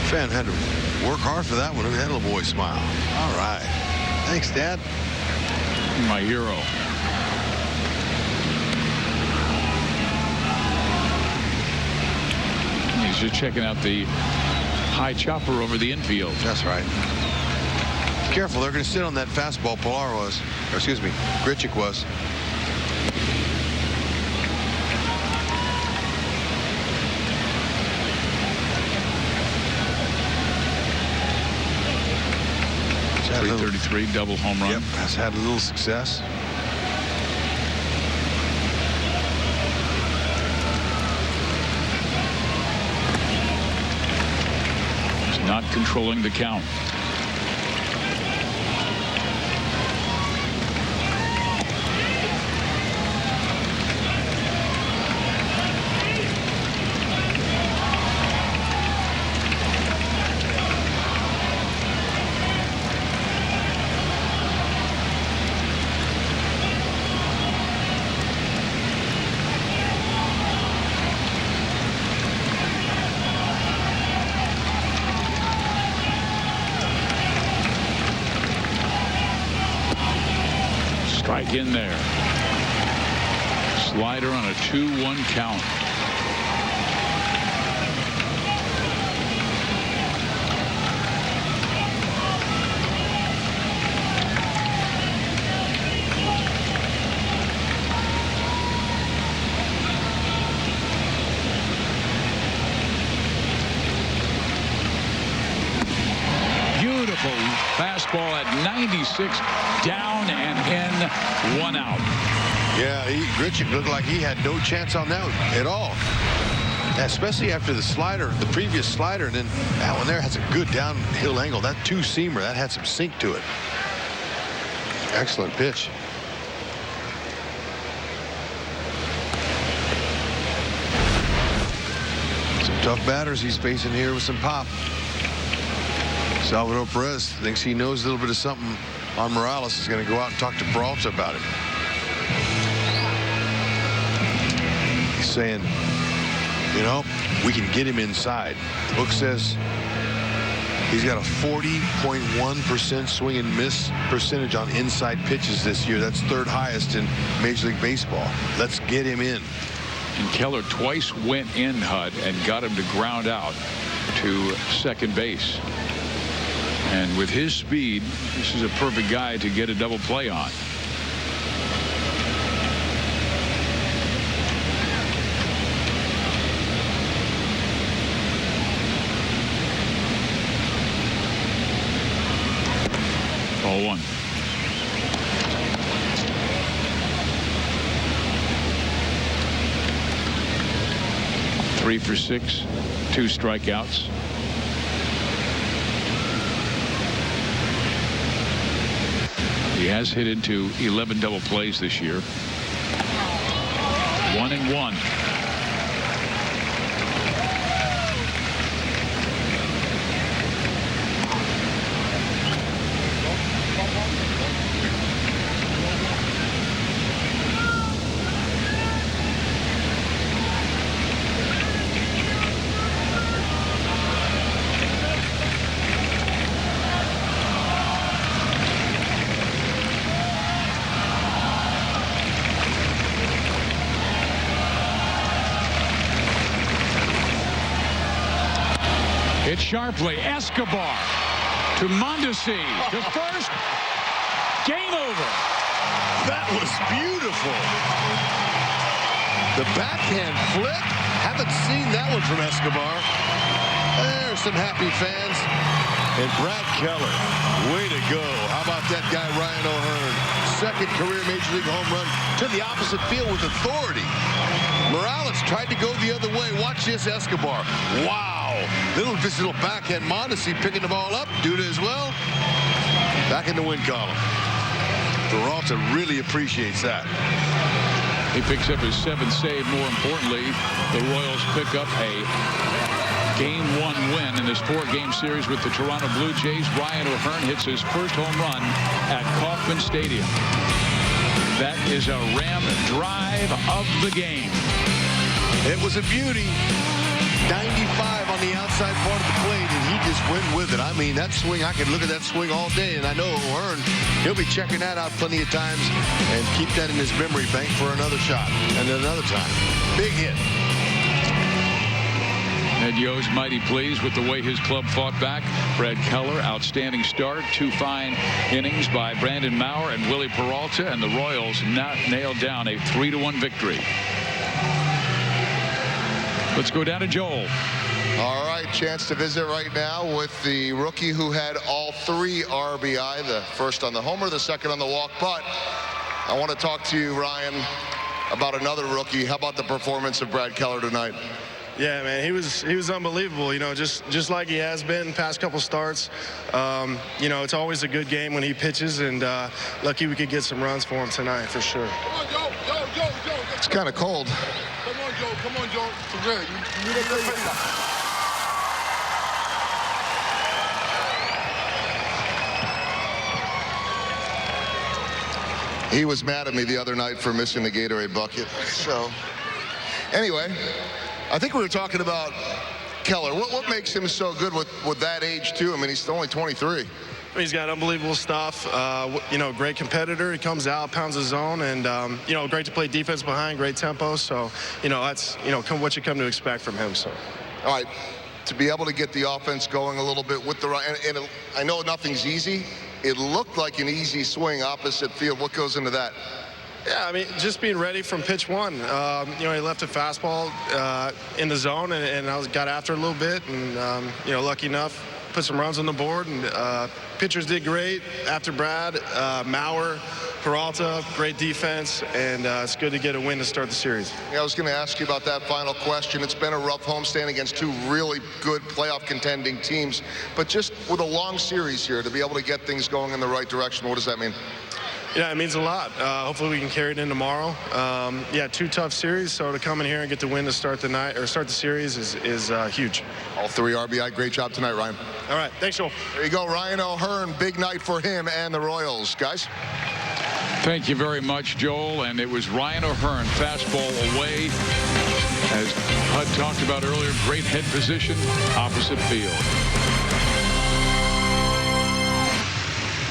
Fan had to work hard for that one. Look at that little boy smile. All right. Thanks, Dad. My hero. He's just checking out the high chopper over the infield. That's right. Careful, they're going to sit on that fastball. Pilar was, or excuse me, Grichuk was. .333 double home run. Yep, has had a little success. He's not controlling the count. Strike in there. Slider on a 2-1 count. Beautiful fastball at 96, down and in, 1 out. Yeah, Grichuk looked like he had no chance on that at all. Especially after the slider, the previous slider, and then that one there has a good downhill angle. That two-seamer, that had some sink to it. Excellent pitch. Some tough batters he's facing here with some pop. Salvador Perez thinks he knows a little bit of something on Morales. Is going to go out and talk to Peralta about it. He's saying, you know, we can get him inside. The book says he's got a 40.1% swing and miss percentage on inside pitches this year. That's 3rd highest in Major League Baseball. Let's get him in. And Keller twice went in, Hud, and got him to ground out to second base. And with his speed, this is a perfect guy to get a double play on. Ball 1. Three for 6, 2 strikeouts. He has hit into 11 double plays this year. 1-1. Hit sharply. Escobar to Mondesi to first. Game over. That was beautiful. The backhand flip. Haven't seen that one from Escobar. There's some happy fans. And Brad Keller, way to go. How about that guy, Ryan O'Hearn? Second career Major League home run to the opposite field with authority. Morales tried to go the other way. Watch this, Escobar. Wow. This little backhand. Mondesi picking the ball up. Duda as well. Back in the win column. Peralta really appreciates that. He picks up his 7th save. More importantly, the Royals pick up a Game 1 win in this 4-game series with the Toronto Blue Jays. Ryan O'Hearn hits his first home run at Kauffman Stadium. That is a Ram drive of the game. It was a beauty. 95 on the outside part of the plate, and he just went with it. I mean, that swing, I could look at that swing all day, and I know O'Hearn, he'll be checking that out plenty of times and keep that in his memory bank for another shot and another time. Big hit. Ed Yo's mighty pleased with the way his club fought back. Brad Keller, outstanding start. 2 fine innings by Brandon Maurer and Willie Peralta, and the Royals nailed down a 3-1 victory. Let's go down to Joel. All right, chance to visit right now with the rookie who had all 3 RBI, the first on the homer, the second on the walk. But I want to talk to you, Ryan, about another rookie. How about the performance of Brad Keller tonight? Yeah, man, he was unbelievable. You know, just like he has been past couple starts. You know, it's always a good game when he pitches, and lucky we could get some runs for him tonight for sure. Come on, Joe. It's kind of cold. Come on, Joe. It's good. You need to play. He was mad at me the other night for missing the Gatorade bucket. So, anyway, I think we were talking about Keller. What makes him so good with that age, too? I mean, he's only 23. He's got unbelievable stuff. You know, great competitor. He comes out, pounds his zone, and you know, great to play defense behind, great tempo. So, you know, that's what you come to expect from him. So, all right, to be able to get the offense going a little bit with the and I know nothing's easy. It looked like an easy swing opposite field. What goes into that? Yeah, I mean, just being ready from pitch one. You know, he left a fastball in the zone, and I got after it a little bit, and you know, lucky enough, put some runs on the board, and pitchers did great after Brad. Mauer, Peralta, great defense, and it's good to get a win to start the series. Yeah, I was going to ask you about that final question. It's been a rough homestand against two really good playoff contending teams, but just with a long series here, to be able to get things going in the right direction, what does that mean? Yeah, it means a lot. Hopefully we can carry it in tomorrow. Yeah, 2 tough series, so to come in here and get the win to start the night or start the series is huge. All 3 RBI. Great job tonight, Ryan. All right, thanks, Joel. There you go, Ryan O'Hearn. Big night for him and the Royals, guys. Thank you very much, Joel. And it was Ryan O'Hearn, fastball away. As Hud talked about earlier, great head position, opposite field.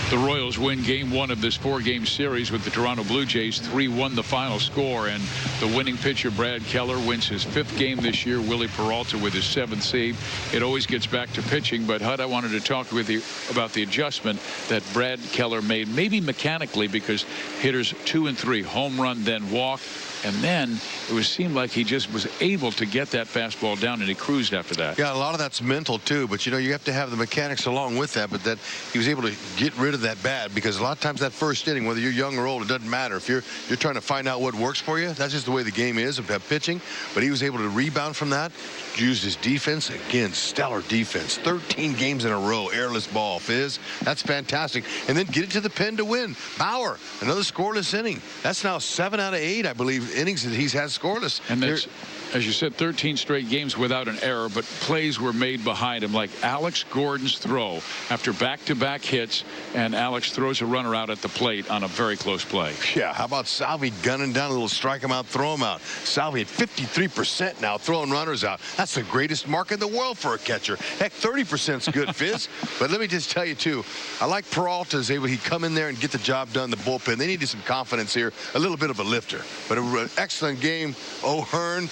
The Royals win game 1 of this 4-game series with the Toronto Blue Jays. 3-1 the final score, and the winning pitcher Brad Keller wins his 5th game this year. Willie Peralta with his 7th save. It always gets back to pitching, but Hud, I wanted to talk with you about the adjustment that Brad Keller made, maybe mechanically, because hitters 2 and 3 home run, then walk, and then it seemed like he just was able to get that fastball down, and he cruised after that. Yeah, a lot of that's mental too, but you know, you have to have the mechanics along with that. But that he was able to get rid of that bat, because a lot of times that first inning, whether you're young or old, it doesn't matter. If you're trying to find out what works for you, that's just the way the game is of pitching. But he was able to rebound from that, used his defense. Again, stellar defense. 13 games in a row, airless ball. Fizz, that's fantastic. And then get it to the pen to win. Bauer, another scoreless inning. That's now 7 out of 8, I believe, innings that he's had scoreless. And that's, as you said, 13 straight games without an error, but plays were made behind him, like Alex Gordon's throw after back-to-back hits, and Alex throws a runner out at the plate on a very close play. Yeah, how about Salvi gunning down a little, strike him out, throw him out. Salvi at 53% now, throwing runners out. That's the greatest mark in the world for a catcher. Heck, 30% is good, Fizz. But let me just tell you, too, I like Peralta's able, he'd come in there and get the job done, the bullpen. They needed some confidence here, a little bit of a lifter. But an excellent game. O'Hearn,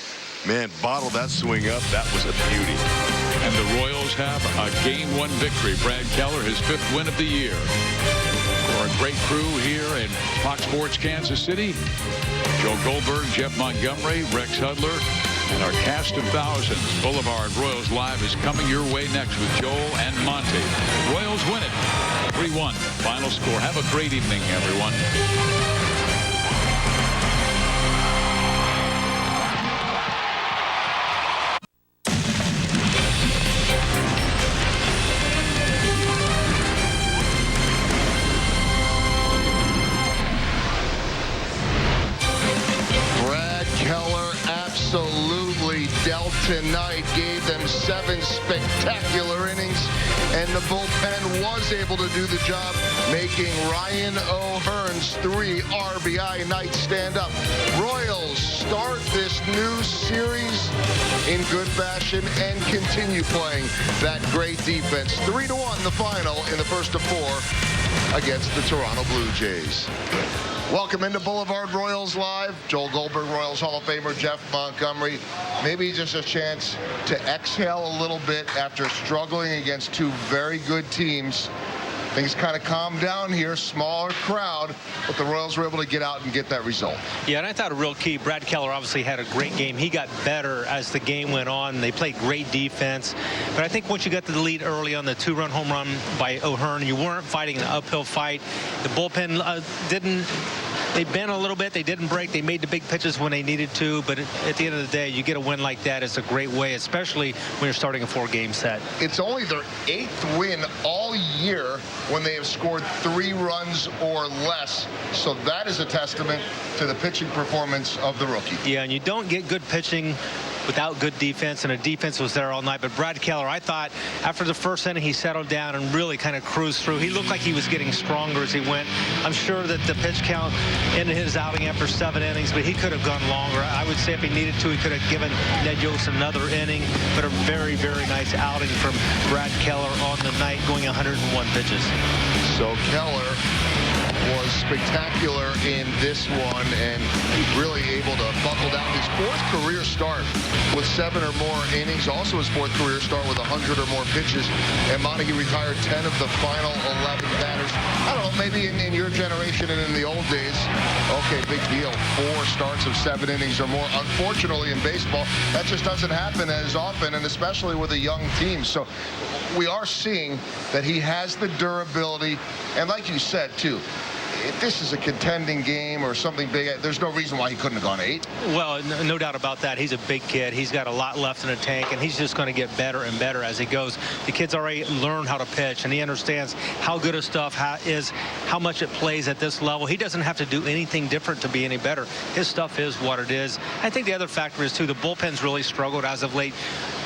man, bottled that swing up. That was a beauty. And the Royals have a Game 1 victory. Brad Keller, his 5th win of the year. For a great crew here in Fox Sports Kansas City, Joe Goldberg, Jeff Montgomery, Rex Hudler, and our cast of thousands. Boulevard Royals Live is coming your way next with Joel and Monty. Royals win it 3-1. Final score. Have a great evening, everyone. Absolutely dealt tonight, gave them 7 spectacular innings, and the bullpen was able to do the job, making Ryan O'Hearn's 3 RBI night stand up. Royals start this new series in good fashion and continue playing that great defense. 3-1 the final in the first of 4 against the Toronto Blue Jays. Welcome into Boulevard Royals Live. Joel Goldberg, Royals Hall of Famer, Jeff Montgomery. Maybe just a chance to exhale a little bit after struggling against 2 very good teams. Things kind of calmed down here, smaller crowd, but the Royals were able to get out and get that result. Yeah, and I thought a real key, Brad Keller obviously had a great game. He got better as the game went on. They played great defense. But I think once you got to the lead early on the 2-run home run by O'Hearn, you weren't fighting an uphill fight. The bullpen they bent a little bit. They didn't break. They made the big pitches when they needed to. But at the end of the day, you get a win like that. It's a great way, especially when you're starting a 4-game set. It's only their 8th win all year when they have scored 3 runs or less. So that is a testament to the pitching performance of the rookie. Yeah, and you don't get good pitching without good defense, and the defense was there all night. But Brad Keller, I thought after the first inning, he settled down and really kind of cruised through. He looked like he was getting stronger as he went. I'm sure that the pitch count ended his outing after 7 innings, but he could have gone longer. I would say if he needed to, he could have given Ned Yost another inning, but a very, very nice outing from Brad Keller on the night, going 101 pitches. So Keller was spectacular in this one and really able to buckle down. His 4th career start with 7 or more innings, also his 4th career start with 100 or more pitches, and Montague retired 10 of the final 11 batters. I don't know, maybe in your generation and in the old days, okay, big deal, 4 starts of 7 innings or more. Unfortunately, in baseball, that just doesn't happen as often, and especially with a young team. So we are seeing that he has the durability, and like you said, too, if this is a contending game or something big, there's no reason why he couldn't have gone 8. Well, no doubt about that. He's a big kid. He's got a lot left in the tank, and he's just going to get better and better as he goes. The kid's already learned how to pitch, and he understands how good his stuff is, how much it plays at this level. He doesn't have to do anything different to be any better. His stuff is what it is. I think the other factor is, too, the bullpen's really struggled as of late.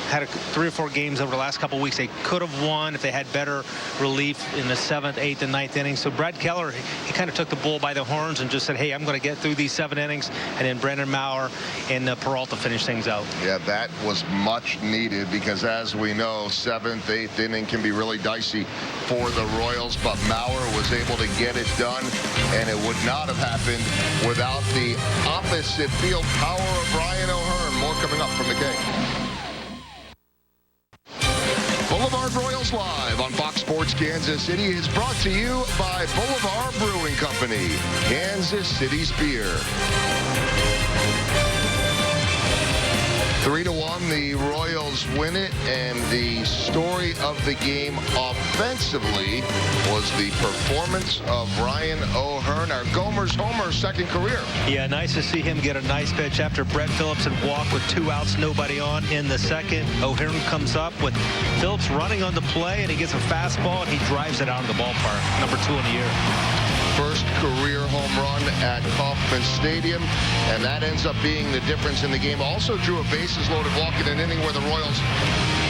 Had 3 or 4 games over the last couple of weeks they could have won if they had better relief in the 7th, 8th, and 9th innings. So Brad Keller, he kind of took the bull by the horns and just said, hey, I'm going to get through these 7 innings, and then Brandon Maurer and Peralta finish things out. Yeah, that was much needed because, as we know, 7th, 8th inning can be really dicey for the Royals, but Maurer was able to get it done, and it would not have happened without the opposite field power of Ryan O'Hearn. More coming up from the K. Boulevard Royals Live on Fox Sports Kansas City is brought to you by Boulevard Brewing Company, Kansas City's beer. 3-1, the Royals win it, and the story of the game offensively was the performance of Ryan O'Hearn, our Gomer's homer, 2nd career. Yeah, nice to see him get a nice pitch after Brett Phillips had walked with 2 outs, nobody on in the 2nd. O'Hearn comes up with Phillips running on the play, and he gets a fastball, and he drives it out of the ballpark. Number 2 in the year. First career home run at Kauffman Stadium, and that ends up being the difference in the game. Also drew a bases-loaded walk in an inning where the Royals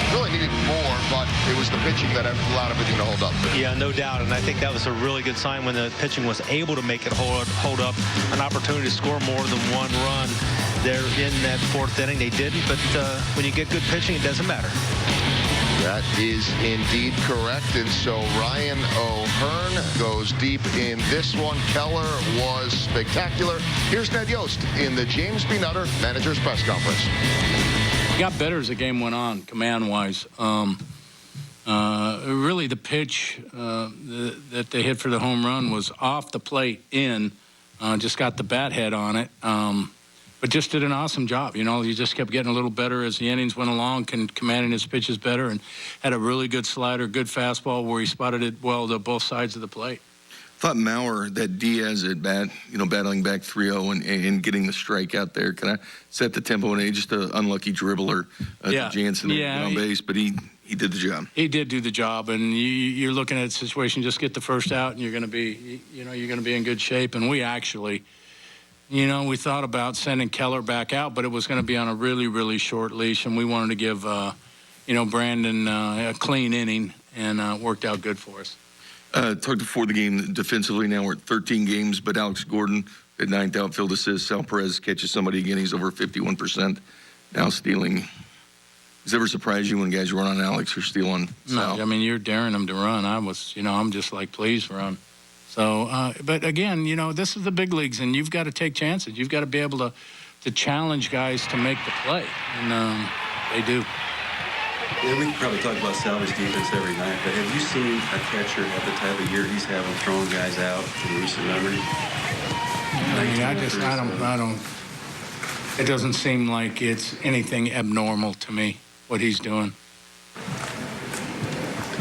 really needed more, but it was the pitching that allowed everything to hold up. Yeah, no doubt, and I think that was a really good sign when the pitching was able to make it hold up. An opportunity to score more than 1 run there in that 4th inning. They didn't, but when you get good pitching, it doesn't matter. That is indeed correct, and so Ryan O'Hearn goes deep in this one. Keller was spectacular. Here's Ned Yost in the James B. Nutter manager's press conference. Got better as the game went on, command-wise. Really, the pitch that they hit for the home run was off the plate in. Just got the bat head on it. But just did an awesome job. You know, he just kept getting a little better as the innings went along, commanding his pitches better, and had a really good slider, good fastball where he spotted it well to both sides of the plate. Thought Maurer, that Diaz at bat, you know, battling back 3-0 and getting the strikeout there, kind of set the tempo, and just an unlucky dribbler to Jensen on base, but he did the job. He did do the job, and you're looking at a situation, just get the first out, and you're going to be, you're going to be in good shape. And we actually, we thought about sending Keller back out, but it was going to be on a really, really short leash, and we wanted to give, Brandon a clean inning, and it worked out good for us. Talked before the game defensively. Now we're at 13 games, but Alex Gordon at 9th outfield assist. Sal Perez catches somebody again. He's over 51% now stealing. Does it ever surprise you when guys run on Alex or steal on Sal? No, I mean, you're daring them to run. I'm just like, please run. So, but again, this is the big leagues, and you've got to take chances. You've got to be able to challenge guys to make the play, and they do. Yeah, we could probably talk about salvage defense every night, but have you seen a catcher at the type of year he's having throwing guys out in recent memory? I don't. It doesn't seem like it's anything abnormal to me what he's doing.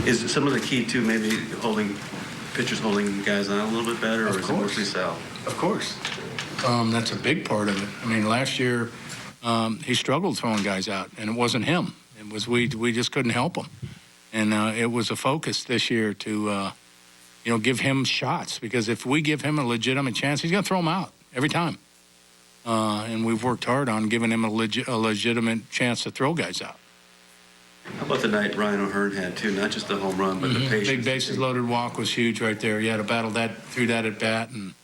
Is some of the key to maybe pitchers holding guys on a little bit better, or is it mostly Sal? Of course. That's a big part of it. I mean, last year he struggled throwing guys out, and it wasn't him. It was we just couldn't help him, and it was a focus this year to give him shots, because if we give him a legitimate chance, he's going to throw them out every time. and we've worked hard on giving him a legitimate chance to throw guys out. How about the night Ryan O'Hearn had, too? Not just the home run, but the patience. Big bases-loaded walk was huge right there. You had to battle that through that at bat. And,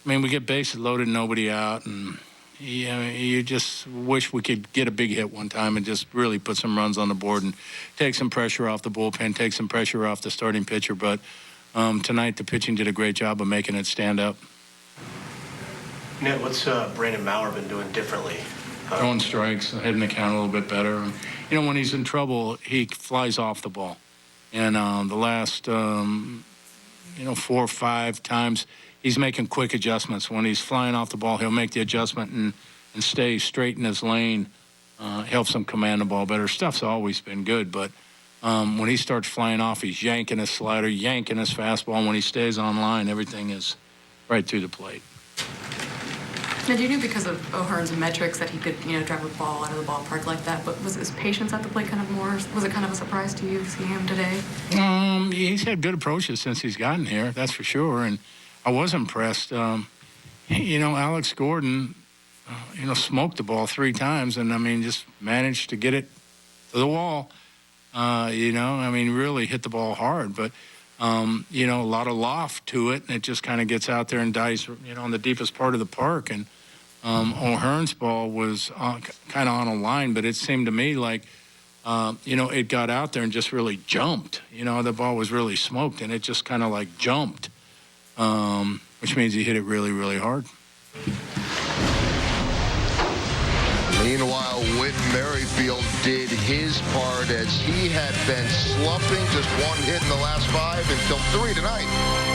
I mean, we get bases loaded, nobody out. And, you just wish we could get a big hit one time and just really put some runs on the board and take some pressure off the bullpen, take some pressure off the starting pitcher. But tonight the pitching did a great job of making it stand up. Ned, what's Brandon Maurer been doing differently? Throwing strikes, hitting the count a little bit better. And, when he's in trouble, he flies off the ball. And the last, 4 or 5 times, he's making quick adjustments. When he's flying off the ball, he'll make the adjustment and stay straight in his lane. Helps him command the ball better. Stuff's always been good, but when he starts flying off, he's yanking his slider, yanking his fastball. And when he stays on line, everything is right through the plate. Now, you knew because of O'Hearn's metrics that he could, drive a ball out of the ballpark like that, but was his patience at the plate kind of more, was it kind of a surprise to you seeing him today? He's had good approaches since he's gotten here, that's for sure, and I was impressed. Alex Gordon, smoked the ball 3 times, and, just managed to get it to the wall, really hit the ball hard, but a lot of loft to it, and it just kind of gets out there and dies, on the deepest part of the park. And O'Hearn's ball was kind of on a line, but it seemed to me like, it got out there and just really jumped. The ball was really smoked, and it just kind of like jumped, which means he hit it really, really hard. Meanwhile, Whit Merrifield did his part as he had been slumping, just 1 hit in the last 5 until 3 tonight.